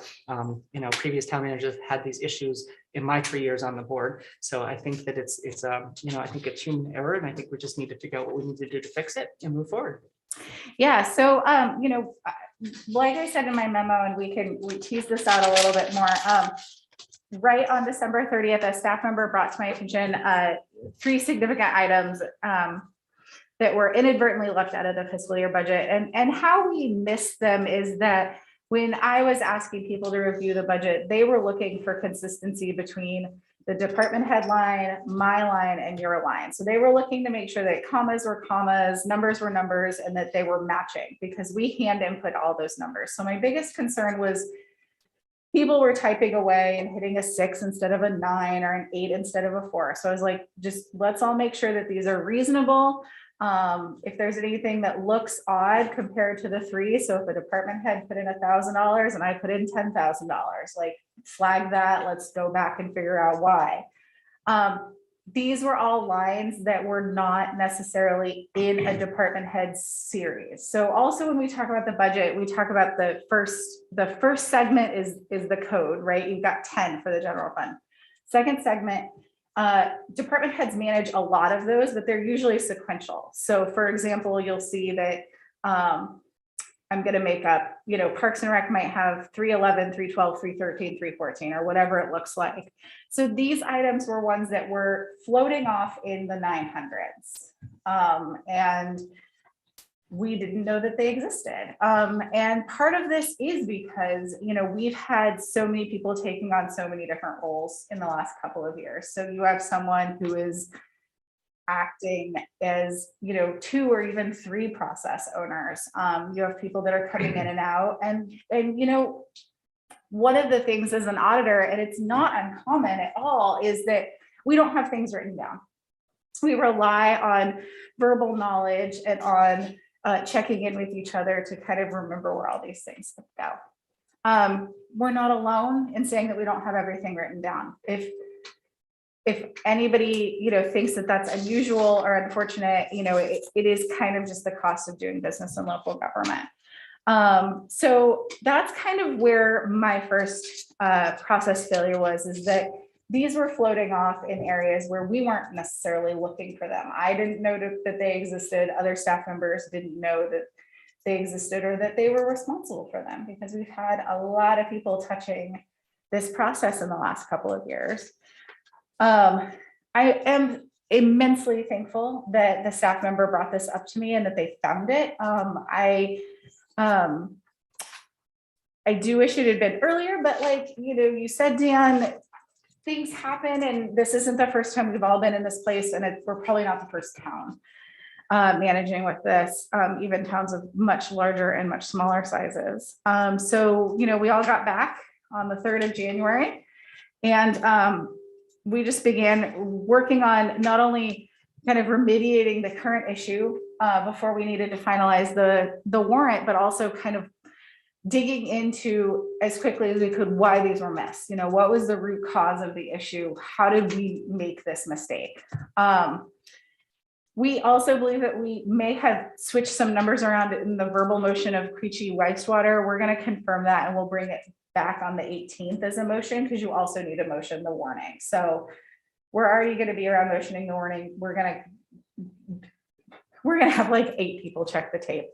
previous town managers had these issues in my 3 years on the board. So I think that it's I think it's human error, and I think we just need to figure out what we need to do to fix it and move forward. Yeah, so, like I said in my memo, and we tease this out a little bit more. Right on December 30th, a staff member brought to my attention 3 significant items that were inadvertently left out of the fiscal year budget. And how we missed them is that when I was asking people to review the budget, they were looking for consistency between the department headline, my line, and your line. So they were looking to make sure that commas were commas, numbers were numbers, and that they were matching, because we hand input all those numbers. So my biggest concern was people were typing away and hitting a 6 instead of a 9 or an 8 instead of a 4. So I was like, just let's all make sure that these are reasonable. If there's anything that looks odd compared to the 3, so if a department head put in $1,000 and I put in $10,000, like flag that, let's go back and figure out why. these were all lines that were not necessarily in a department head series. So also when we talk about the budget, we talk about the first segment is the code, right? You've got 10 for the general fund. Second segment, department heads manage a lot of those, but they're usually sequential. So for example, you'll see that I'm going to make up, Parks and Rec might have 311, 312, 313, 314, or whatever it looks like. So these items were ones that were floating off in the 900s. And we didn't know that they existed. And part of this is because, we've had so many people taking on so many different roles in the last couple of years. So you have someone who is acting as 2 or even 3 process owners. You have people that are coming in and out, and one of the things as an auditor, and it's not uncommon at all, is that we don't have things written down. We rely on verbal knowledge and on checking in with each other to kind of remember where all these things go. We're not alone in saying that we don't have everything written down. If anybody, thinks that that's unusual or unfortunate, it is kind of just the cost of doing business in local government. So that's kind of where my first process failure was, is that these were floating off in areas where we weren't necessarily looking for them. I didn't know that they existed. Other staff members didn't know that they existed or that they were responsible for them, because we've had a lot of people touching this process in the last couple of years. I am immensely thankful that the staff member brought this up to me and that they found it. I do wish it had been earlier, but you said, Dan, things happen, and this isn't the first time we've all been in this place, and we're probably not the first town managing with this, even towns of much larger and much smaller sizes. So, we all got back on the 3rd of January, and we just began working on not only kind of remediating the current issue before we needed to finalize the warrant, but also kind of digging into as quickly as we could why these were missed. What was the root cause of the issue? How did we make this mistake? We also believe that we may have switched some numbers around in the verbal motion of Creechy wastewater. We're going to confirm that, and we'll bring it back on the 18th as a motion, because you also need to motion the warning. So we're already going to be around motioning the warning. We're going to have like 8 people check the tape.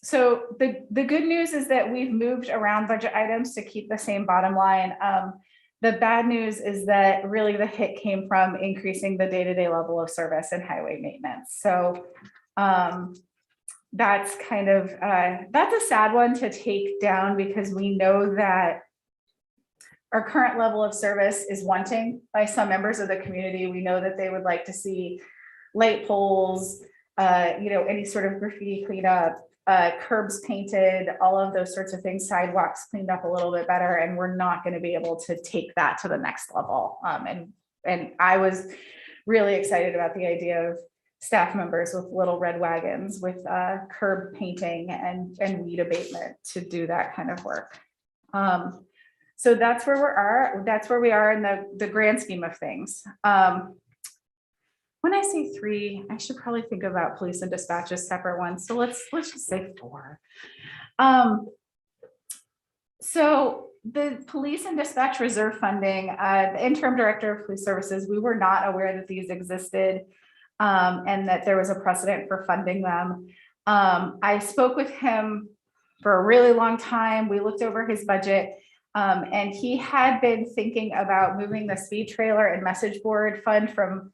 So the good news is that we've moved around budget items to keep the same bottom line. The bad news is that really the hit came from increasing the day-to-day level of service and highway maintenance. So that's kind of, that's a sad one to take down, because we know that our current level of service is wanting by some members of the community. We know that they would like to see light poles, any sort of graffiti cleanup, curbs painted, all of those sorts of things, sidewalks cleaned up a little bit better, and we're not going to be able to take that to the next level. And I was really excited about the idea of staff members with little red wagons with curb painting and weed abatement to do that kind of work. So that's where we are in the grand scheme of things. When I say 3, I should probably think about police and dispatch as separate ones. So let's just say 4. So the police and dispatch reserve funding, the interim director of police services, we were not aware that these existed and that there was a precedent for funding them. I spoke with him for a really long time. We looked over his budget. And he had been thinking about moving the speed trailer and message board fund from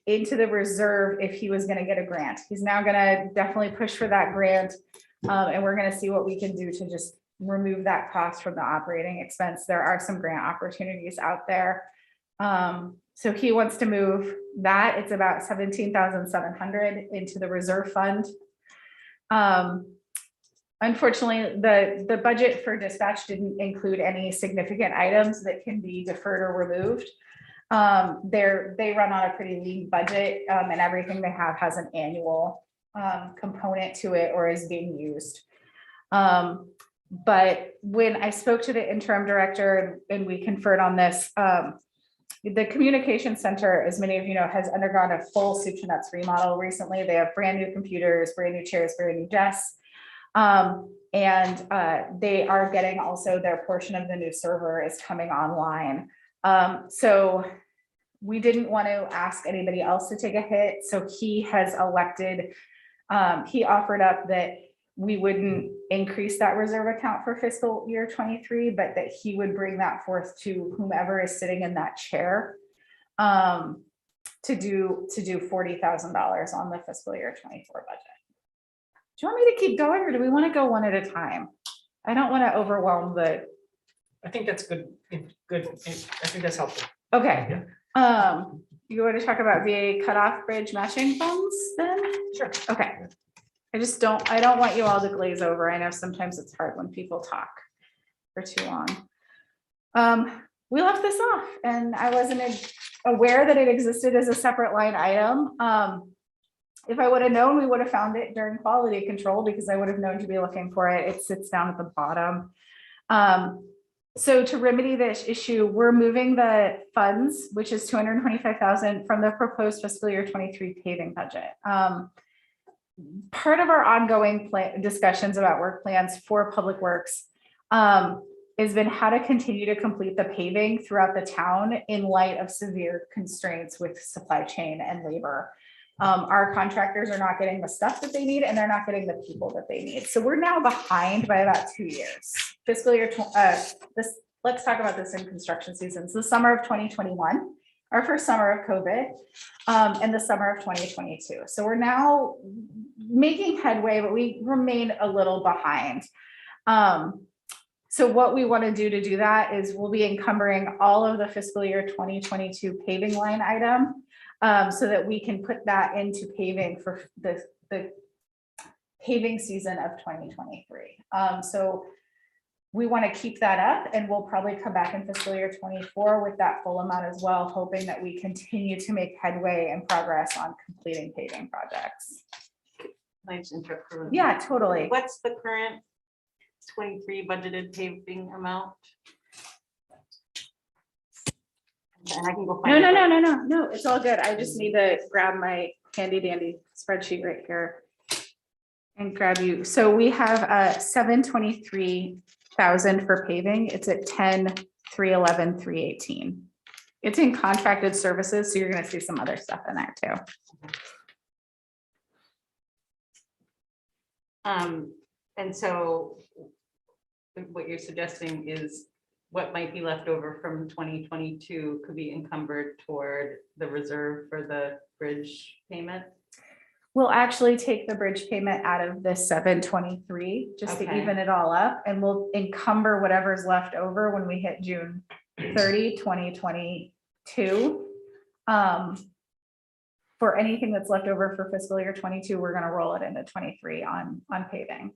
into the reserve if he was going to get a grant. He's now going to definitely push for that grant, and we're going to see what we can do to just remove that cost from the operating expense. There are some grant opportunities out there. So he wants to move that. It's about $17,700 into the reserve fund. Unfortunately, the budget for dispatch didn't include any significant items that can be deferred or removed. They run on a pretty lean budget, and everything they have has an annual component to it or is being used. But when I spoke to the interim director and we conferred on this, the communication center, as many of you know, has undergone a full soup to nuts remodel recently. They have brand new computers, brand new chairs, brand new desks. And they are getting also their portion of the new server is coming online. So we didn't want to ask anybody else to take a hit. So he has elected, he offered up that we wouldn't increase that reserve account for fiscal year 23, but that he would bring that forth to whomever is sitting in that chair to do $40,000 on the fiscal year 24 budget. Do you want me to keep going or do we want to go one at a time? I don't want to overwhelm the. I think that's good. Good. I think that's helpful. Okay. You want to talk about VA cutoff bridge matching funds then? Sure. Okay. I don't want you all to glaze over. I know sometimes it's hard when people talk for too long. We left this off and I wasn't aware that it existed as a separate line item. If I would have known, we would have found it during quality control because I would have known to be looking for it. It sits down at the bottom. So to remedy this issue, we're moving the funds, which is $225,000 from the proposed fiscal year 23 paving budget. Part of our ongoing discussions about work plans for public works has been how to continue to complete the paving throughout the town in light of severe constraints with supply chain and labor. Our contractors are not getting the stuff that they need and they're not getting the people that they need. So we're now behind by about 2 years. Fiscal year, let's talk about this in construction seasons. The summer of 2021, our first summer of COVID, and the summer of 2022. So we're now making headway, but we remain a little behind. So what we want to do that is we'll be encumbering all of the fiscal year 2022 paving line item so that we can put that into paving for the paving season of 2023. So we want to keep that up and we'll probably come back in fiscal year 24 with that full amount as well, hoping that we continue to make headway and progress on completing paving projects. Nice interrupt for a minute. Yeah, totally. What's the current 23 budgeted paving amount? And I can go find it. No, it's all good. I just need to grab my handy dandy spreadsheet right here and grab you. So we have 723,000 for paving. It's at 10,311, 318. It's in contracted services, so you're going to see some other stuff in there too. And so what you're suggesting is what might be left over from 2022 could be encumbered toward the reserve for the bridge payment? We'll actually take the bridge payment out of this 723 just to Okay. even it all up, and we'll encumber whatever's left over when we hit June 30, 2022. For anything that's left over for fiscal year 22, we're going to roll it into 23 on paving.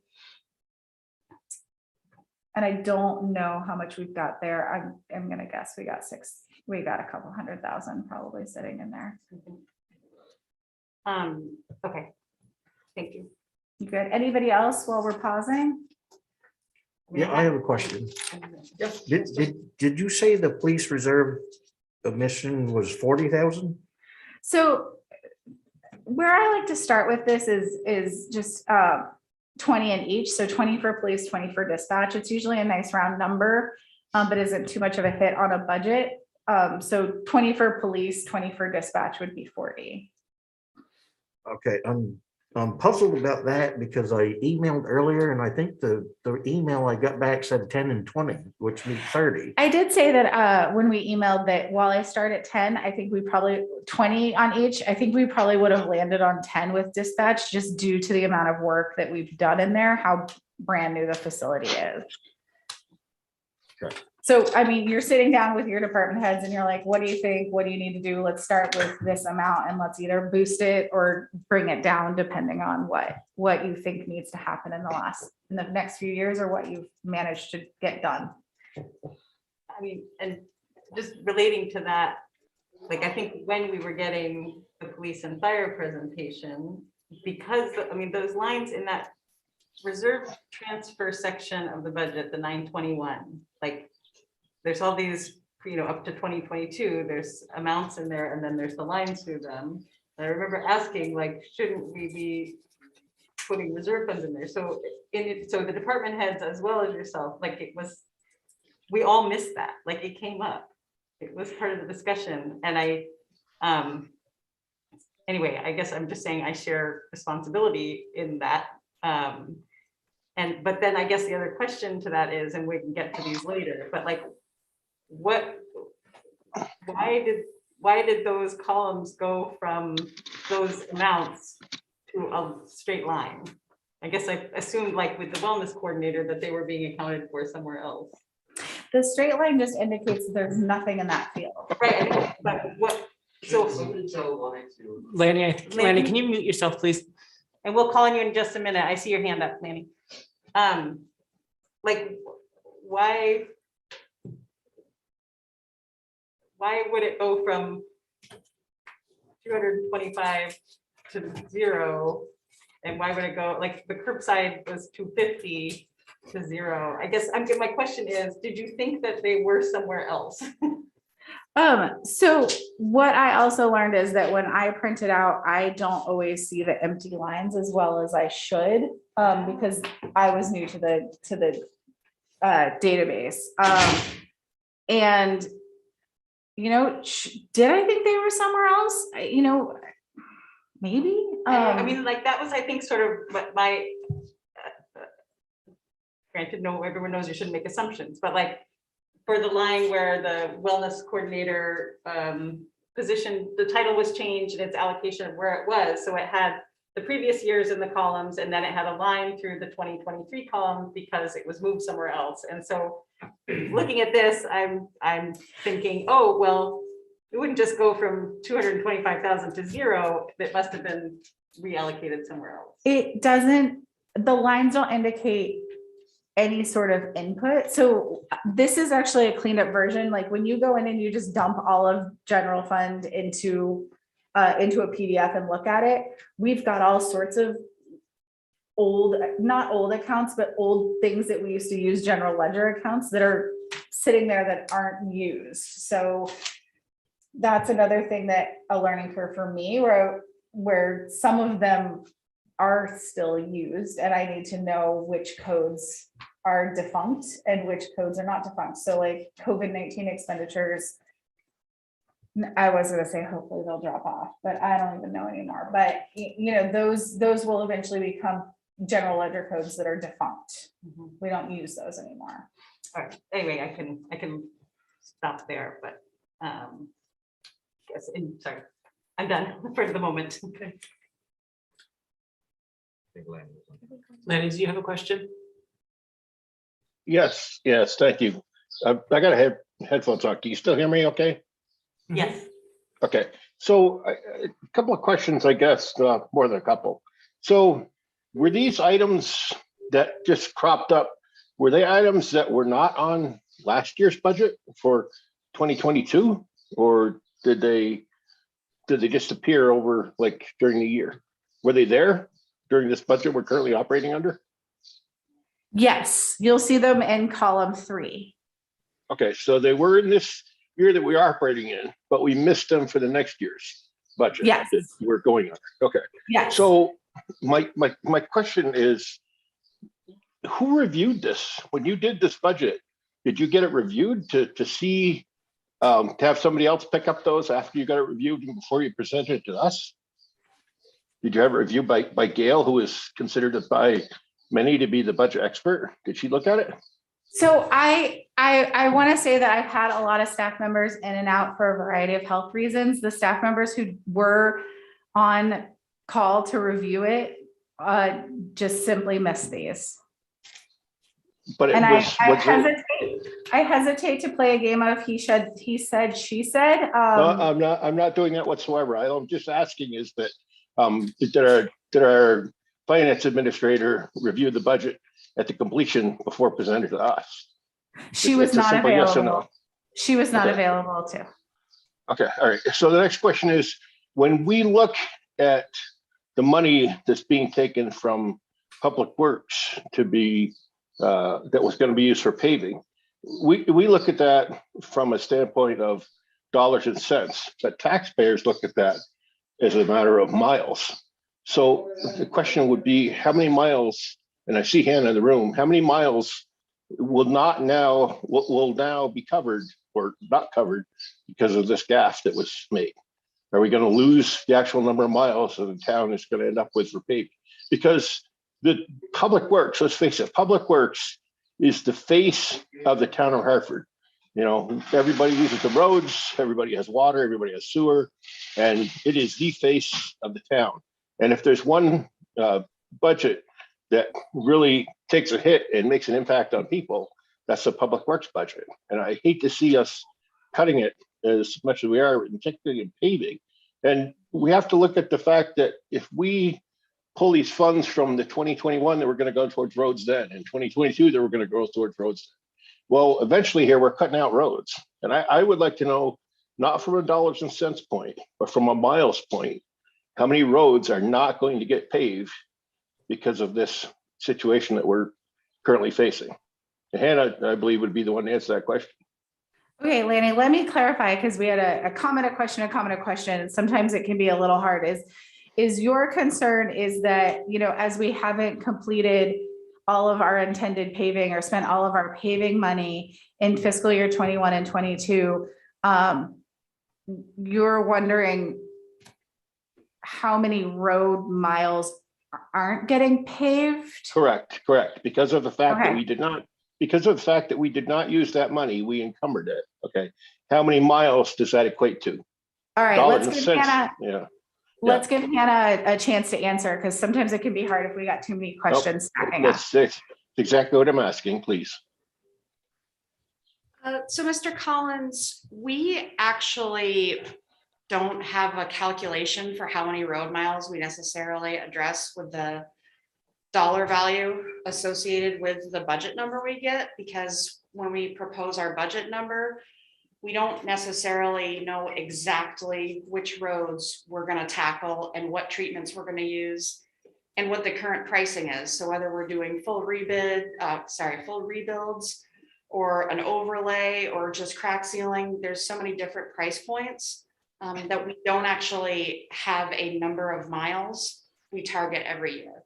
And I don't know how much we've got there. I'm going to guess we got a couple 100,000 probably sitting in there. Okay, thank you. You good? Anybody else while we're pausing? Yeah, I have a question. Did you say the police reserve admission was 40,000? So where I like to start with this is just 20 in each. So 20 for police, 20 for dispatch. It's usually a nice round number, but isn't too much of a hit on a budget. So 20 for police, 20 for dispatch would be 40. Okay, I'm puzzled about that because I emailed earlier and I think the email I got back said 10 and 20, which means 30. I did say that when we emailed that while I start at 10, I think we probably 20 on each. I think we probably would have landed on 10 with dispatch just due to the amount of work that we've done in there, how brand new the facility is. Okay. So, I mean, you're sitting down with your department heads and you're like, what do you think? What do you need to do? Let's start with this amount and let's either boost it or bring it down depending on what you think needs to happen in the next few years or what you've managed to get done. I mean, and just relating to that, like, I think when we were getting the police and fire presentation, because, I mean, those lines in that reserve transfer section of the budget, the 921, like, there's all these, up to 2022, there's amounts in there, and then there's the lines through them. And I remember asking, like, shouldn't we be putting reserve funds in there? So so the department heads as well as yourself, like, we all missed that, like, it came up. It was part of the discussion, and anyway, I guess I'm just saying I share responsibility in that. But then I guess the other question to that is, and we can get to these later, but like, why did those columns go from those amounts to a straight line? I guess I assumed, like with the wellness coordinator, that they were being accounted for somewhere else. The straight line just indicates there's nothing in that field. Right, but what, so, Lanny, can you mute yourself, please? and we'll call on you in just a minute. I see your hand up, Lanny. Like, why would it go from 225 to 0? And why would it go, like, the curbside was 250 to 0? I guess my question is, did you think that they were somewhere else? So what I also learned is that when I print it out, I don't always see the empty lines as well as I should, because I was new to the database. And did I think they were somewhere else? Maybe. I mean, like, that was, I think, sort of what my, granted, no, everyone knows you shouldn't make assumptions, but like, for the line where the wellness coordinator position, the title was changed and its allocation of where it was. So it had the previous years in the columns, and then it had a line through the 2023 column because it was moved somewhere else. And so looking at this, I'm thinking, oh, well, it wouldn't just go from 225,000 to 0. It must have been reallocated somewhere else. It doesn't, the lines don't indicate any sort of input. So this is actually a cleaned up version. Like when you go in and you just dump all of general fund into a PDF and look at it, we've got all sorts of not old accounts, but old things that we used to use, general ledger accounts, that are sitting there that aren't used. So that's another thing that a learning curve for me, where some of them are still used, and I need to know which codes are defunct and which codes are not defunct. So like COVID-19 expenditures, I was going to say hopefully they'll drop off, but I don't even know anymore. But those will eventually become general ledger codes that are defunct. We don't use those anymore. All right. Anyway, I can stop there, but sorry, I'm done for the moment. Okay. Lanny, do you have a question? Yes, thank you. I got a headphones on. Can you still hear me okay? Yes. Okay, so a couple of questions, I guess, more than a couple. So were these items that just cropped up, were they items that were not on last year's budget for 2022? Or did they just appear over like during the year? Were they there during this budget we're currently operating under? Yes, you'll see them in column 3. Okay, so they were in this year that we're operating in, but we missed them for the next year's budget. Yes. That we're going under. Okay. Yes. So my question is, who reviewed this? When you did this budget, did you get it reviewed to see, to have somebody else pick up those after you got it reviewed and before you presented it to us? Did you have it reviewed by Gail, who is considered by many to be the budget expert? Did she look at it? So I want to say that I've had a lot of staff members in and out for a variety of health reasons. The staff members who were on call to review it just simply missed these. But it and was, I hesitate to play a game of he said, she said. No, I'm not doing that whatsoever. I'm just asking is that did our finance administrator review the budget at the completion before presented to us? She was not available. Yes or no. She was not available too. Okay, all right. So the next question is, when we look at the money that's being taken from public works to be, that was going to be used for paving. We look at that from a standpoint of dollars and cents, but taxpayers look at that as a matter of miles. So the question would be, how many miles, and I see Hannah in the room, how many miles will now be covered or not covered because of this gaffe that was made? Are we going to lose the actual number of miles that the town is going to end up with for paving? Because the public works, let's face it, public works is the face of the town of Hartford. You know, everybody uses the roads, everybody has water, everybody has sewer, and it is the face of the town. And if there's one budget that really takes a hit and makes an impact on people, that's the public works budget. And I hate to see us cutting it as much as we are, particularly in paving. And we have to look at the fact that if we pull these funds from the 2021 that we're going to go towards roads then, and 2022 that we're going to go towards roads then. Well, eventually here we're cutting out roads. And I would like to know, not from a dollars and cents point, but from a miles point, how many roads are not going to get paved because of this situation that we're currently facing. And Hannah, I believe, would be the one to answer that question. Okay, Lanny, let me clarify, because we had a comment, a question, a comment, a question. And sometimes it can be a little hard. Is your concern is that, you know, as we haven't completed all of our intended paving or spent all of our paving money in fiscal year 21 and 22, you're wondering how many road miles aren't getting paved? Correct. Because of the fact that we did not, use that money, we encumbered it. Okay. How many miles does that equate to? All right, Dollars let's and give cents. Hannah, Yeah. let's give Hannah a chance to answer, because sometimes it can be hard if we got too many questions stacking up. That's exactly what I'm asking, please. So Mr. Collins, we actually don't have a calculation for how many road miles we necessarily address with the dollar value associated with the budget number we get, because when we propose our budget number, we don't necessarily know exactly which roads we're going to tackle and what treatments we're going to use and what the current pricing is. So whether we're doing full rebuilds or an overlay or just crack sealing, there's so many different price points that we don't actually have a number of miles we target every year.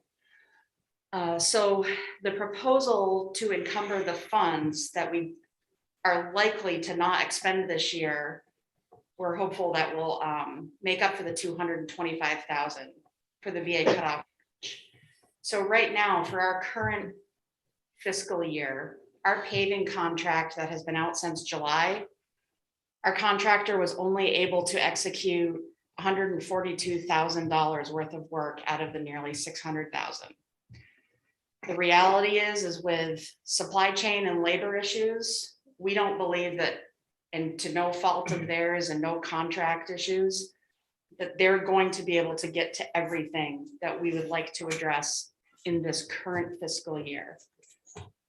So the proposal to encumber the funds that we are likely to not expend this year, we're hopeful that will make up for the $225,000 for the VA cutoff. So right now, for our current fiscal year, our paving contract that has been out since July, our contractor was only able to execute $142,000 worth of work out of the nearly $600,000. The reality is with supply chain and labor issues, we don't believe that, and to no fault of theirs and no contract issues, that they're going to be able to get to everything that we would like to address in this current fiscal year.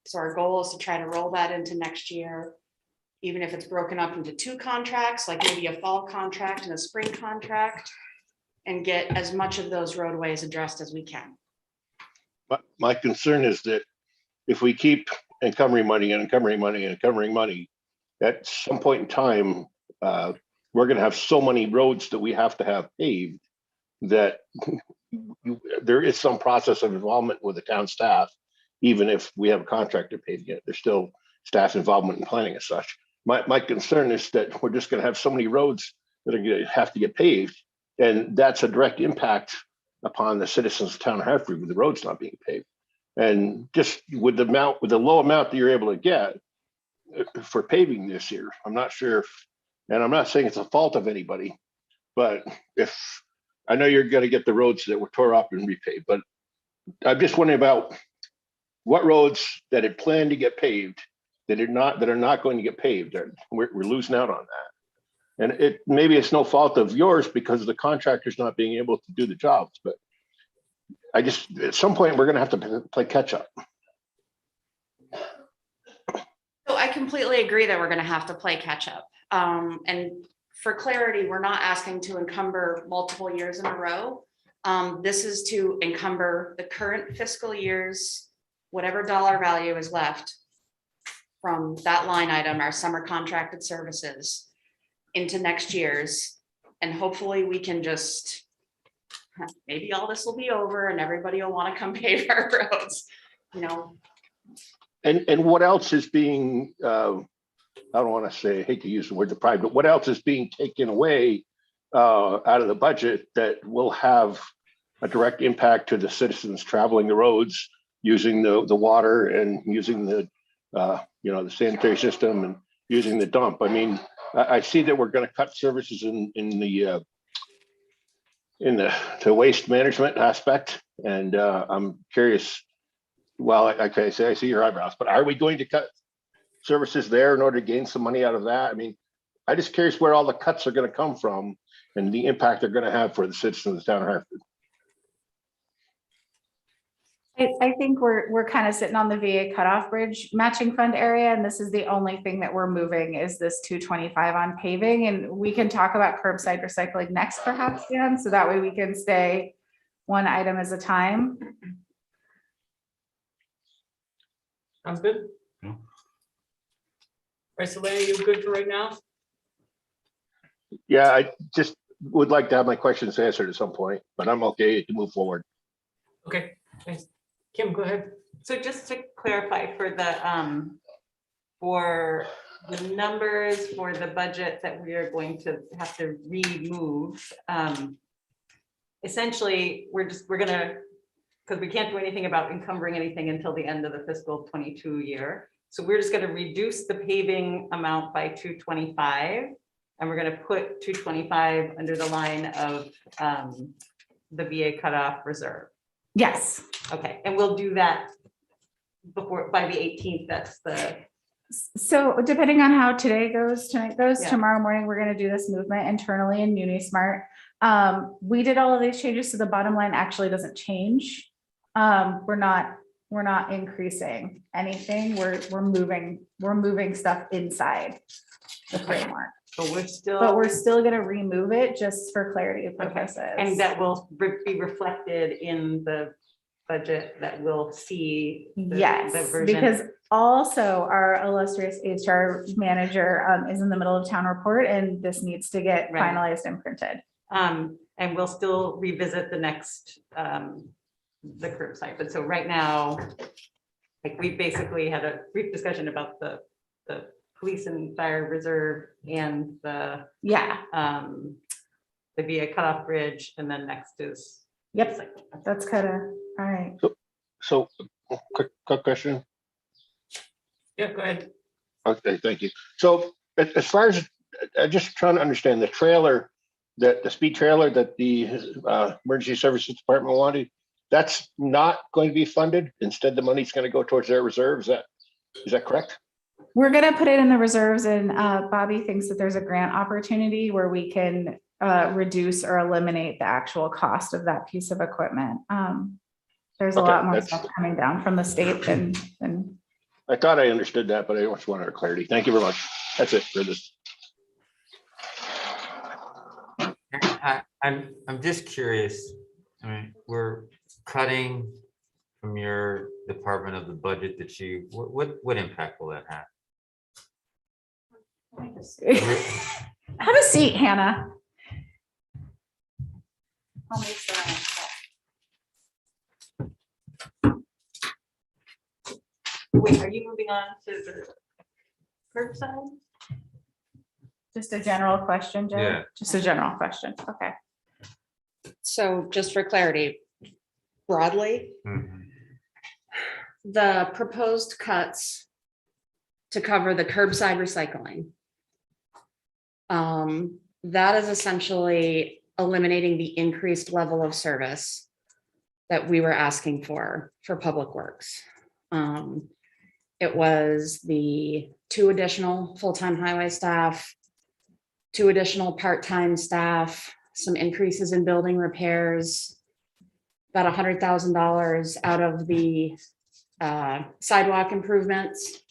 So our goal is to try to roll that into next year, even if it's broken up into two contracts, like maybe a fall contract and a spring contract, and get as much of those roadways addressed as we can. But my concern is that if we keep encumbering money, at some point in time, we're going to have so many roads that we have to have paved that there is some process of involvement with the town staff. Even if we have a contractor paving it, there's still staff involvement in planning as such. My concern is that we're just going to have so many roads that are going to have to get paved, and that's a direct impact upon the citizens of town of Hartford with the roads not being paved. And just with the low amount that you're able to get for paving this year, I'm not sure if, and I'm not saying it's a fault of anybody, but if I know you're going to get the roads that were tore up and repaved, but I'm just wondering about what roads that had planned to get paved that are not going to get paved. We're losing out on that. And maybe it's no fault of yours because the contractor's not being able to do the jobs, but I just, at some point, we're going to have to play catch up. So I completely agree that we're going to have to play catch up. And for clarity, we're not asking to encumber multiple years in a row. This is to encumber the current fiscal year's, whatever dollar value is left from that line item, our summer contracted services, into next year's. And hopefully we can just, maybe all this will be over and everybody will want to come pave our roads, you know. And what else is being, I don't want to say, I hate to use the word deprived, but what else is being taken away out of the budget that will have a direct impact to the citizens traveling the roads, using the water and using the the sanitary system and using the dump? I mean, I see that we're going to cut services in the waste management aspect, and I'm curious. Well, I see your eyebrows, but are we going to cut services there in order to gain some money out of that? I mean, I'm just curious where all the cuts are going to come from and the impact they're going to have for the citizens of the town of Hartford. I think we're kind of sitting on the VA cutoff bridge matching fund area, and this is the only thing that we're moving is this 225 on paving, and we can talk about curbside recycling next, perhaps, Dan, so that way we can stay one item at a time. Sounds good. Right, so Larry, you good for right now? Yeah, I just would like to have my questions answered at some point, but I'm okay to move forward. Okay, thanks. Kim, go ahead. So just to clarify for the numbers for the budget that we are going to have to remove, essentially, we're gonna, because we can't do anything about encumbering anything until the end of the fiscal 22 year. So we're just gonna reduce the paving amount by 225, and we're gonna put 225 under the line of the VA cutoff reserve. Yes. Okay, and we'll do that by the 18th. That's the. So depending on how tonight goes, Yeah. tomorrow morning, we're gonna do this movement internally in Unismart. We did all of these changes, so the bottom line actually doesn't change. We're not increasing anything. We're moving stuff inside the framework. But we're still gonna remove it just for clarity purposes. And that will be reflected in the budget that we'll see. Yes, version. because also our illustrious HR manager is in the middle of town report, and this needs to get Right. finalized and printed. And we'll still revisit the next, the curbside. But so right now, like we basically had a brief discussion about the police and fire reserve and the VA cutoff bridge, and then next is. Yep, that's kind of, all right. So quick question. Yeah, go ahead. Okay, thank you. So as far as, I'm just trying to understand the trailer, that the speed trailer that the emergency services department wanted, that's not going to be funded. Instead, the money's going to go towards their reserves. Is that correct? We're gonna put it in the reserves, and Bobby thinks that there's a grant opportunity where we can reduce or eliminate the actual cost of that piece of equipment. There's a lot more stuff coming down from the state than. I thought I understood that, but I just wanted clarity. Thank you very much. That's it for this. I'm just curious. I mean, we're cutting from your department of the budget that you, what impact will that have? Have a seat, Hannah. I'll make sure I Wait, are you moving on to the curbside? Just a general question, Joe? Yeah. Just a general question. Okay. So just for clarity, broadly, the proposed cuts to cover the curbside recycling, that is essentially eliminating the increased level of service that we were asking for Public Works. It was the 2 additional full-time highway staff, 2 additional part-time staff, some increases in building repairs, about $100,000 out of the sidewalk improvements,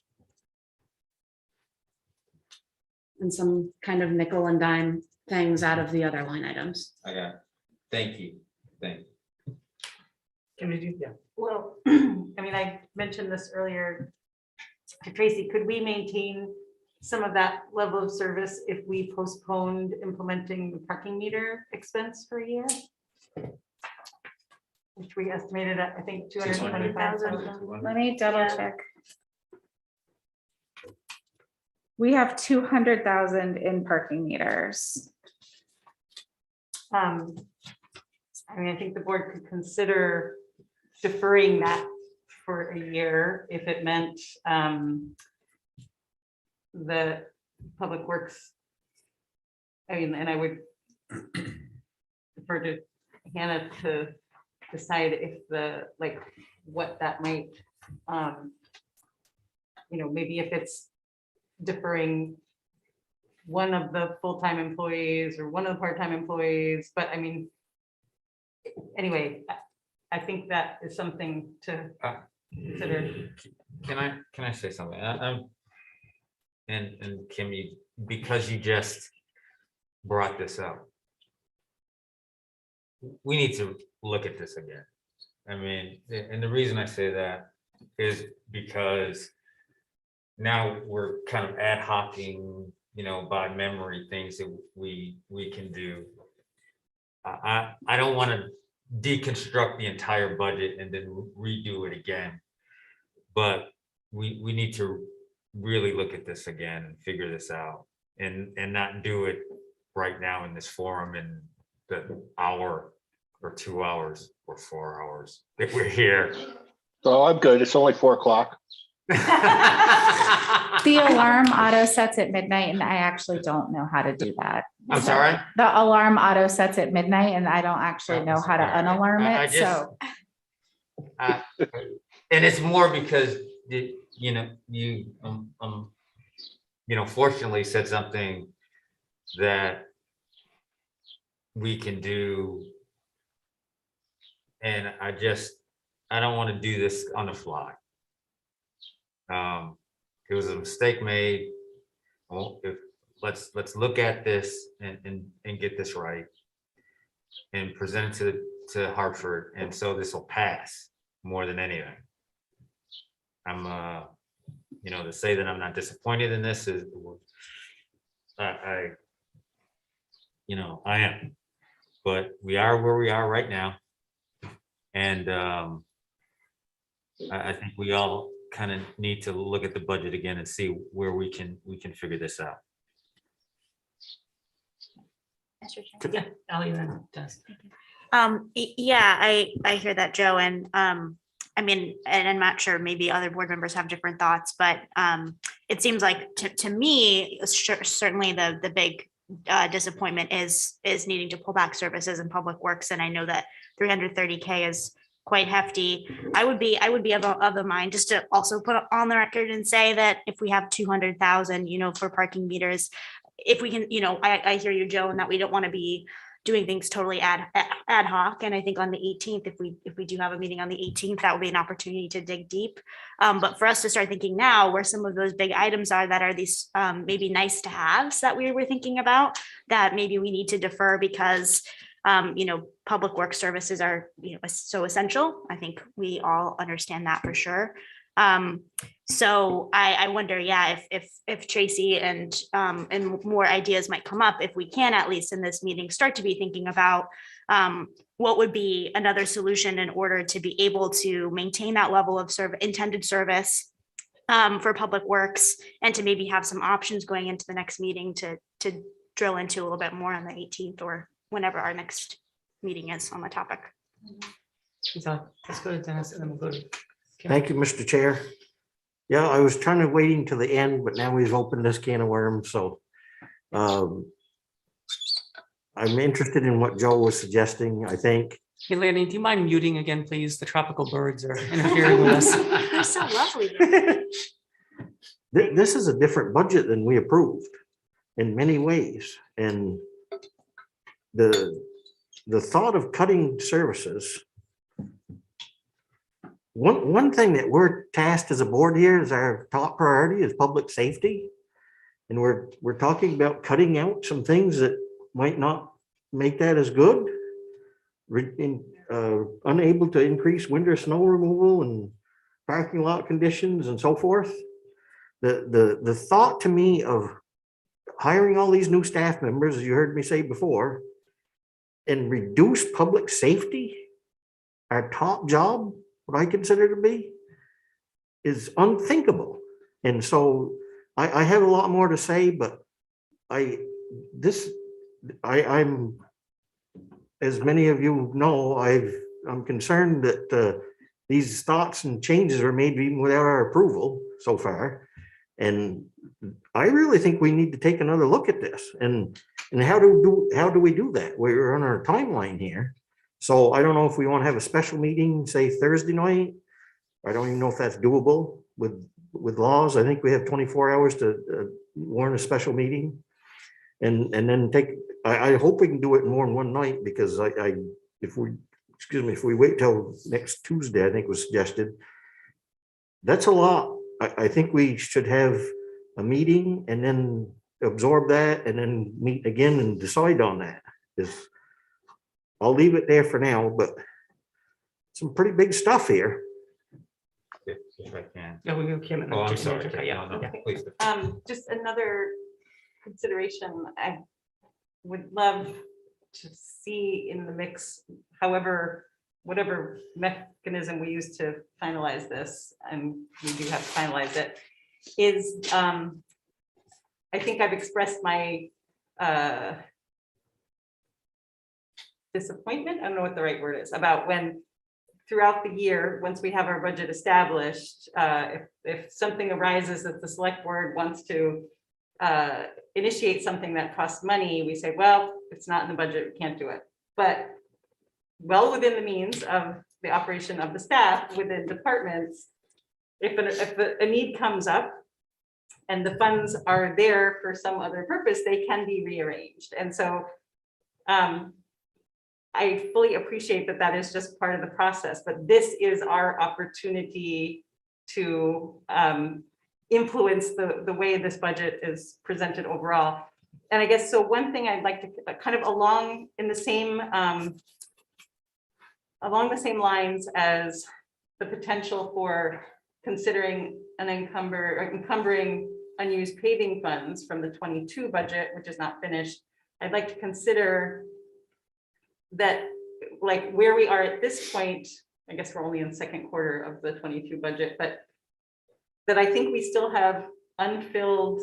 and some kind of nickel and dime things out of the other line items. I got it. Thank you. thing. Can we do, yeah. Well, I mean, I mentioned this earlier to Tracy, could we maintain some of that level of service if we postponed implementing the parking meter expense for a year? Which we estimated at, I think, 225,000. Let me double Yeah. check. We have 200,000 in parking meters. I mean, I think the board could consider deferring that for a year if it meant the Public Works. I mean, and I would defer to Hannah to decide if what that might, maybe if it's deferring one of the full-time employees or one of the part-time employees, but I mean, anyway, I think that is something to consider. Can I say something? And Kim, because you just brought this up, we need to look at this again. I mean, and the reason I say that is because now we're kind of ad hocing, by memory, things that we can do. I don't want to deconstruct the entire budget and then redo it again. But we need to really look at this again and figure this out and not do it right now in this forum in the hour or 2 hours or 4 hours that we're here. So I'm good. It's only 4 o'clock. The alarm auto sets at midnight and I actually don't know how to do that. I'm sorry? The alarm auto sets at midnight and I don't actually know how to unalarm I it, just- so. And it's more because you fortunately said something that we can do. And I don't want to do this on the fly. It was a mistake made. Well, let's look at this and get this right and present it to Hartford, and so this will pass more than anything. I'm to say that I'm not disappointed in this is I am, but we are where we are right now, and I think we all kind of need to look at the budget again and see where we can figure this out. Mr. Chair. Yeah, Ally then does. Yeah, I hear that, Joe, and I mean, and I'm not sure, maybe other board members have different thoughts, but it seems like to me, certainly the big disappointment is needing to pull back services in Public Works, and I know that 330K is quite hefty. I would be of the mind just to also put on the record and say that if we have 200,000, for parking meters, if we can, I hear you, Joe, and that we don't want to be doing things totally ad hoc. And I think on the 18th, if we do have a meeting on the 18th, that would be an opportunity to dig deep. But for us to start thinking now where some of those big items are that are these maybe nice to haves that we were thinking about, that maybe we need to defer because Public Works services are, so essential. I think we all understand that for sure. So I wonder, if Tracy and more ideas might come up, if we can, at least in this meeting, start to be thinking about what would be another solution in order to be able to maintain that level of intended service for Public Works, and to maybe have some options going into the next meeting to drill into a little bit more on the 18th or whenever our next meeting is on the topic. So let's go to Dennis and then we'll go to Kim. Thank you, Mr. Chair. Yeah, I was trying to wait till the end, but now we've opened this can of worms, so I'm interested in what Joe was suggesting, I think. Hey, Lanny, do you mind muting again, please? The tropical birds are interfering with us. They're so lovely. This is a different budget than we approved in many ways, and the thought of cutting services. One thing that we're tasked as a board here is our top priority is public safety. And we're talking about cutting out some things that might not make that as good. unable to increase winter snow removal and parking lot conditions and so forth. The thought to me of hiring all these new staff members, as you heard me say before, and reduce public safety, our top job, what I consider to be, is unthinkable. And so I have a lot more to say, but I'm, as many of you know, I'm concerned that these thoughts and changes are made even without our approval so far. And I really think we need to take another look at this. And how do we do that? We're on our timeline here. So I don't know if we want to have a special meeting, say Thursday night. I don't even know if that's doable with laws. I think we have 24 hours to warn a special meeting. And then I hope we can do it more than one night, because if we wait till next Tuesday, I think was suggested, that's a lot. I think we should have a meeting and then absorb that and then meet again and decide on that. I'll leave it there for now, but some pretty big stuff here. If I can. Yeah, we came in. Oh, I'm sorry. Yeah. No, no, please. Just another consideration, I would love to see in the mix, whatever mechanism we use to finalize this, and we do have to finalize it, is I think I've expressed my disappointment, I don't know what the right word is, about when throughout the year, once we have our budget established, if something arises that the select board wants to initiate something that costs money, we say, well, it's not in the budget, we can't do it. But well within the means of the operation of the staff within departments, if a need comes up and the funds are there for some other purpose, they can be rearranged. And so I fully appreciate that is just part of the process, but this is our opportunity to influence the way this budget is presented overall. And I guess, so one thing I'd like to kind of along the same lines as the potential for considering encumbering unused paving funds from the 22 budget, which is not finished. I'd like to consider that, like where we are at this point, I guess we're only in the second quarter of the 22 budget, but that I think we still have unfilled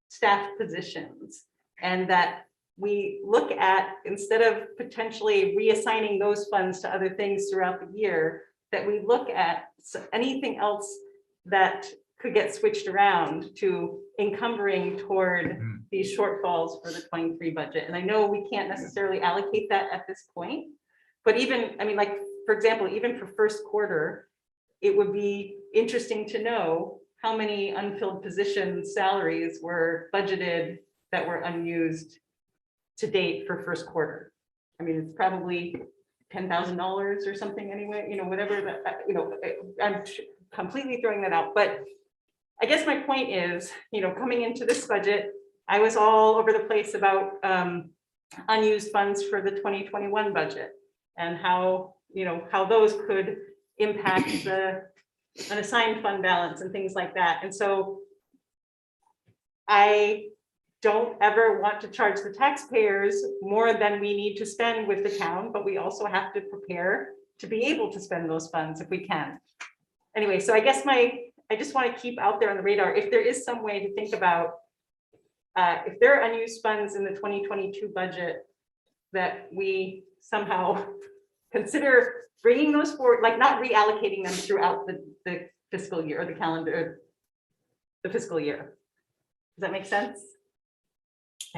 staff positions, and that we look at, instead of potentially reassigning those funds to other things throughout the year, that we look at anything else that could get switched around to encumbering toward these shortfalls for the 23 budget. And I know we can't necessarily allocate that at this point, but even, I mean, like, for example, even for first quarter, it would be interesting to know how many unfilled positions salaries were budgeted that were unused to date for first quarter. I mean, it's probably $10,000 or something anyway, you know, whatever that, you know, I'm completely throwing that out. But I guess my point is, you know, coming into this budget, I was all over the place about unused funds for the 2021 budget and how, you know, how those could impact the unassigned fund balance and things like that. And so I don't ever want to charge the taxpayers more than we need to spend with the town, but we also have to prepare to be able to spend those funds if we can. Anyway, so I guess I just want to keep out there on the radar, if there is some way to think about if there are unused funds in the 2022 budget, that we somehow consider bringing those forward, like not reallocating them throughout the fiscal year or the calendar, the fiscal year. Does that make sense?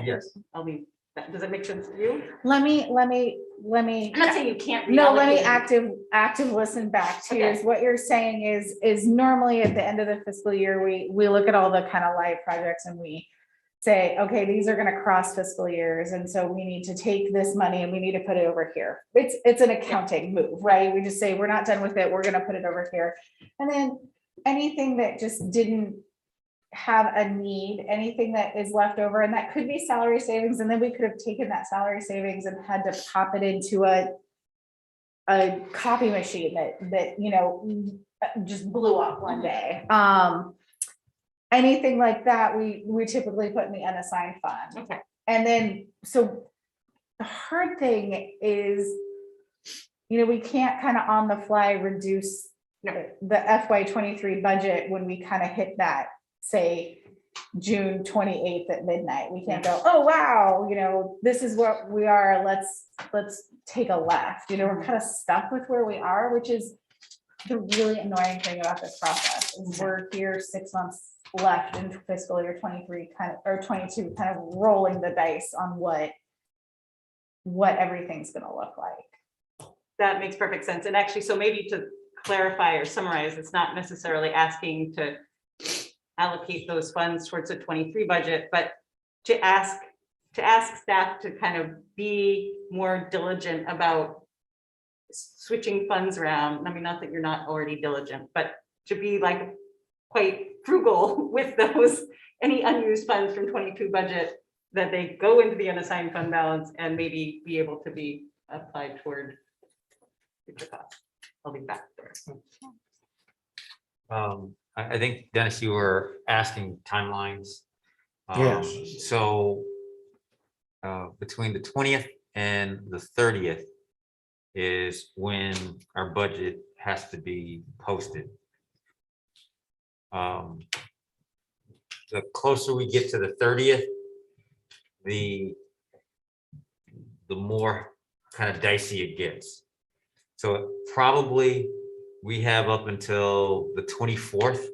Yes. I'll leave that. Does that make sense to you? Let me. I'm not saying you can't. No, let me reallocate. active listen back to you. Okay. Is what you're saying is normally at the end of the fiscal year, we look at all the kind of live projects and we say, okay, these are going to cross fiscal years. And so we need to take this money and we need to put it over here. It's an accounting move, right? We just say, we're not done with it. We're going to put it over here. And then anything that just didn't have a need, anything that is left over, and that could be salary savings. And then we could have taken that salary savings and had to pop it into a a copy machine that, you know, just blew up one day. Anything like that, we typically put in the unassigned fund. Okay. And then, so the hard thing is, you know, we can't kind of on the fly reduce the FY 23 budget when we kind of hit that, say, June 28th at midnight. We can't go, oh, wow, you know, this is what we are. Let's take a left. You know, we're kind of stuck with where we are, which is the really annoying thing about this process is we're here 6 months left in fiscal year 23 kind of, or 22, kind of rolling the dice on what everything's going to look like. That makes perfect sense. And actually, so maybe to clarify or summarize, it's not necessarily asking to allocate those funds towards the 23 budget, but to ask staff to kind of be more diligent about switching funds around. I mean, not that you're not already diligent, but to be like quite frugal with those, any unused funds from 22 budget, that they go into the unassigned fund balance and maybe be able to be applied toward future costs. I'll be back there. I think, Dennis, you were asking timelines. Yes. So between the 20th and the 30th is when our budget has to be posted. The closer we get to the 30th, the more kind of dicey it gets. So probably we have up until the 24th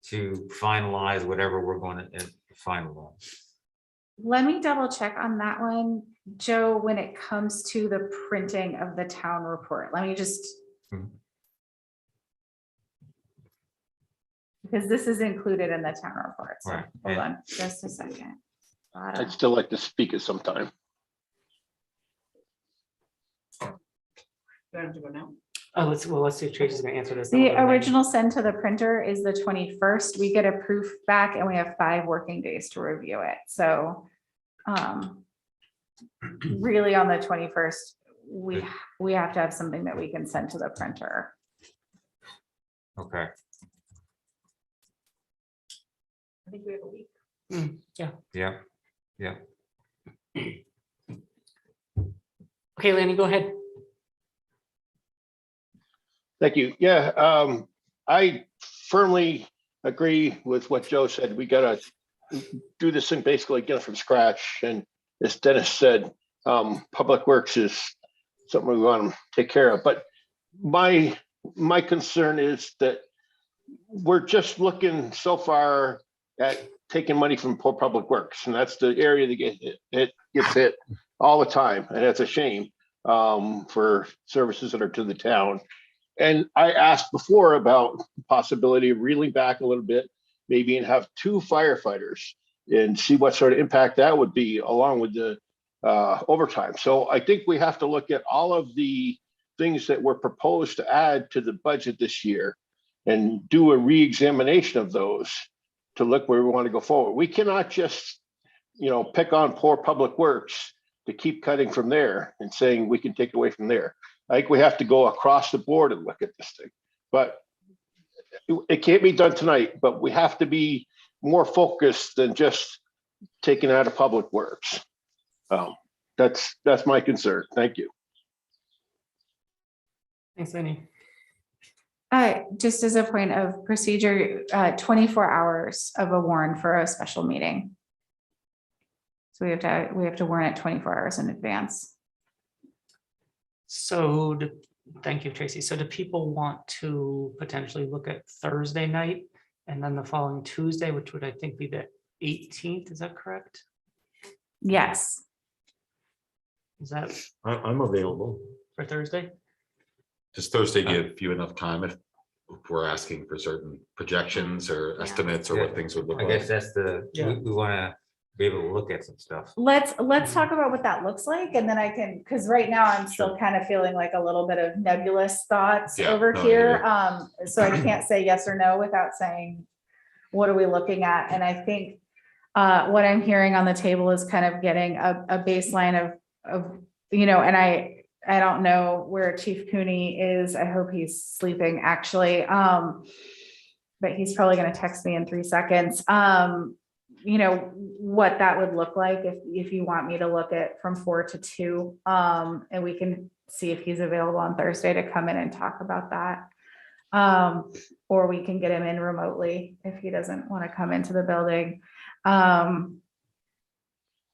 to finalize whatever we're going to finalize. Let me double check on that one, Joe, when it comes to the printing of the town report. Let me just. Because this is included in the town report. So Right. hold on just a second. I'd still like to speak at some time. Do I have to go now? Oh, let's see if Tracy's gonna answer this. The original send to the printer is the 21st. We get a proof back and we have 5 working days to review it. So really on the 21st, we have to have something that we can send to the printer. Okay. I think we have a week. Yeah. Yeah. Okay, Lanny, go ahead. Thank you. Yeah, I firmly agree with what Joe said. We gotta do this thing basically again from scratch. And as Dennis said, Public Works is something we want to take care of. But my concern is that we're just looking so far at taking money from poor Public Works, and that's the area that gets hit all the time, and it's a shame for services that are to the town. And I asked before about the possibility of reeling back a little bit, maybe, and have 2 firefighters and see what sort of impact that would be along with the overtime. So I think we have to look at all of the things that were proposed to add to the budget this year and do a re-examination of those to look where we want to go forward. We cannot just, pick on poor Public Works to keep cutting from there and saying we can take away from there. I think we have to go across the board and look at this thing, but it can't be done tonight, but we have to be more focused than just taking out of Public Works. That's my concern. Thank you. Thanks, Lanny. Just as a point of procedure, 24 hours of a warrant for a special meeting. So we have to warn it 24 hours in advance. So thank you, Tracy. So do people want to potentially look at Thursday night and then the following Tuesday, which would I think be the 18th? Is that correct? Yes. Is that I'm available. for Thursday? Does Thursday give you enough time if we're asking for certain projections or estimates or what things would look I like? guess that's we want to be able to look at some stuff. Let's talk about what that looks like, and then I can, because right now I'm still kind of feeling like a little bit of nebulous thoughts over here. So I can't say yes or no without saying, what are we looking at? And I think what I'm hearing on the table is kind of getting a baseline of, and I don't know where Chief Cooney is. I hope he's sleeping actually. But he's probably gonna text me in 3 seconds. You know, what that would look like if you want me to look at from 4 to 2. And we can see if he's available on Thursday to come in and talk about that. Or we can get him in remotely if he doesn't want to come into the building.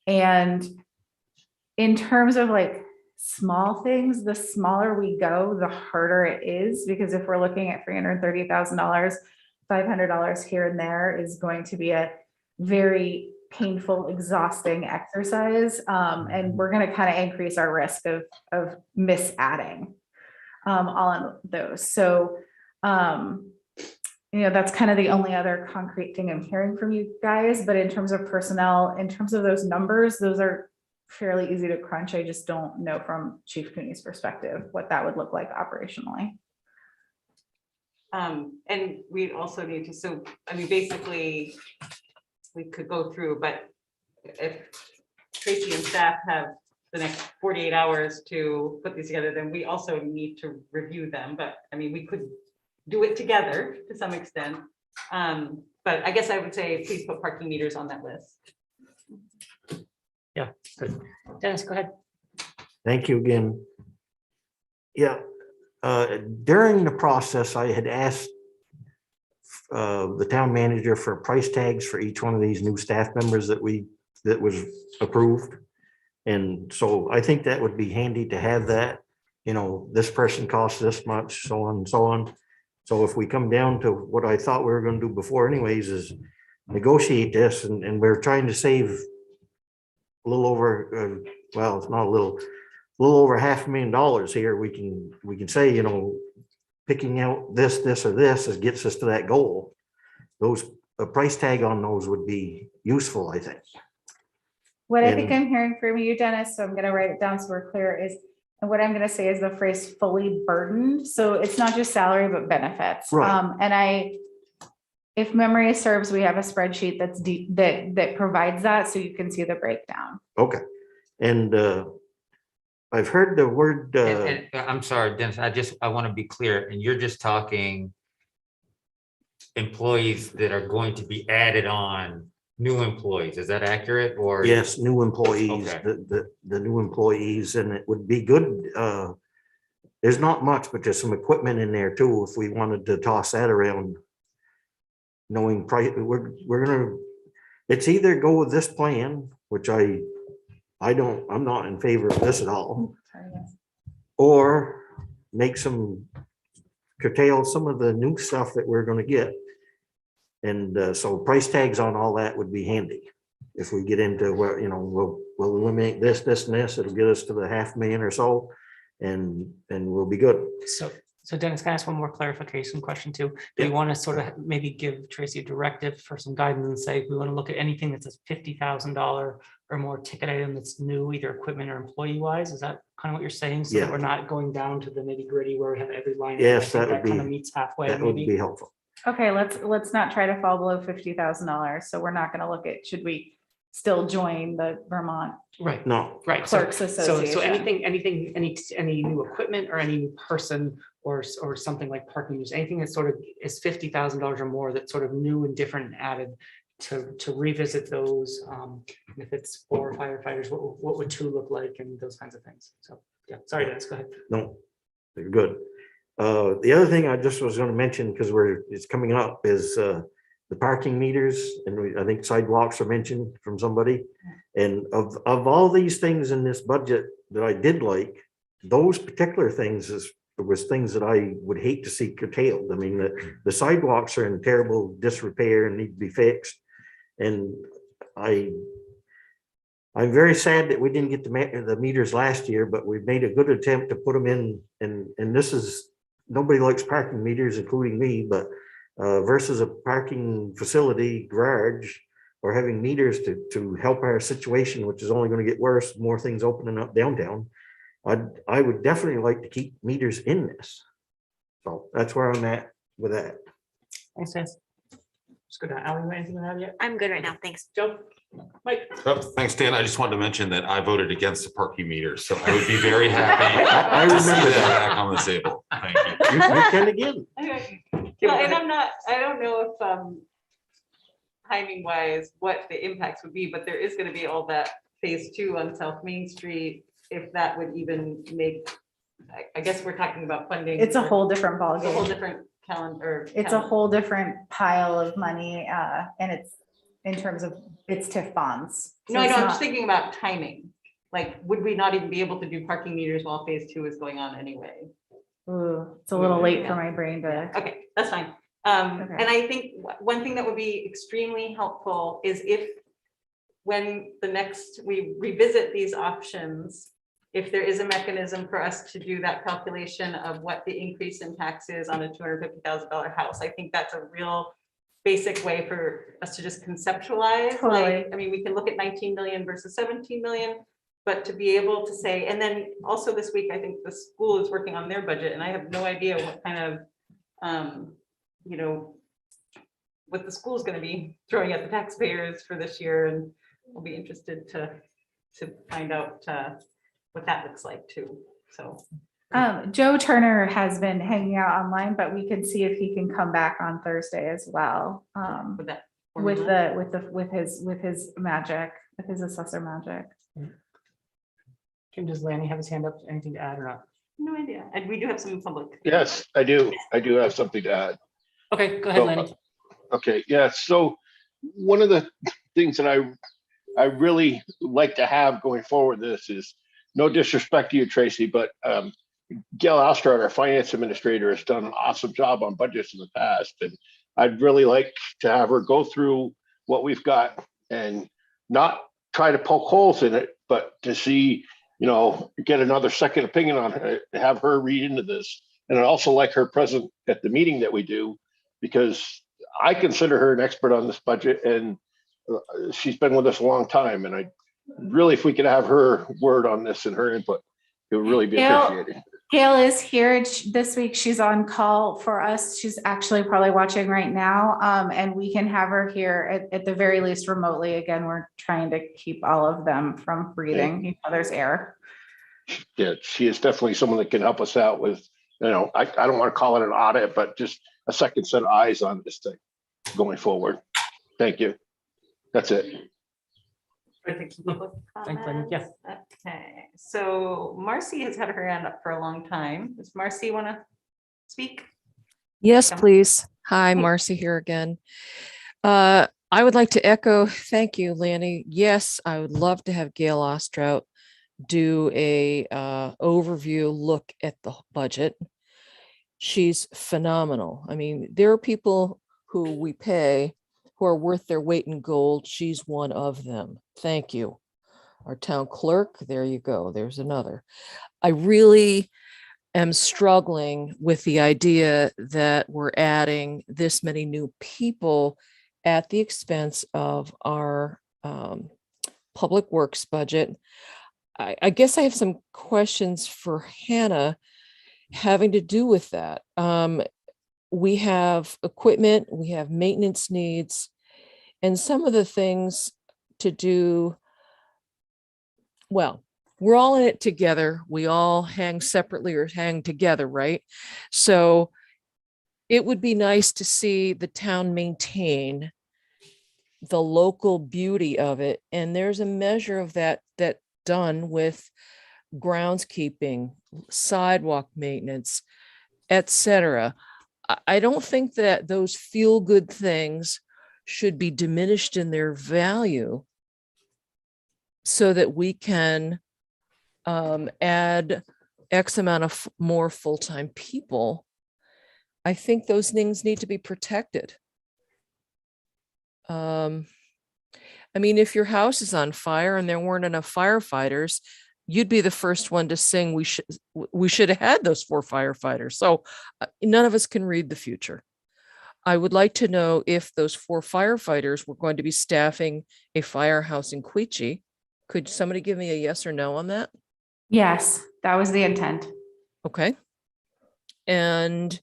And in terms of like small things, the smaller we go, the harder it is, because if we're looking at $330,000, $500 here and there is going to be a very painful, exhausting exercise. And we're going to kind of increase our risk of misadding on those. So, you know, that's kind of the only other concrete thing I'm hearing from you guys. But in terms of personnel, in terms of those numbers, those are fairly easy to crunch. I just don't know from Chief Cooney's perspective what that would look like operationally. And we also need to, so, I mean, basically, we could go through, but if Tracy and staff have the next 48 hours to put these together, then we also need to review them. But I mean, we could do it together to some extent. But I guess I would say, please put parking meters on that list. Yeah, good. Dennis, go ahead. Thank you again. Yeah, during the process, I had asked the town manager for price tags for each one of these new staff members that was approved. And so I think that would be handy to have that, you know, this person costs this much, so on and so on. So if we come down to what I thought we were going to do before anyways, is negotiate this, and we're trying to save a little over, well, it's not a little over $500,000 here. We can say, you know, picking out this or this gets us to that goal. Those, a price tag on those would be useful, I think. What I think I'm hearing from you, Dennis, so I'm going to write it down so we're clear, is, and what I'm going to say is the phrase fully burdened. So it's not just salary, but benefits. Right. And if memory serves, we have a spreadsheet that's that provides that, so you can see the breakdown. Okay. And I've heard the word. And I'm sorry, Dennis, I want to be clear, and you're just talking employees that are going to be added on, new employees. Is that accurate? Or Yes, new employees, Okay. the new employees, and it would be good. There's not much, but there's some equipment in there too, if we wanted to toss that around. Knowing price, we're gonna, it's either go with this plan, which I'm not in favor of this at all, or make some, curtail some of the new stuff that we're gonna get. And so price tags on all that would be handy. If we get into where, you know, we'll eliminate this, and this, it'll get us to the $500,000 or so, and we'll be good. So Dennis, can I ask one more clarification question too? Do we want to sort of maybe give Tracy a directive for some guidance and say, we want to look at anything that's a $50,000 or more ticket item that's new, either equipment or employee wise? Is that kind of what you're saying? So that Yeah. we're not going down to the nitty gritty where we have every line. Yes, I think that would kind of be, meets halfway. that would maybe. be helpful. Okay, let's not try to fall below $50,000. So we're not going to look at, should we still join the Vermont Right. No, Right. Clerks So Association? anything, any new equipment or any new person or something like parking use, anything that sort of is $50,000 or more that's sort of new and different and added to revisit those. If it's 4 firefighters, what would 2 look like and those kinds of things. So, yeah, sorry, Dennis, go ahead. no, they're good. The other thing I just was going to mention, because it's coming up, is the parking meters, and I think sidewalks are mentioned from somebody. And of all these things in this budget that I did like, those particular things was things that I would hate to see curtailed. I mean, the sidewalks are in terrible disrepair and need to be fixed. And I'm very sad that we didn't get the meters last year, but we've made a good attempt to put them in. And this is, nobody likes parking meters, including me, but versus a parking facility garage or having meters to help our situation, which is only going to get worse, more things opening up downtown. I would definitely like to keep meters in this. So that's where I'm at with that. Thanks, Dennis. Just go down. Ally, anything to add yet? I'm good right now. Thanks. Joe? Mike, Oh, thanks, Dan. I just wanted to mention that I voted against the parking meters, so I would be very happy I to see remember that that. back on the table. Thank you. You can again. Well, and I don't know if, timing wise, what the impacts would be, but there is gonna be all that phase 2 on South Main Street, if that would even make, I guess we're talking about funding. It's a whole different It's a whole ballgame. different calendar. It's a whole different pile of money, and it's in terms of, it's TIF bonds. So No, I it's know, I'm not- just thinking about timing. Like, would we not even be able to do parking meters while phase 2 is going on anyway? Ooh, it's a little late for my brain to. Okay, that's fine. Okay. And I think one thing that would be extremely helpful is if, when we revisit these options, if there is a mechanism for us to do that calculation of what the increase in tax is on a $250,000 house. I think that's a real basic way for us to just conceptualize. Totally. Like, I mean, we can look at 19 million versus 17 million, but to be able to say, and then also this week, I think the school is working on their budget, and I have no idea what kind of, what the school's gonna be throwing at the taxpayers for this year, and we'll be interested to find out what that looks like too, so. Joe Turner has been hanging out online, but we can see if he can come back on Thursday as well. With that. With formula. his magic, with his assessor magic. Kim, does Lanny have his hand up? Anything to add or not? No idea, and we do have some public. Yes, I do. I do have something to add. Okay, go ahead, So, Lanny. Okay, yeah, so one of the things that I really like to have going forward, this is no disrespect to you, Tracy, but Gail Alstrad, our finance administrator, has done an awesome job on budgets in the past. And I'd really like to have her go through what we've got and not try to poke holes in it, but to see, get another second opinion on her, have her read into this. And I'd also like her present at the meeting that we do, because I consider her an expert on this budget, and she's been with us a long time. And I really, if we could have her word on this and her input, it would really be appreciated. Gail is here this week. She's on call for us. She's actually probably watching right now. And we can have her here at the very least remotely. Again, we're trying to keep all of them from breathing each other's air. Yeah, she is definitely someone that can help us out with, I don't want to call it an audit, but just a second set of eyes on this thing going forward. Thank you. That's it. Thanks, Lanny. Yeah. Okay, so Marcy has had her hand up for a long time. Does Marcy want to speak? Yes, Come. please. Hi, Marcy here again. I would like to echo, thank you, Lanny. Yes, I would love to have Gail Ostrout do a overview look at the budget. She's phenomenal. I mean, there are people who we pay who are worth their weight in gold. She's one of them. Thank you. Our town clerk, there you go. There's another. I really am struggling with the idea that we're adding this many new people at the expense of our public works budget. I guess I have some questions for Hannah having to do with that. We have equipment, we have maintenance needs, and some of the things to do. Well, we're all in it together. We all hang separately or hang together, right? So it would be nice to see the town maintain the local beauty of it. And there's a measure of that done with groundskeeping, sidewalk maintenance, etc. I don't think that those feel-good things should be diminished in their value so that we can add X amount of more full-time people. I think those things need to be protected. I mean, if your house is on fire and there weren't enough firefighters, you'd be the first one to sing, we should have had those 4 firefighters. So none of us can read the future. I would like to know if those 4 firefighters were going to be staffing a firehouse in Queechee. Could somebody give me a yes or no on that? Yes, that was the intent. Okay. And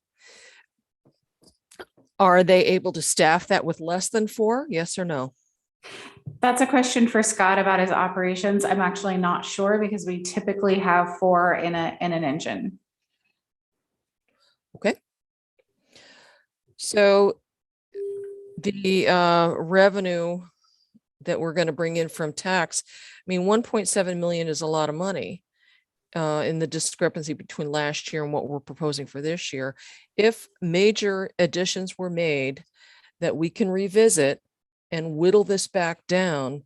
are they able to staff that with less than 4? Yes or no? That's a question for Scott about his operations. I'm actually not sure because we typically have 4 in an engine. Okay. So the revenue that we're going to bring in from tax, I mean, 1.7 million is a lot of money in the discrepancy between last year and what we're proposing for this year. If major additions were made that we can revisit and whittle this back down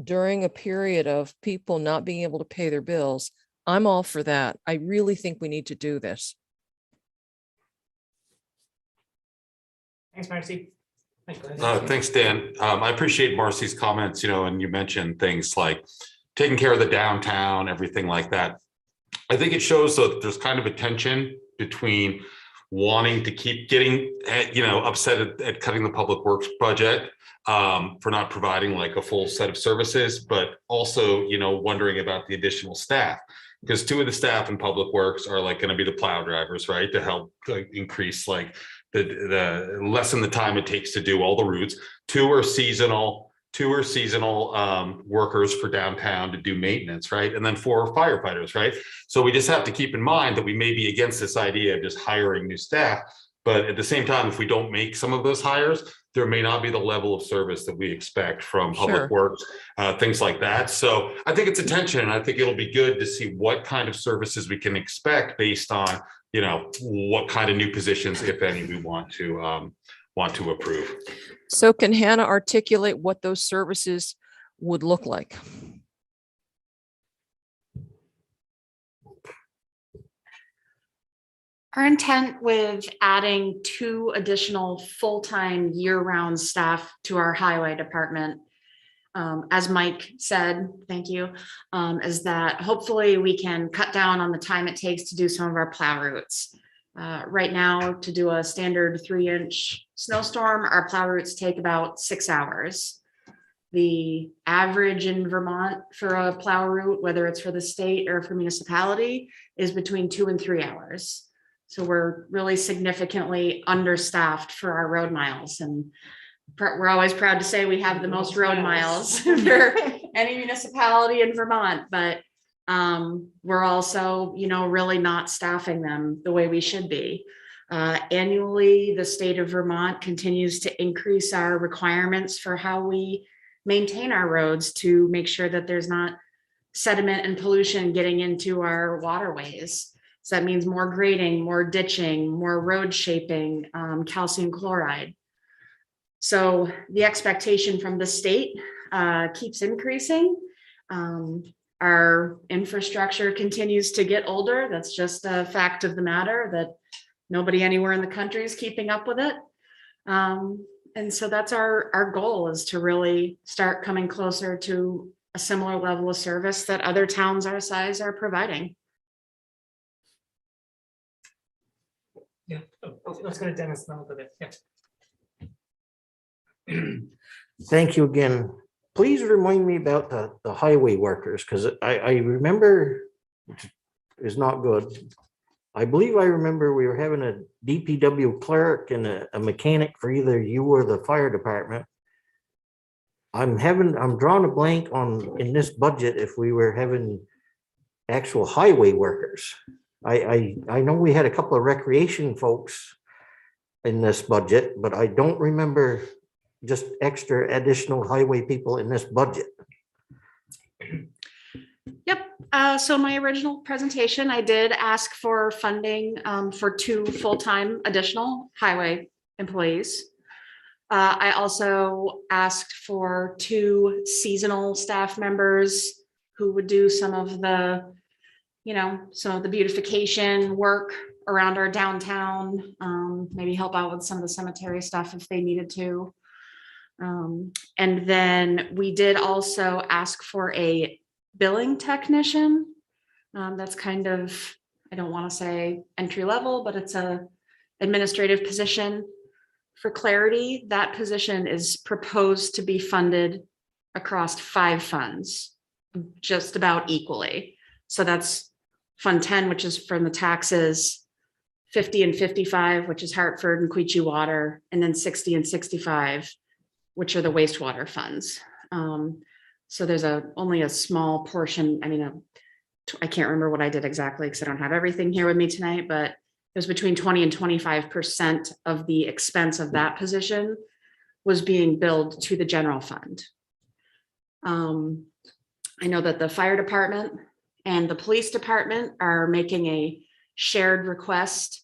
during a period of people not being able to pay their bills, I'm all for that. I really think we need to do this. Thanks, Marcy. Thanks, Dan. I appreciate Marcy's comments, and you mentioned things like taking care of the downtown, everything like that. I think it shows that there's kind of a tension between wanting to keep getting, upset at cutting the public works budget for not providing like a full set of services, but also, wondering about the additional staff. Because 2 of the staff in public works are like going to be the plow drivers, right? To help increase like the lessen the time it takes to do all the routes. 2 are seasonal workers for downtown to do maintenance, right? And then 4 are firefighters, right? So we just have to keep in mind that we may be against this idea of just hiring new staff, but at the same time, if we don't make some of those hires, there may not be the level of service that we expect from public works, things like that. So I think it's a tension, and I think it'll be good to see what kind of services we can expect based on, what kind of new positions, if any, we want to approve. So can Hannah articulate what those services would look like? Our intent with adding 2 additional full-time year-round staff to our highway department, as Mike said, thank you, is that hopefully we can cut down on the time it takes to do some of our plow routes. Right now, to do a standard 3-inch snowstorm, our plow routes take about 6 hours. The average in Vermont for a plow route, whether it's for the state or for municipality, is between 2 and 3 hours. So we're really significantly understaffed for our road miles, and we're always proud to say we have the most road miles for any municipality in Vermont, but we're also, really not staffing them the way we should be. Annually, the state of Vermont continues to increase our requirements for how we maintain our roads to make sure that there's not sediment and pollution getting into our waterways. So that means more grading, more ditching, more road shaping, calcium chloride. So the expectation from the state keeps increasing. Our infrastructure continues to get older. That's just a fact of the matter, that nobody anywhere in the country is keeping up with it. And so that's our goal, is to really start coming closer to a similar level of service that other towns our size are providing. Yeah, let's go to Dennis. Then we'll go there. Yeah. Thank you again. Please remind me about the highway workers, because I remember, which is not good. I believe I remember we were having a DPW clerk and a mechanic for either you or the fire department. I'm drawing a blank on in this budget if we were having actual highway workers. I know we had a couple of recreation folks in this budget, but I don't remember just extra additional highway people in this budget. Yep. So my original presentation, I did ask for funding for 2 full-time additional highway employees. I also asked for 2 seasonal staff members who would do some of the beautification work around our downtown, maybe help out with some of the cemetery stuff if they needed to. And then we did also ask for a billing technician. That's kind of, I don't want to say entry level, but it's a administrative position. For clarity, that position is proposed to be funded across 5 funds, just about equally. So that's Fund 10, which is from the taxes, 50 and 55, which is Hartford and Quechee Water, and then 60 and 65 which are the wastewater funds. So there's only a small portion, I mean, I can't remember what I did exactly because I don't have everything here with me tonight, but it was between 20 and 25% of the expense of that position was being billed to the general fund. I know that the fire department and the police department are making a shared request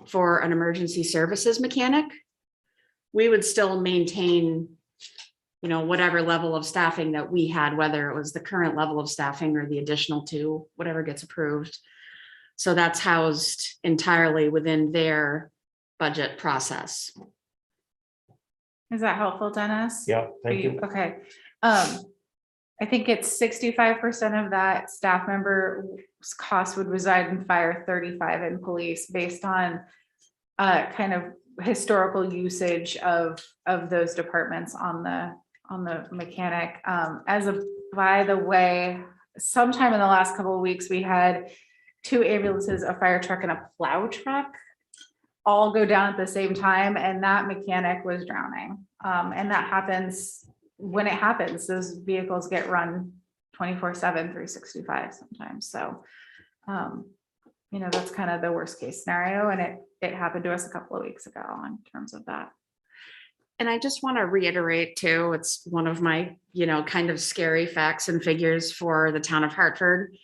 for an emergency services mechanic. We would still maintain, you know, whatever level of staffing that we had, whether it was the current level of staffing or the additional two, whatever gets approved. So that's housed entirely within their budget process. Is that helpful, Dennis? Yeah, thank you. Okay. I think it's 65% of that staff member's cost would reside in fire, 35 in police, based on kind of historical usage of those departments on the mechanic. By the way, sometime in the last couple of weeks, we had 2 ambulances, a fire truck and a plow truck all go down at the same time, and that mechanic was drowning. And that happens when it happens. Those vehicles get run 24/7, 365 sometimes. So, you know, that's kind of the worst case scenario. And it happened to us a couple of weeks ago in terms of that. And I just want to reiterate too, it's one of my, you know, kind of scary facts and figures for the town of Hartford.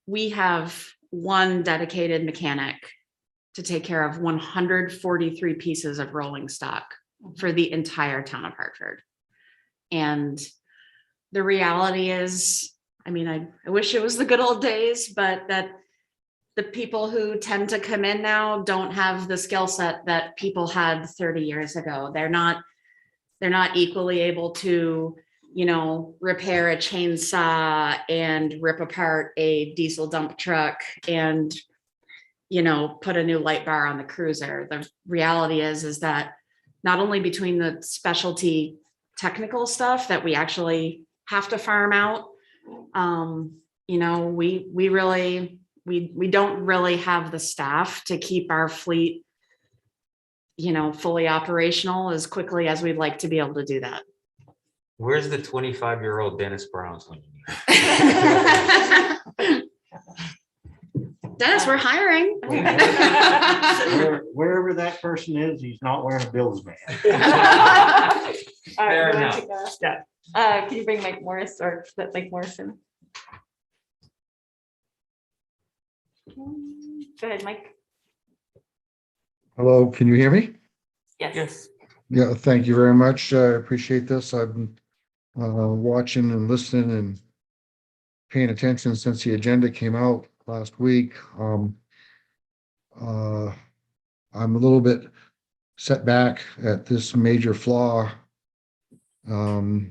We have one dedicated mechanic to take care of 143 pieces of rolling stock for the entire town of Hartford. And the reality is, I mean, I wish it was the good old days, but that the people who tend to come in now don't have the skill set that people had 30 years ago. They're not equally able to, you know, repair a chainsaw and rip apart a diesel dump truck and, you know, put a new light bar on the cruiser. The reality is that not only between the specialty technical stuff that we actually have to farm out, you know, we don't really have the staff to keep our fleet, you know, fully operational as quickly as we'd like to be able to do that. Where's the 25-year-old Dennis Browns? When you need? Dennis, we're hiring. Wherever that person is, he's not wearing a Bills man. All Fair right, you wanna enough. take that? Can you bring Mike Morris or that Mike Morrison? Go ahead, Mike. Hello, can you hear me? Yes. Yeah, thank you very much. I appreciate this. I've been watching and listening and paying attention since the agenda came out last week. I'm a little bit set back at this major flaw of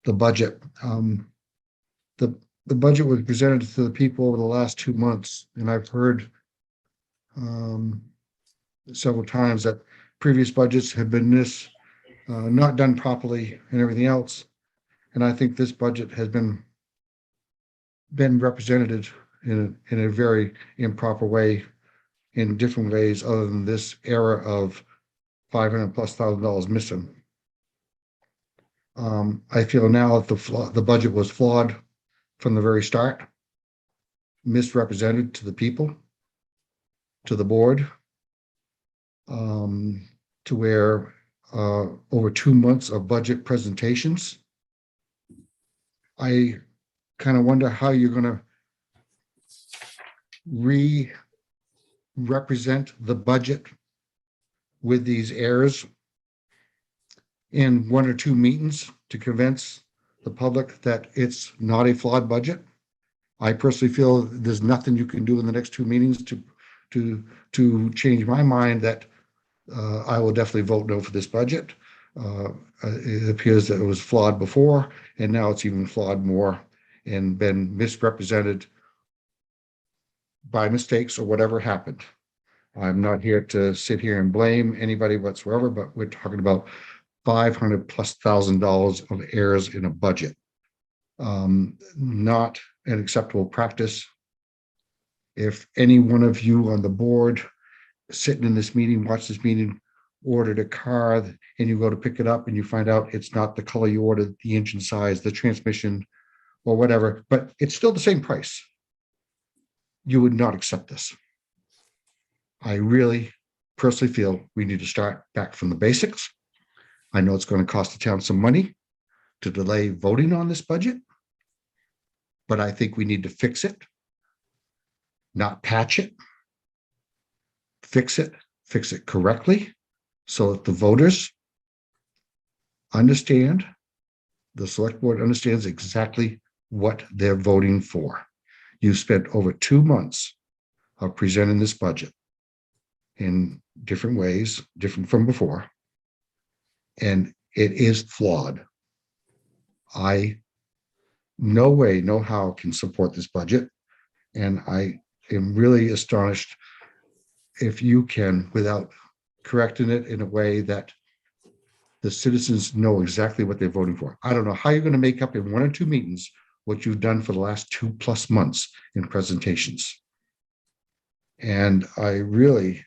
the budget. The budget was presented to the people over the last 2 months, and I've heard several times that previous budgets have been not done properly and everything else. And I think this budget has been represented in a very improper way, in different ways, other than this era of $500,000+ missing. I feel now that the budget was flawed from the very start, misrepresented to the people, to the board, to where over 2 months of budget presentations. I kind of wonder how you're going to represent the budget with these errors in 1 or 2 meetings to convince the public that it's not a flawed budget. I personally feel there's nothing you can do in the next 2 meetings to change my mind that I will definitely vote no for this budget. It appears that it was flawed before, and now it's even flawed more and been misrepresented by mistakes or whatever happened. I'm not here to sit here and blame anybody whatsoever, but we're talking about $500,000+ of errors in a budget. Not an acceptable practice. If any one of you on the board sitting in this meeting, watch this meeting, ordered a car and you go to pick it up and you find out it's not the color you ordered, the engine size, the transmission, or whatever, but it's still the same price, you would not accept this. I really personally feel we need to start back from the basics. I know it's going to cost the town some money to delay voting on this budget, but I think we need to fix it, not patch it. Fix it correctly so that the voters understand, the select board understands exactly what they're voting for. You spent over 2 months of presenting this budget in different ways, different from before, and it is flawed. I no way, no how can support this budget, and I am really astonished if you can, without correcting it in a way that the citizens know exactly what they're voting for. I don't know how you're going to make up in 1 or 2 meetings what you've done for the last 2+ months in presentations. And I really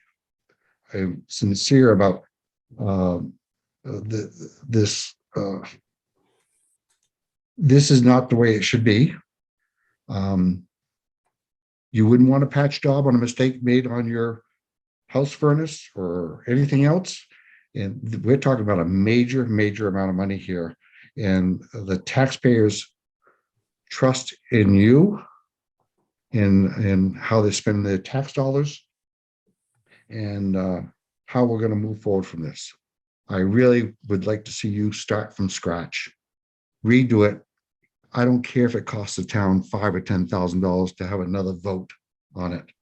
am sincere about this. This is not the way it should be. You wouldn't want a patch job on a mistake made on your house furnace or anything else. And we're talking about a major, major amount of money here. And the taxpayers trust in you, in how they spend their tax dollars, and how we're going to move forward from this. I really would like to see you start from scratch, redo it. I don't care if it costs the town $5,000 or $10,000 to have another vote on it.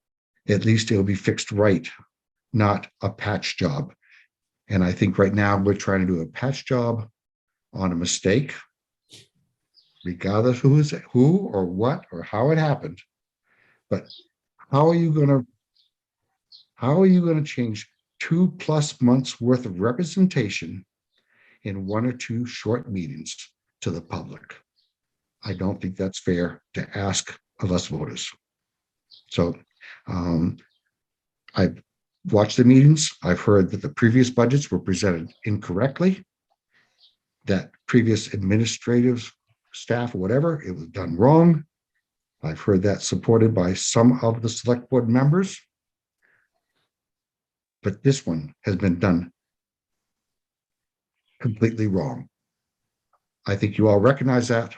At least it'll be fixed right, not a patch job. And I think right now we're trying to do a patch job on a mistake, regardless who or what or how it happened. But how are you going to change 2+ months worth of representation in 1 or 2 short meetings to the public? I don't think that's fair to ask of us voters. So I've watched the meetings. I've heard that the previous budgets were presented incorrectly, that previous administrative staff or whatever, it was done wrong. I've heard that supported by some of the select board members. But this one has been done completely wrong. I think you all recognize that.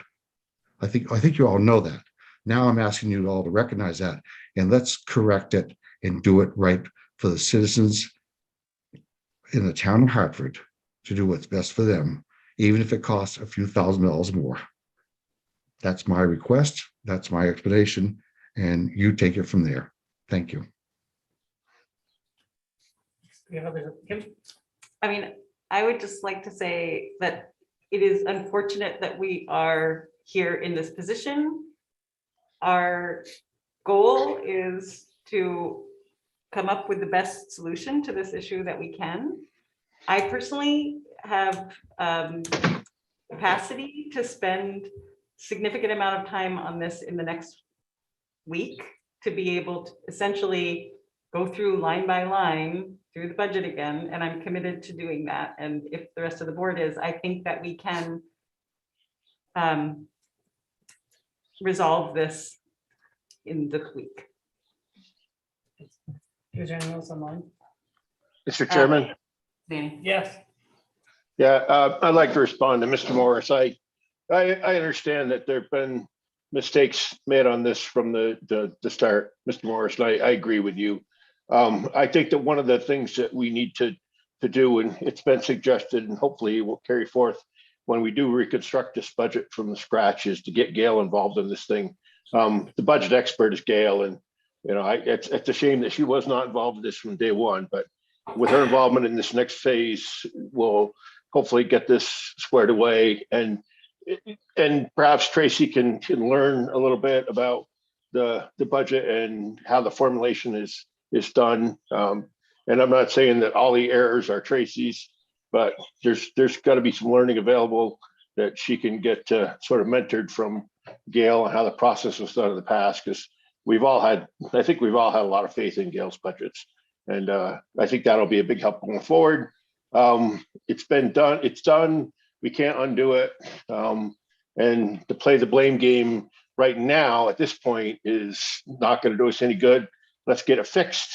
I think you all know that. Now I'm asking you all to recognize that, and let's correct it and do it right for the citizens in the town of Hartford to do what's best for them, even if it costs a few $1,000s more. That's my request. That's my explanation, and you take it from there. Thank you. I mean, I would just like to say that it is unfortunate that we are here in this position. Our goal is to come up with the best solution to this issue that we can. I personally have capacity to spend significant amount of time on this in the next week to be able to essentially go through line by line through the budget again, and I'm committed to doing that. And if the rest of the board is, I think that we can resolve this in this week. Is there anyone else online? Mr. Chairman. Danny? Yes. Yeah, I'd like to respond to Mr. Morris. I understand that there've been mistakes made on this from the start, Mr. Morris, and I agree with you. I think that one of the things that we need to do, and it's been suggested, and hopefully it will carry forth when we do reconstruct this budget from the scratch, is to get Gail involved in this thing. The budget expert is Gail, and it's a shame that she was not involved in this from day one, but with her involvement in this next phase, we'll hopefully get this squared away, and perhaps Tracy can learn a little bit about the budget and how the formulation is done. And I'm not saying that all the errors are Tracy's, but there's got to be some learning available that she can get sort of mentored from Gail and how the process was done in the past, because I think we've all had a lot of faith in Gail's budgets. And I think that'll be a big help going forward. It's been done, it's done, we can't undo it. And to play the blame game right now at this point is not gonna do us any good. Let's get it fixed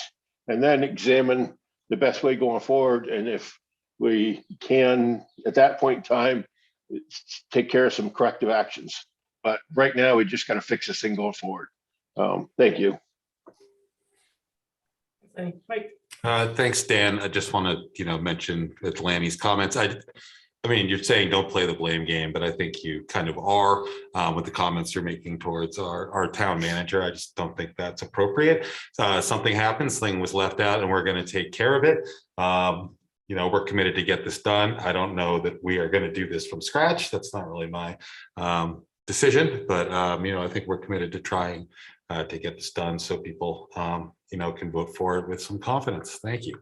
and then examine the best way going forward. And if we can, at that point in time, take care of some corrective actions. But right now, we just gotta fix this thing going forward. Thank you. Mike, Thanks, Dan. I just want to, mention that Lanny's comments. I mean, you're saying don't play the blame game, but I think you kind of are with the comments you're making towards our town manager. I just don't think that's appropriate. Something happens, thing was left out, and we're going to take care of it. We're committed to get this done. I don't know that we are going to do this from scratch. That's not really my decision, but I think we're committed to trying to get this done so people can vote for it with some confidence. Thank you.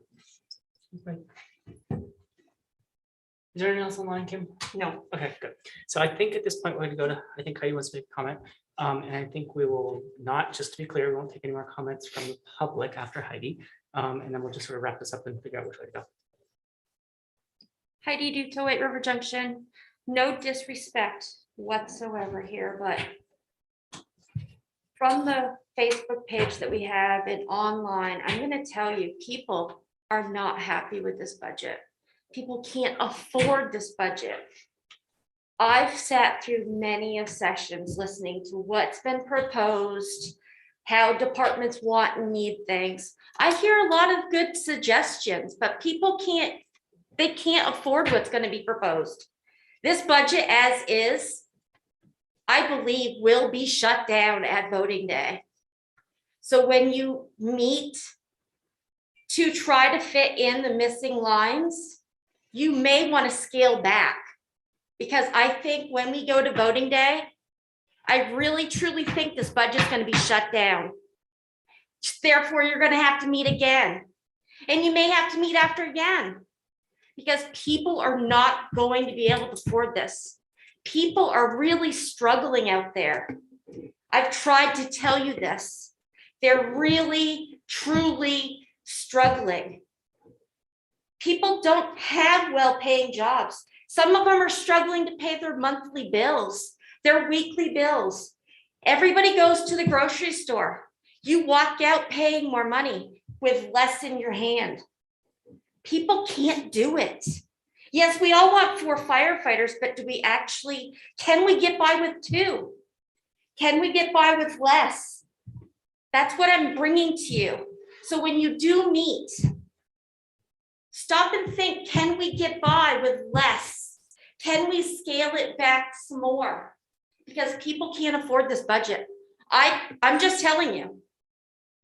is there anything else online, Kim? No. Okay, good. So I think at this point, we're going to go to, I think Heidi wants to make a comment. And I think we will not, just to be clear, we won't take any more comments from the public after Heidi. And then we'll just sort of wrap this up and figure out which way to go. Heidi Duto, White River Junction. No disrespect whatsoever here, but from the Facebook page that we have and online, I'm going to tell you, people are not happy with this budget. People can't afford this budget. I've sat through many of sessions listening to what's been proposed, how departments want and need things. I hear a lot of good suggestions, but people can't afford what's going to be proposed. This budget as is, I believe, will be shut down at voting day. So when you meet to try to fit in the missing lines, you may want to scale back, because I think when we go to voting day, I really truly think this budget's going to be shut down. Therefore, you're going to have to meet again, and you may have to meet after again, because people are not going to be able to afford this. People are really struggling out there. I've tried to tell you this. They're really, truly struggling. People don't have well-paying jobs. Some of them are struggling to pay their monthly bills, their weekly bills. Everybody goes to the grocery store. You walk out paying more money with less in your hand. People can't do it. Yes, we all want 4 firefighters, but can we get by with 2? Can we get by with less? That's what I'm bringing to you. So when you do meet, stop and think, can we get by with less? Can we scale it back some more? Because people can't afford this budget. I'm just telling you,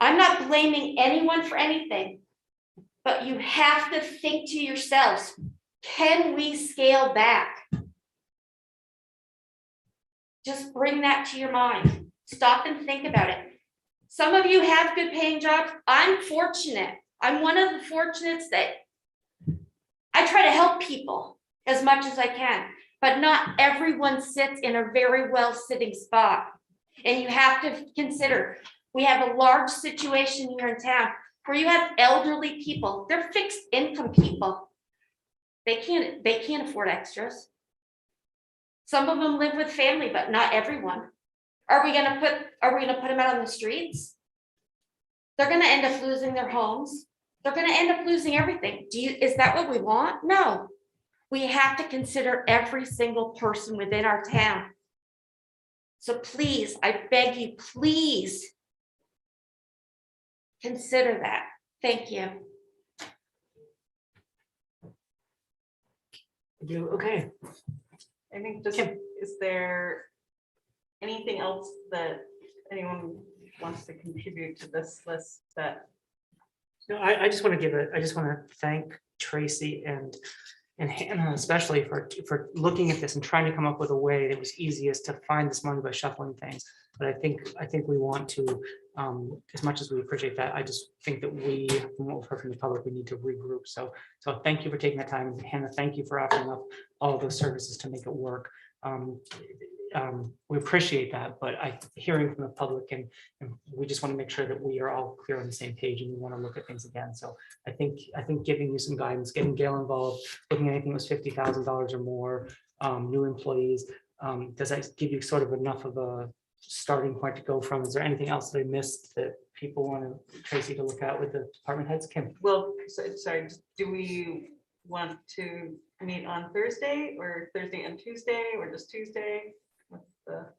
I'm not blaming anyone for anything, but you have to think to yourselves, can we scale back? Just bring that to your mind. Stop and think about it. Some of you have good paying jobs. I'm fortunate. I'm one of the fortunates that I try to help people as much as I can, but not everyone sits in a very well sitting spot. And you have to consider, we have a large situation here in town where you have elderly people. They're fixed income people. They can't afford extras. Some of them live with family, but not everyone. Are we gonna put them out on the streets? They're gonna end up losing their homes. They're gonna end up losing everything. Is that what we want? No. We have to consider every single person within our town. So please, I beg you, please consider that. Thank you. Okay. I think just, is there anything else that anyone wants to contribute to this list that? No, I just want to thank Tracy and Hannah especially for looking at this and trying to come up with a way that was easiest to find this money by shuffling things. But I think we want to, as much as we appreciate that, I just think that from what we've heard from the public, we need to regroup. So thank you for taking the time. Hannah, thank you for offering up all of those services to make it work. we appreciate that, but hearing from the public and we just want to make sure that we are all clear on the same page and we want to look at things again. So I think giving you some guidance, getting Gail involved, looking at anything that was $50,000 or more, new employees, does that give you sort of enough of a starting point to go from? Is there anything else that I missed that people want Tracy to look at with the department heads? Kim? Well, sorry, do we want to meet on Thursday or Thursday and Tuesday or just Tuesday?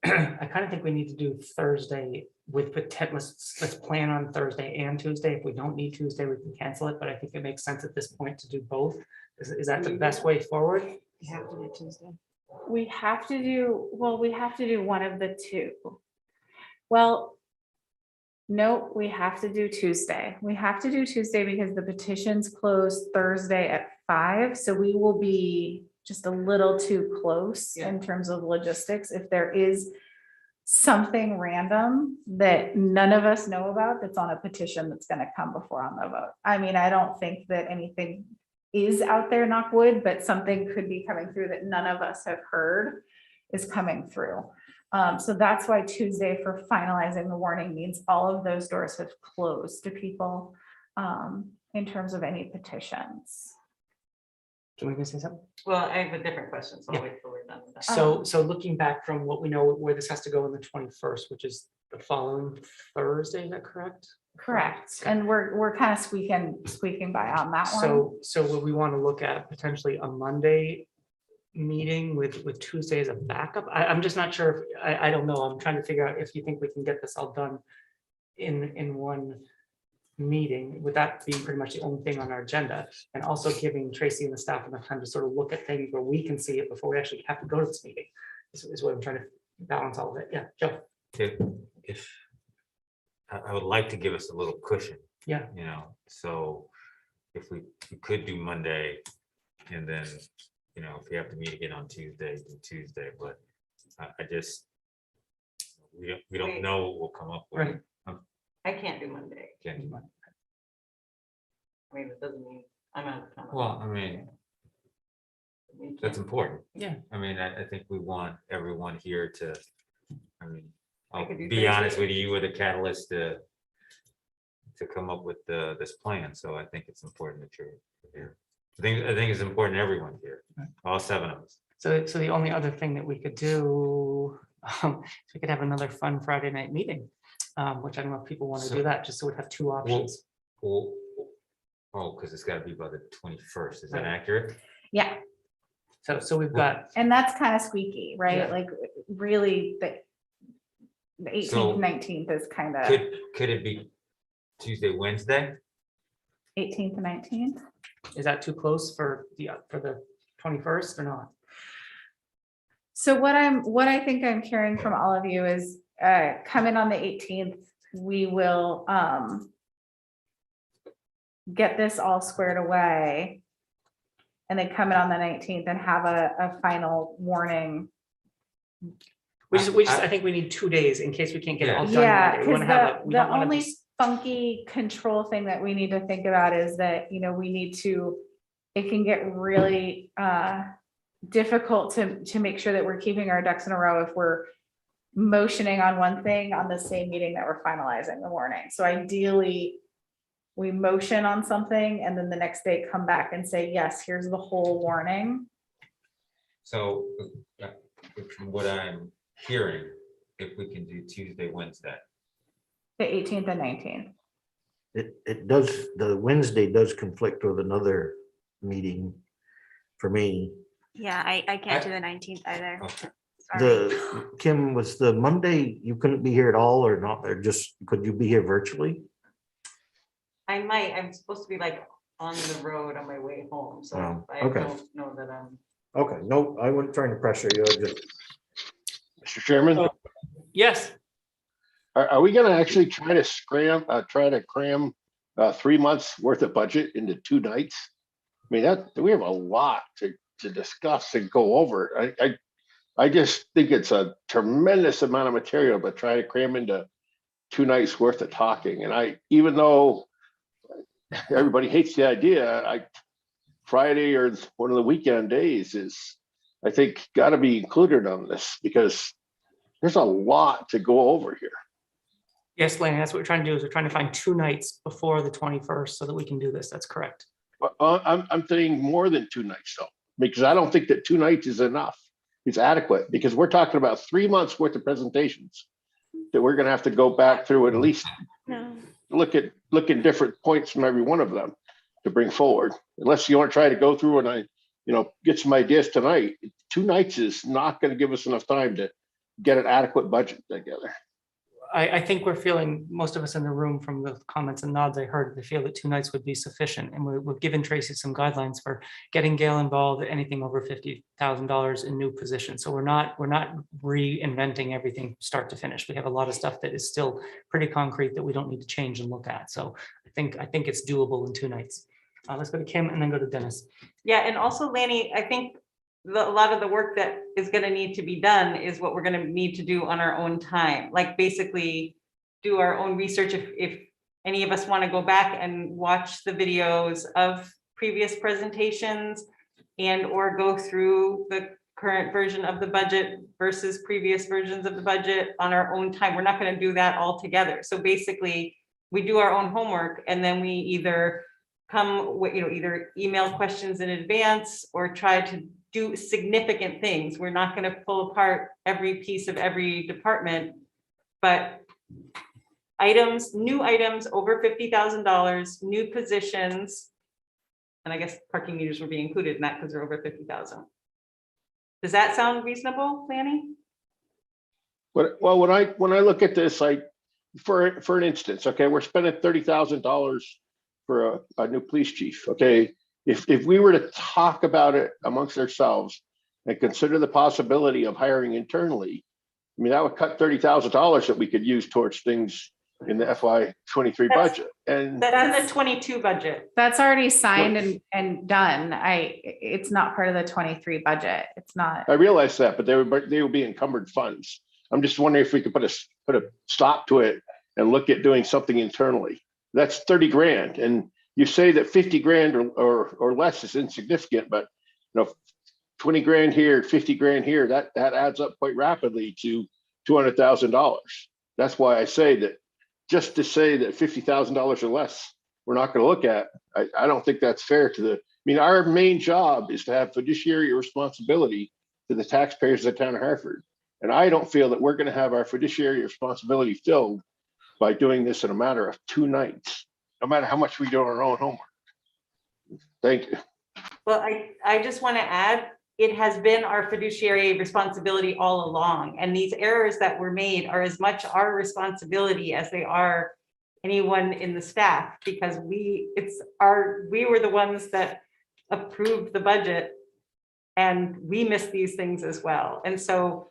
I kind of think we need to do Thursday with let's plan on Thursday and Tuesday. If we don't need Tuesday, we can cancel it, but I think it makes sense at this point to do both. Is that the best way forward? You have to do Tuesday. We have to do one of the two. Well, no, we have to do Tuesday. We have to do Tuesday because the petitions close Thursday at 5. So we will be just a little too close in terms of logistics. If there is something random that none of us know about that's on a petition that's going to come before on the vote. I mean, I don't think that anything is out there, knock wood, but something could be coming through that none of us have heard is coming through. So that's why Tuesday for finalizing the warning means all of those doors have closed to people in terms of any petitions. Can we say something? Well, I have a different question, so I'll Yeah. wait till we're done with that. So looking back from what we know, where this has to go on the 21st, which is the following Thursday, is that correct? Correct. And we're kind of squeaking by on that one. So what we want to look at potentially a Monday meeting with Tuesday as a backup. I'm just not sure. I don't know. I'm trying to figure out if you think we can get this all done in one meeting, with that being pretty much the only thing on our agenda, and also giving Tracy and the staff enough time to sort of look at things where we can see it before we actually have to go to this meeting. Is what I'm trying to balance all of it. Yeah, Joe. If I would like to give us a little cushion. Yeah. You know, so if we could do Monday, and then, you know, if we have to meet again on Tuesday, do Tuesday, but I just, we don't know what we'll come up with. Right. I can't do Monday. Can't do Monday. I mean, it doesn't mean I'm out of town. Well, I mean, We that's can't- important. Yeah. I mean, I think we want everyone here to, I mean, I'll could do be honest Thursday. with you, you were the catalyst to come up with this plan, so I think it's important that you're here. I think it's important everyone here, all 7 of us. So the only other thing that we could do, we could have another fun Friday night meeting, which I don't know if people want to do that, just so we have 2 options. Well, oh, because it's got to be by the 21st, is that Right. accurate? Yeah, So we've got, and that's kind of squeaky, right? Yeah. Like really the 18th, So 19th is kind of Could it be Tuesday, Wednesday? 18th and 19th. is that too close for the 21st or not? So what I think I'm hearing from all of you is come in on the 18th. We will get this all squared away. And then come in on the 19th and have a final warning. I think we need 2 days in case we can't get it all done. Yeah, Monday. We because wanna have a- we the don't wanna only be- funky control thing that we need to think about is that, you know, we need to, it can get really difficult to make sure that we're keeping our ducks in a row if we're motioning on one thing on the same meeting that we're finalizing the warning. So ideally, we motion on something and then the next day come back and say, yes, here's the whole warning. So from what I'm hearing, if we can do Tuesday, Wednesday. The 18th and 19th. It does, the Wednesday does conflict with another meeting for me. Yeah, I can't do the 19th either. Okay. Sorry. Kim, was the Monday, you couldn't be here at all or not, or just, could you be here virtually? I might, I'm supposed to be like on the road on my way home, so Oh, I okay. don't know that I'm. Okay, no, I wasn't trying to pressure you, I just, Mr. Chairman, Yes, are we gonna actually try to cram 3 months worth of budget into 2 nights? I mean, we have a lot to discuss and go over. I just think it's a tremendous amount of material, but try to cram into 2 nights worth of talking. And even though everybody hates the idea, Friday or one of the weekend days is, I think, got to be included on this, because There's a lot to go over here. Yes, Lanny, that's what we're trying to do, is we're trying to find 2 nights before the 21st so that we can do this. That's correct. But, I'm thinking more than 2 nights though, because I don't think that 2 nights is enough. It's adequate, because we're talking about 3 months worth of presentations that we're gonna have to go back through and at least No. look at different points from every one of them to bring forward. Unless you want to try to go through and get some ideas tonight. 2 nights is not going to give us enough time to get an adequate budget together. I think we're feeling, most of us in the room from the comments and nods I heard, they feel that 2 nights would be sufficient. And we've given Tracy some guidelines for getting Gail involved, anything over $50,000 in new positions. So we're not reinventing everything start to finish. We have a lot of stuff that is still pretty concrete that we don't need to change and look at. So I think it's doable in 2 nights. Let's go to Kim and then go to Dennis. Yeah, and also Lanny, I think a lot of the work that is gonna need to be done is what we're gonna need to do on our own time. Like basically do our own research. If any of us wanna go back and watch the videos of previous presentations and or go through the current version of the budget versus previous versions of the budget on our own time. We're not gonna do that all together. So basically we do our own homework and then we either come with, either email questions in advance or try to do significant things. We're not going to pull apart every piece of every department, but new items over $50,000, new positions. And I guess parking meters will be included in that because they're over 50,000. Does that sound reasonable, Lanny? Well, when I look at this, for an instance, okay, we're spending $30,000 for a new police chief. Okay, if we were to talk about it amongst ourselves and consider the possibility of hiring internally, I mean, that would cut $30,000 that we could use towards things in the FY23 budget. And That's in the 22 budget. That's already signed and done. It's not part of the 23 budget. It's not. I realize that, but they would be encumbered funds. I'm just wondering if we could put a stop to it and look at doing something internally. That's 30 grand. And you say that 50 grand or less is insignificant, but 20 grand here, 50 grand here, that adds up quite rapidly to $200,000. That's why I say that, just to say that $50,000 or less, we're not going to look at. I don't think that's fair our main job is to have fiduciary responsibility to the taxpayers of the town of Hartford. And I don't feel that we're going to have our fiduciary responsibility filled by doing this in a matter of 2 nights, no matter how much we do our own homework. Thank you. Well, I just want to add, it has been our fiduciary responsibility all along. And these errors that were made are as much our responsibility as they are anyone in the staff, because we were the ones that approved the budget and we missed these things as well. And so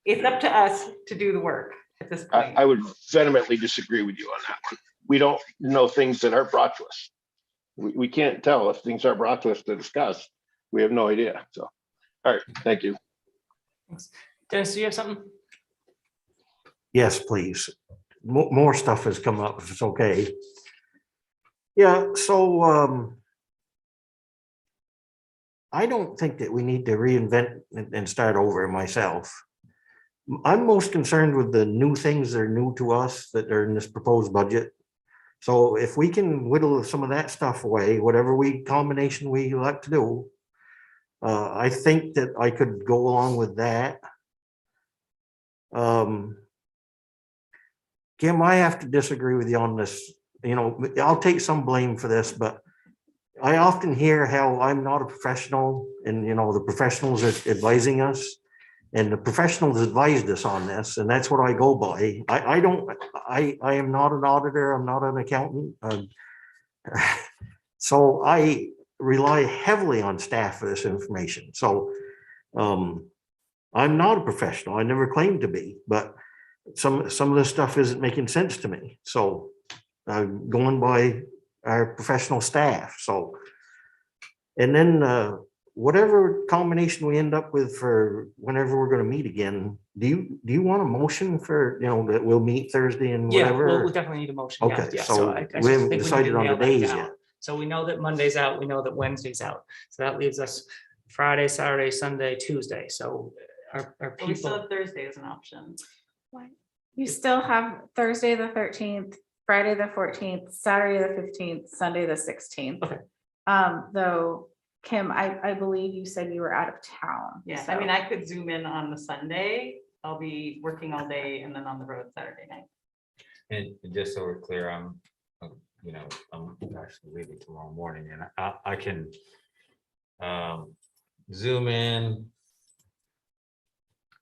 it's up to us to do the work at this point. I would vehemently disagree with you on that one. We don't know things that aren't brought to us. We can't tell if things are brought to us to discuss. We have no idea. So, all right, thank you. Thanks. Dennis, do you have something? Yes, please. More stuff has come up, if it's okay. Yeah, so I don't think that we need to reinvent and start over myself. I'm most concerned with the new things that are new to us that are in this proposed budget. So if we can whittle some of that stuff away, whatever combination we like to do, I think that I could go along with that. Kim, I have to disagree with you on this. I'll take some blame for this, but I often hear how I'm not a professional and, the professionals are advising us, and the professionals advised us on this, and that's what I go by. I am not an auditor. I'm not an accountant. So I rely heavily on staff for this information. So I'm not a professional. I never claimed to be, but some of this stuff isn't making sense to me. So I'm going by our professional staff. So, and then whatever combination we end up with for whenever we're going to meet again, do you want a motion for, that we'll meet Thursday and whatever? Yeah, we'll definitely need a motion. Okay, Yeah, so I we haven't think need to decided on the nail that days down. yet. So we know that Monday's out, we know that Wednesday's out. So that leaves us Friday, Saturday, Sunday, Tuesday. So our But we still people. have Thursday as an option. You still have Thursday, the 13th, Friday, the 14th, Saturday, the 15th, Sunday, the 16th. Okay. Though, Kim, I believe you said you were out of town. Yeah, so- I mean, I could zoom in on the Sunday. I'll be working all day and then on the road Saturday night. And just so we're clear, I'm actually leaving tomorrow morning and I can zoom in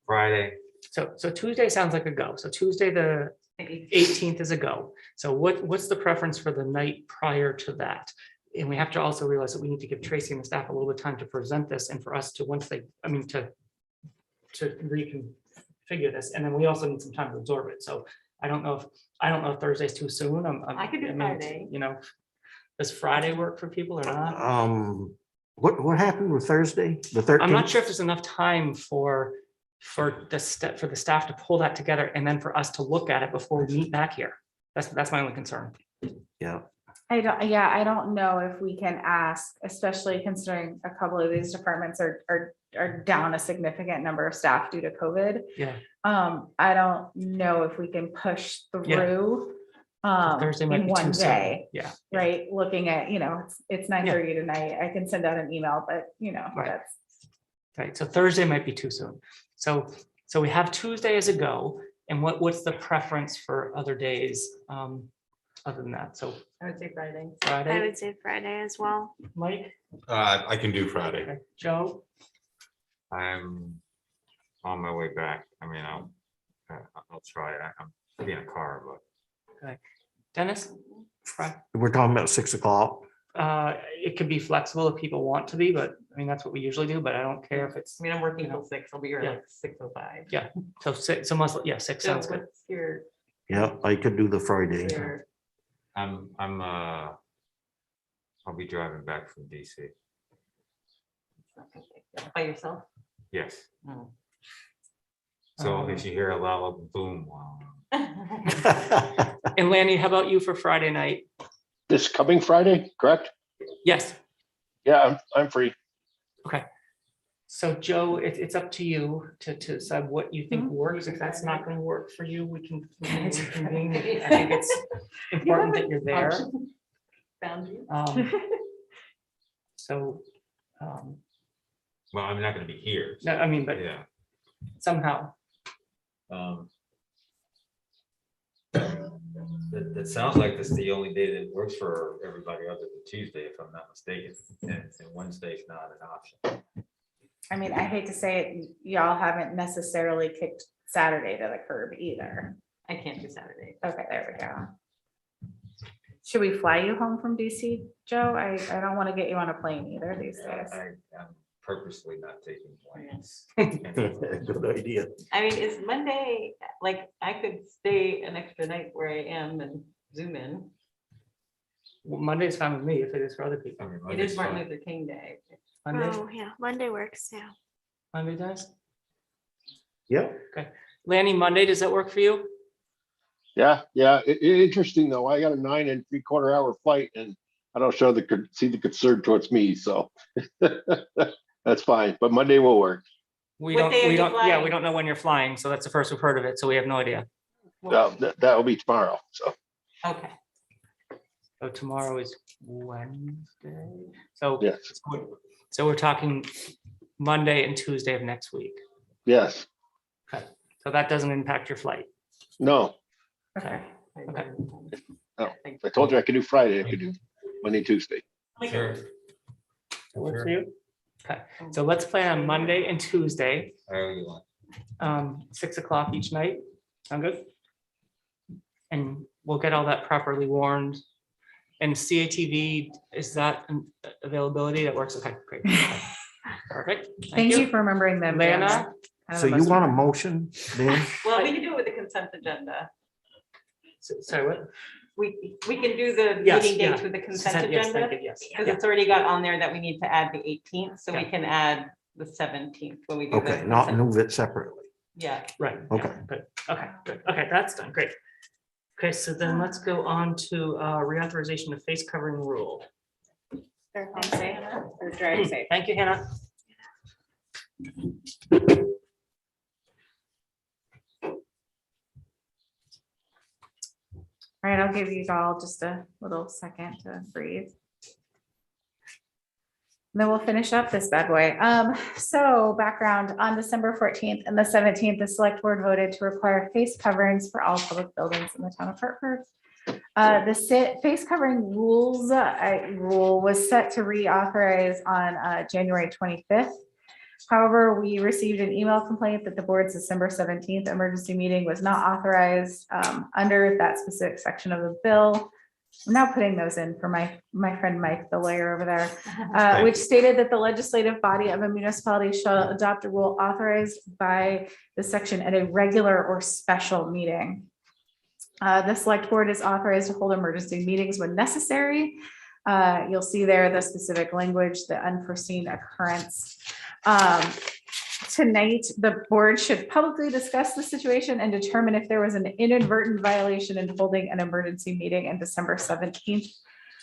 Friday. So Tuesday sounds like a go. So Tuesday, the 18th is a go. So what's the preference for the night prior to that? And we have to also realize that we need to give Tracy and the staff a little bit of time to present this and for us to, once they, to reconfigure this. And then we also need some time to absorb it. So I don't know if Thursday's too soon. I could do Friday. You know, does Friday work for people or not? What happened with Thursday, the 13th? I'm not sure if there's enough time for the staff to pull that together and then for us to look at it before we meet back here. That's my only concern. Yeah, I don't know if we can ask, especially considering a couple of these departments are down a significant number of staff due to COVID. Yeah. I don't know if we can push through Thursday might in be too one soon. day, Yeah. right? Looking at, it's 9:30 tonight. I can send out an email, but Right. that's. Right. So Thursday might be too soon. So we have Tuesday as a go. And what's the preference for other days? Other than that, so I would say Friday. I Friday, would say Friday as well. Mike, I can do Friday. okay, Joe, I'm on my way back. I mean, I'll try it. I'm in a car, but Dennis. we're talking about 6 o'clock. It could be flexible if people want to be, but I mean, that's what we usually do, but I don't care if it's, I mean, I'm working till 6. I'll be here Yeah. like 6:05. Yeah. so 6, so must, yeah, 6 sounds good. What's your, Yeah, I could do the Friday. your, I'll be driving back from DC. by yourself? Yes. Oh. So if you hear a loud boom, wow. And Lanny, how about you for Friday night? This coming Friday, correct? Yes. Yeah, I'm free. So Joe, it's up to you to decide what you think works. If that's not going to work for you, we can reconvene. I think it's important that you're there. Found you. So, Well, I'm not gonna be here. no, I mean, but Yeah. somehow, It sounds like this is the only day that works for everybody other than Tuesday, if I'm not mistaken, and Wednesday's not an option. I mean, I hate to say it, y'all haven't necessarily kicked Saturday to the curb either. I can't do Saturday. Okay, there we go. Should we fly you home from DC, Joe? I don't want to get you on a plane either these days. I'm purposely not taking planes. Good idea. I mean, is Monday, like, I could stay an extra night where I am and zoom in. well, Monday's fine with me if it is for other I people. mean, It Monday's is Martin fine. Luther King Day. Monday, Oh, yeah, Monday works, yeah. Monday does. Yep. Lanny, Monday, does that work for you? Yeah. Interesting though. I got a 9 3/4 hour flight and I don't see the concern towards me. So that's fine. But Monday will work. We What don't, day are we you don't, yeah, flying? we don't know when you're flying, so that's the first we've heard of it, so we have no idea. That will be tomorrow. So Okay. So tomorrow is Wednesday, so. yes, So we're talking Monday and Tuesday of next week, yes, so that doesn't impact your flight. no. Okay. Okay. I told you I could do Friday. I could do Monday, Tuesday. Sure. That works for you? Okay, so let's plan on Monday and Tuesday, However you want. 6 o'clock each night. Sound good? And we'll get all that properly warned. And CATV, is that an availability that works? Okay, great. Perfect. Thank you for remembering them. Dan. Lana? Kind of So a you must- want a motion, Dan? Well, we can do it with the consent agenda. Sorry, what? We can do the Yes, meeting dates yeah. with the consent Yes, thank agenda. you, yes. Because Yeah. it's already got on there that we need to add the 18th, so we Yeah. can add the 17th when we do. the Okay, not consent. move it separately. Yeah. Right. yeah, Okay. Good. Okay, good. Okay, that's done. Great. Okay, so then let's go on to reauthorization of face covering rule. Home safe or drive safe. Thank you, Hannah. All right, I'll give you all just a little second to breathe. Then we'll finish up this bad boy. So background, on December 14th and the 17th, the select board voted to require face coverings for all public buildings in the town of Hartford. The face covering rule was set to reauthorize on January 25th. However, we received an email complaint that the board's December 17th emergency meeting was not authorized under that specific section of the bill. I'm now putting those in for my friend Mike, the lawyer over there, which stated that the legislative body of a municipality shall adopt a rule authorized by the section at a regular or special meeting. The select board is authorized to hold emergency meetings when necessary. You'll see there the specific language, the unforeseen occurrence. Tonight, the board should publicly discuss the situation and determine if there was an inadvertent violation in holding an emergency meeting on December 17th.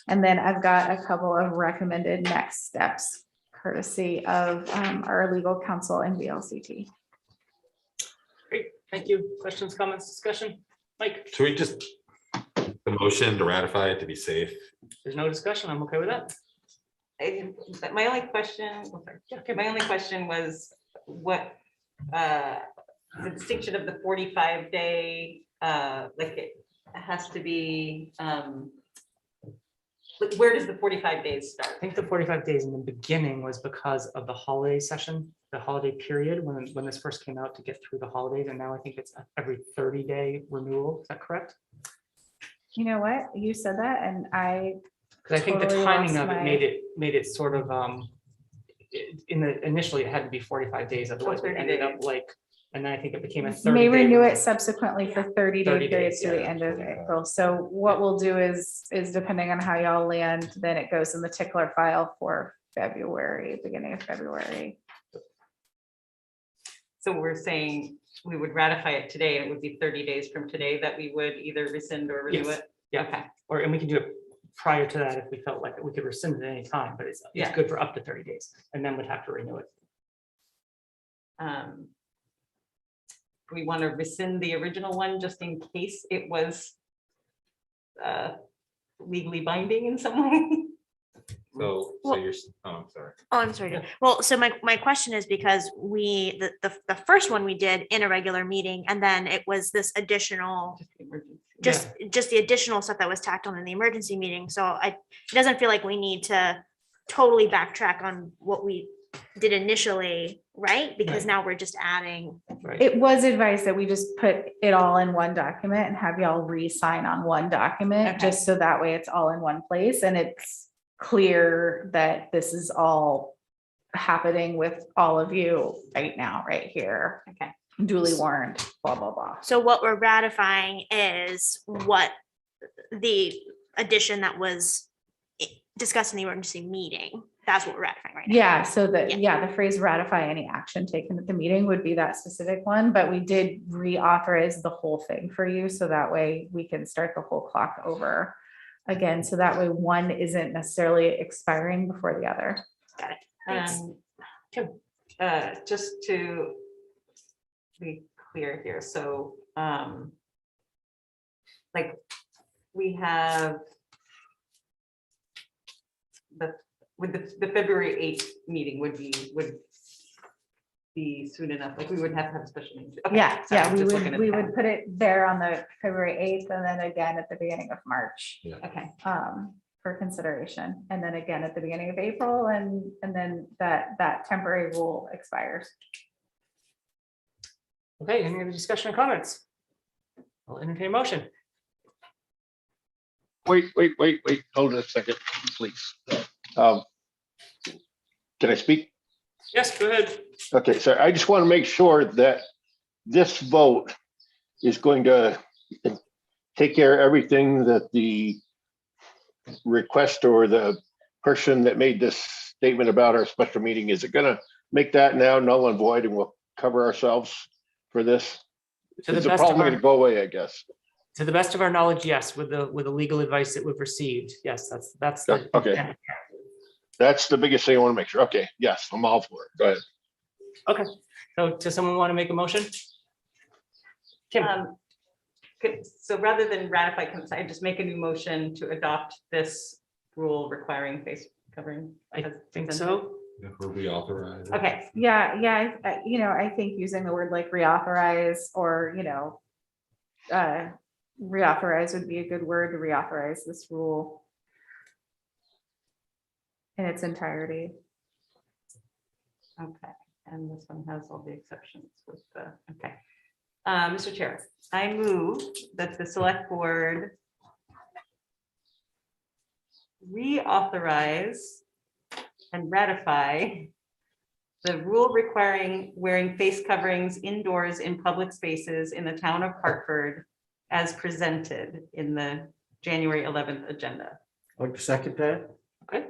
And then I've got a couple of recommended next steps courtesy of our legal counsel and VLCT. Great, thank you. Questions, comments, discussion? Mike, Should we just, the motion to ratify it to be safe? there's no discussion. I'm okay with that. My only question, my only question was what the distinction of the 45-day, like it has to be, like where does the 45 days start? I think the 45 days in the beginning was because of the holiday session, the holiday period, when this first came out to get through the holidays. And now I think it's every 30-day renewal. Is that correct? You know what? You said that and Because I think the totally timing lost of it my- made it sort of, initially it had to be 45 days, otherwise we 30 ended up days. like, and then I think it became a may 30-day. renew renewal. it subsequently for 30-day 30 periods days, to the yeah, end of 45. April. So what we'll do is depending on how y'all land, then it goes in the tickler file for February, beginning of February. So we're saying we would ratify it today, and it would be 30 days from today that we would either rescind or renew Yes. it? Yeah. Okay. Or, and we can do it prior to that if we felt like we could rescind at any time, but it's Yeah. good for up to 30 days and then we'd have to renew it. We want to rescind the original one just in case it was legally binding in some way. So Well- you're, oh, I'm sorry. Oh, I'm sorry. Well, so my question is because the first one we did in a regular meeting and then it was this additional, just the additional stuff that was tacked on in the emergency meeting. So it doesn't feel like we need to totally backtrack on what we did initially, right? Because Right. now we're just adding. Right. It was advised that we just put it all in one document and have y'all re-sign on one document, Okay. just so that way it's all in one place and it's clear that this is all happening with all of you right now, right here. Okay. Duly warned, blah, blah, blah. So what we're ratifying is what the addition that was discussed in the emergency meeting. That's what we're ratifying right now. Yeah, so the, Yeah. yeah, the phrase ratify any action taken at the meeting would be that specific one, but we did reauthorize the whole thing for you. So that way we can start the whole clock over again. So that way one isn't necessarily expiring before the other. Thanks. Just to be clear here, so like we have the February 8th meeting would be soon enough, like we wouldn't have to have a special meeting. Okay, Yeah, sorry, yeah, I'm we just looking would, at we the would put it there on the February 8th and then again at the beginning of March, calendar. Okay, for consideration. And then again at the beginning of April and then that temporary rule expires. Okay, any other discussion or comments? I'll entertain a motion. Wait, hold on a second, please. Can I speak? Yes, go ahead. Okay, so I just want to make sure that this vote is going to take care of everything that the request or the person that made this statement about our special meeting, is it gonna make that now null and void and we'll cover ourselves for this? To the Is the best of problem our, gonna go away, I guess? to the best of our knowledge, yes, with the legal advice that we've received. Yes, that's the. Okay. That's the biggest thing I want to make sure. Okay, yes, I'm all for it. Go ahead. Okay, so does someone want to make a motion? Kim, So rather than ratify consent, just make a new motion to adopt this rule requiring face covering. I as think presented. so. Or reauthorize. Okay, Yeah, I think using the word like reauthorize or, reauthorize would be a good word to reauthorize this rule in its entirety. okay. And this one has all the exceptions with the, okay. Mr. Chair, I move that the select board reauthorize and ratify the rule requiring wearing face coverings indoors in public spaces in the town of Hartford as presented in the January 11th agenda. I'd like to second that. Okay.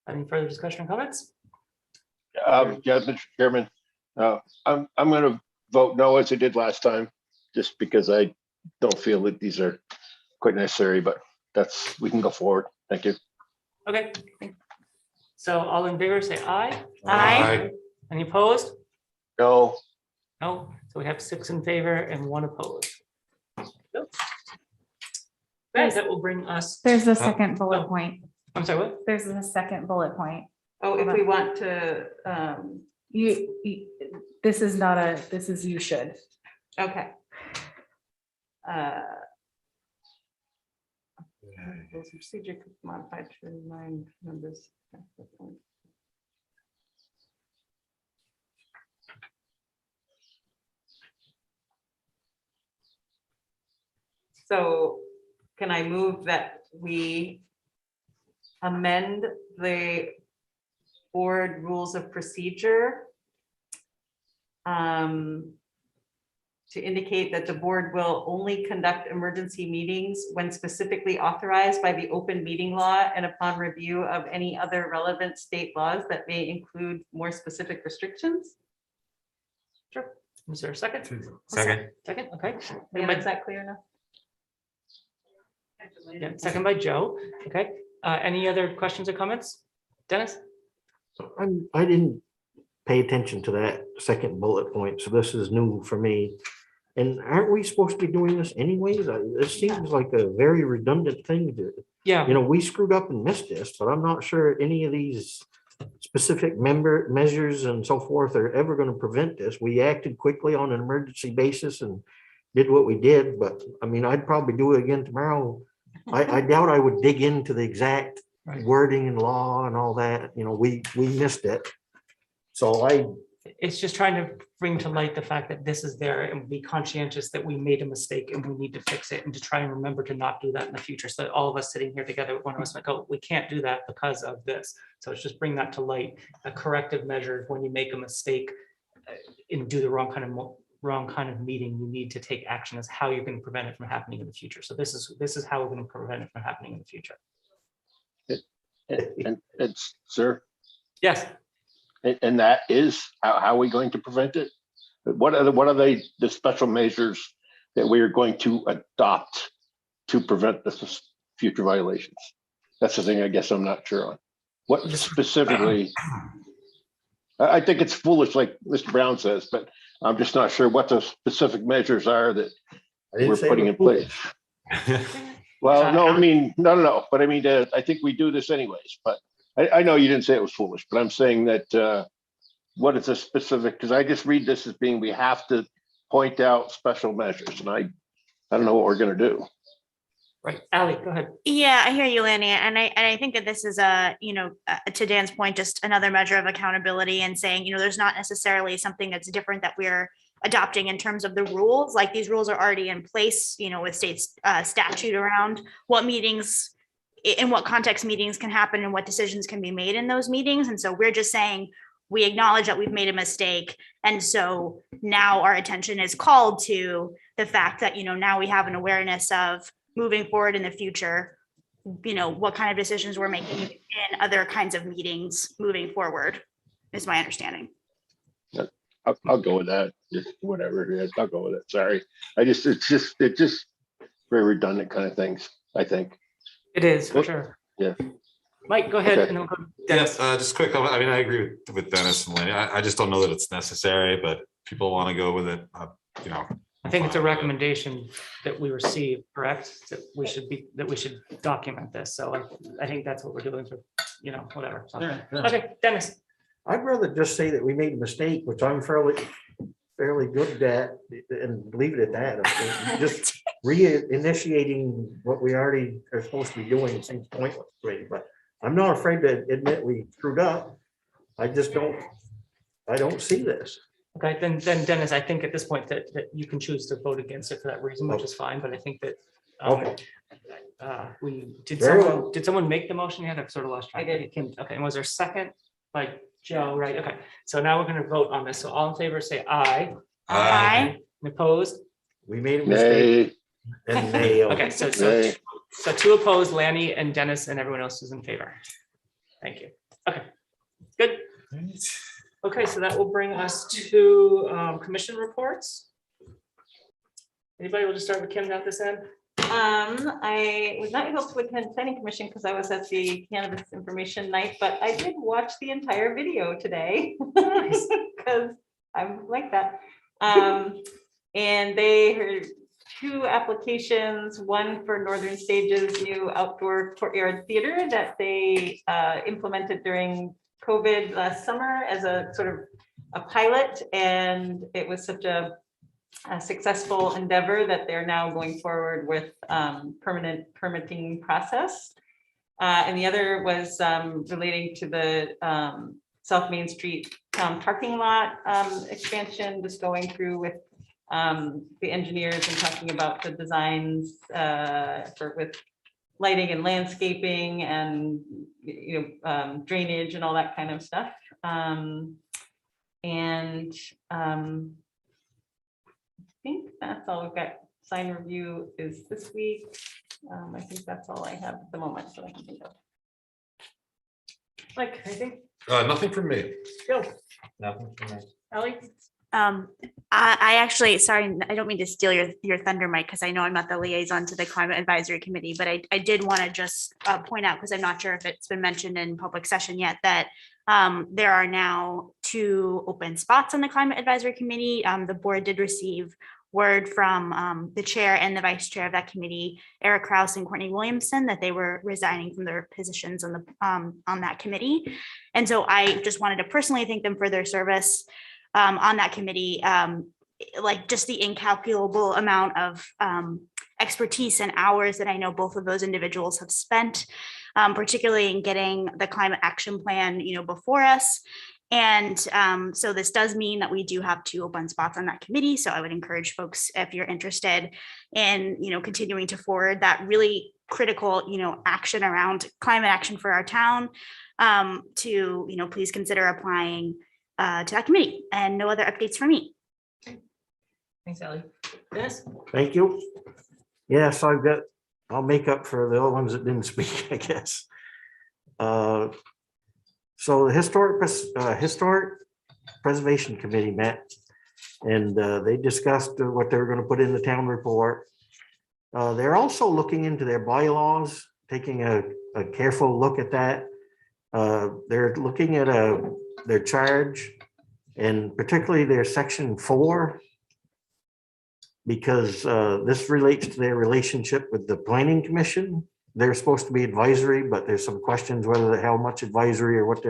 Any further discussion or comments? Yeah, Mr. Chairman, I'm gonna vote no as I did last time, just because I don't feel that these are quite necessary, but we can go forward. Thank you. Okay. So all in favor, say aye. Aye. Any opposed? No, No. So we have 6 in favor and 1 opposed. Okay, that will bring us. There's the second bullet point. I'm sorry, what? There's the second bullet point. Oh, if we want to, This is not this is you should. okay. Rules of procedure could be modified to remind members. So can I move that we amend the board rules of procedure to indicate that the board will only conduct emergency meetings when specifically authorized by the open meeting law and upon review of any other relevant state laws that may include more specific restrictions? Sure. Is there a second? Second. Second, okay. And is that clear enough? Yeah, second by Joe. Okay. Any other questions or comments? Dennis? I didn't pay attention to that second bullet point, so this is new for me. And aren't we supposed to be doing this anyways? It seems like a very redundant thing to, Yeah. we screwed up and missed this, but I'm not sure any of these specific measures and so forth are ever going to prevent this. We acted quickly on an emergency basis and did what we did, but I mean, I'd probably do it again tomorrow. I doubt I would dig into the exact wording and law and all that, we missed it. So It's just trying to bring to light the fact that this is there and be conscientious that we made a mistake and we need to fix it and to try and remember to not do that in the future. So that all of us sitting here together, one of us might go, we can't do that because of this. So it's just bring that to light, a corrective measure when you make a mistake and do the wrong kind of meeting, you need to take action as how you're going to prevent it from happening in the future. So this is how we're going to prevent it from happening in the future. and sir, Yes. and that is how are we going to prevent it? What are the special measures that we are going to adopt to prevent this future violations? That's the thing I guess I'm not sure on. What specifically? I think it's foolish, like Mr. Brown says, but I'm just not sure what the specific measures are that we're putting in place. Well, no, I mean, no. But I mean, I think we do this anyways, but I know you didn't say it was foolish, but I'm saying that what is a specific, because I just read this as being, we have to point out special measures, and I don't know what we're going to do. Right, Ally, go ahead. Yeah, I hear you, Lanny, and I think that this is to Dan's point, just another measure of accountability and saying, there's not necessarily something that's different that we're adopting in terms of the rules. Like these rules are already in place, with state statute around what meetings, in what context meetings can happen and what decisions can be made in those meetings. And so we're just saying, we acknowledge that we've made a mistake. And so now our attention is called to the fact that, now we have an awareness of moving forward in the future, what kind of decisions we're making in other kinds of meetings moving forward, is my understanding. I'll go with that. Just whatever it is, I'll go with it. Sorry. It's just very redundant kind of things, I think. It is, for sure. Yeah. Mike, go ahead. Okay. And then we'll go to Yes, Dennis. just quick comment. I mean, I agree with Dennis and Lenny. I just don't know that it's necessary, but people want to go with it. I think it's a recommendation that we receive, correct? That we should document this. So I think that's what we're doing for, whatever. So, okay, Dennis. I'd rather just say that we made a mistake, which I'm fairly good at, and leave it at that. I think. Just reinitiating what we already are supposed to be doing seems pointless to me, but I'm not afraid to admit we screwed up. I don't see this. Okay, then Dennis, I think at this point that you can choose to vote against it for that reason, which is fine, but I think that. Okay. Very well. Did someone make the motion yet? I've sort of lost track. I did. Okay, and was there a second by Joe, right? Okay, so now we're gonna vote on this. So all in favor, say aye. Aye. And opposed? We made a mistake. Nay. And they, Okay, so Nay. two opposed, Lanny and Dennis, and everyone else is in favor. Thank you. Okay, good. Okay, so that will bring us to commission reports. Anybody? We'll just start with Kim down this end. I was not able to attend planning commission because I was at the cannabis information night, but I did watch the entire video today because I'm like that. And they heard 2 applications, one for Northern Stage's new outdoor courtyard theater that they implemented during COVID last summer as a sort of a pilot, and it was such a successful endeavor that they're now going forward with permanent permitting process. And the other was relating to the South Main Street parking lot expansion, just going through with the engineers and talking about the designs with lighting and landscaping and drainage and all that kind of stuff. I think that's all we've got. Sign review is this week. I think that's all I have at the moment that I can think of. Like, I think, Nothing from me. Bill, Nothing for me. Ellie? I actually, sorry, I don't mean to steal your thunder, Mike, because I know I'm not the liaison to the Climate Advisory Committee, but I did want to just point out, because I'm not sure if it's been mentioned in public session yet, that there are now 2 open spots on the Climate Advisory Committee. The board did receive word from the chair and the vice chair of that committee, Eric Krause and Courtney Williamson, that they were resigning from their positions on that committee. And so I just wanted to personally thank them for their service on that committee, like just the incalculable amount of expertise and hours that I know both of those individuals have spent, particularly in getting the climate action plan, before us. And so this does mean that we do have 2 open spots on that committee. So I would encourage folks, if you're interested in, continuing to forward that really critical, action around climate action for our town, to, please consider applying to that committee. And no other updates for me. Thanks, Ellie. Dennis? thank you. Yes, I'll make up for the other ones that didn't speak, I guess. So the Historic Preservation Committee met, and they discussed what they were going to put in the town report. They're also looking into their bylaws, taking a careful look at that. They're looking at their charge, and particularly their section 4, because this relates to their relationship with the Planning Commission. They're supposed to be advisory, but there's some questions whether how much advisory or what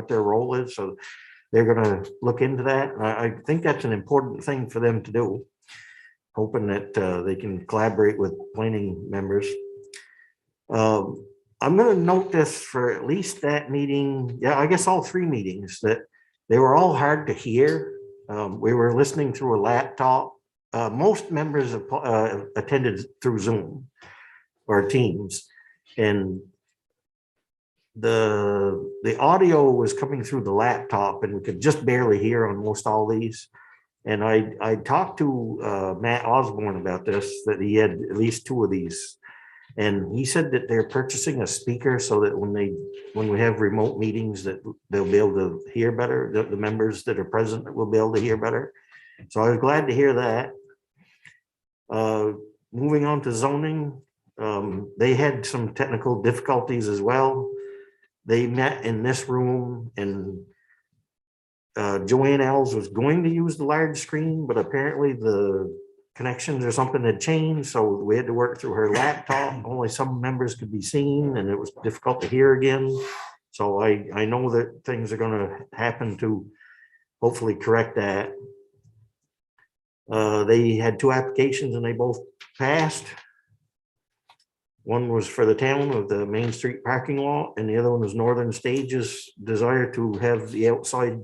their role is. So they're going to look into that. I think that's an important thing for them to do, hoping that they can collaborate with planning members. I'm going to note this for at least that meeting. Yeah, I guess all 3 meetings, that they were all hard to hear. We were listening through a laptop. Most members attended through Zoom or Teams. And the audio was coming through the laptop, and we could just barely hear on most all these. And I talked to Matt Osborne about this, that he had at least 2 of these, and he said that they're purchasing a speaker so that when we have remote meetings, that they'll be able to hear better. The members that are present will be able to hear better. So I was glad to hear that. Moving on to zoning. They had some technical difficulties as well. They met in this room, and Joanne Ells was going to use the large screen, but apparently the connections or something had changed, so we had to work through her laptop. Only some members could be seen, and it was difficult to hear again. So I know that things are gonna happen to hopefully correct that. They had 2 applications and they both passed. One was for the town of the Main Street parking lot, and the other one was Northern Stages' desire to have the outside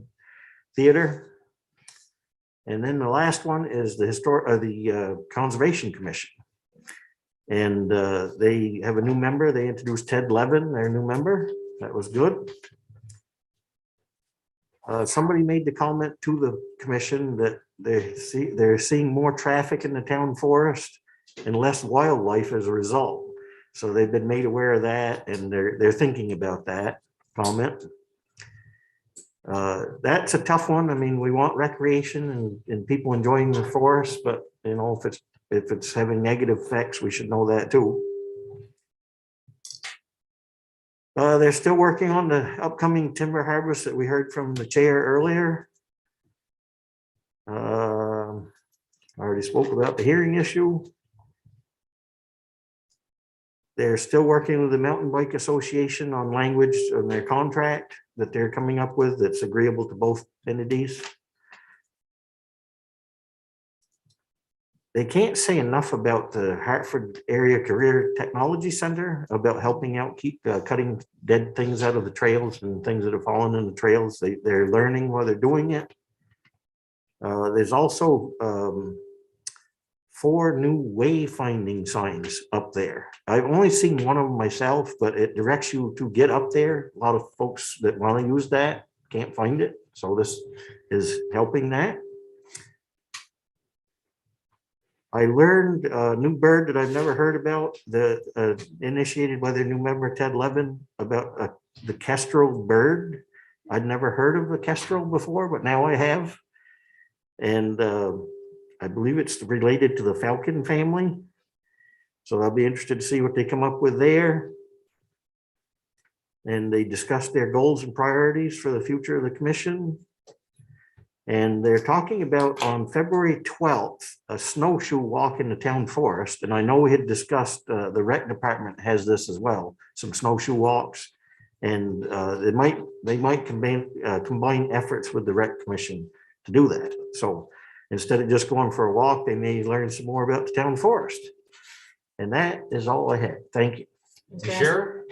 theater. And then the last one is the Conservation Commission. And they have a new member. They introduced Ted Levin, their new member. That was good. Somebody made the comment to the commission that they're seeing more traffic in the town forest and less wildlife as a result. So they've been made aware of that, and they're thinking about that comment. That's a tough one. I mean, we want recreation and people enjoying the forest, but you know, if it's having negative effects, we should know that too. They're still working on the upcoming timber harvest that we heard from the chair earlier. I already spoke about the hearing issue. They're still working with the Mountain Bike Association on language on their contract that they're coming up with that's agreeable to both entities. They can't say enough about the Hartford Area Career Technology Center, about helping out, keep cutting dead things out of the trails and things that have fallen in the trails. They're learning while they're doing it. There's also 4 new wayfinding signs up there. I've only seen one of them myself, but it directs you to get up there. A lot of folks that want to use that can't find it. So this is helping that. I learned a new bird that I've never heard about, initiated by their new member, Ted Levin, about the kestrel bird. I'd never heard of the kestrel before, but now I have. And I believe it's related to the falcon family. So I'll be interested to see what they come up with there. And they discussed their goals and priorities for the future of the commission. And they're talking about on February 12th, a snowshoe walk in the town forest. And I know we had discussed, the rec department has this as well, some snowshoe walks. And they might combine efforts with the rec commission to do that. So instead of just going for a walk, they may learn some more about the town forest. And that is all I had. Thank you. You sure?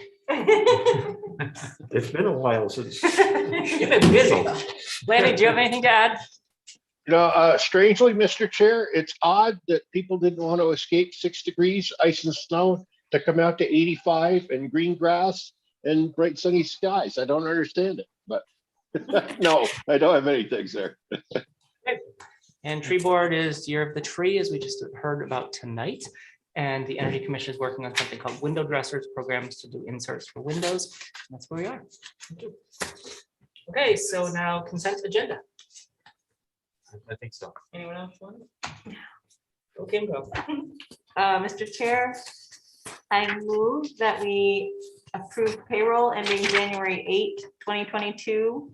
It's been a while since. You've been busy. Lanny, do you have anything to add? You know, strangely, Mr. Chair, it's odd that people didn't want to escape 6 degrees, ice and snow, to come out to 85 and green grass and bright sunny skies. I don't understand it, but no, I don't have any things there. And tree board is Year of the Tree, as we just heard about tonight. And the Energy Commission is working on something called window dressers programs to do inserts for windows. And that's where we are. Thank you. Okay, so now consent agenda. I think so. Anyone else want? Okay, go. Mr. Chair, I move that we approve payroll ending January 8, 2022.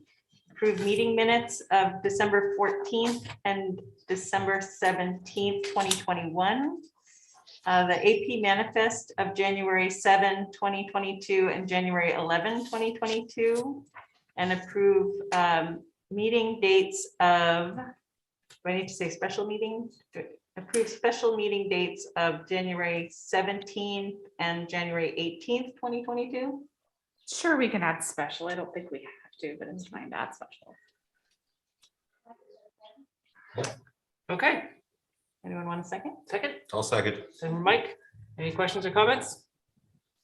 Approve meeting minutes of December 14th and December 17th, 2021. The AP manifest of January 7, 2022 and January 11, 2022. And approve meeting dates of, do I need to say special meeting? Approve special meeting dates of January 17th and January 18th, 2022. Sure, we can add special. I don't think we have to, but it's fine to add special. Okay, Anyone want a second? second. I'll second. Second, Mike, any questions or comments?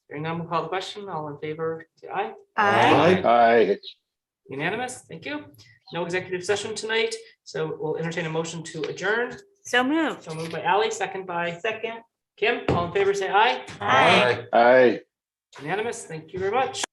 Hearing none, we'll call the question. All in favor, say aye. Aye. Unanimous, thank you. No executive session tonight, so we'll entertain a motion to adjourn. So moved. So moved by Ally, second by Kim. All in favor, say aye. Aye. Aye. Unanimous, thank you very much.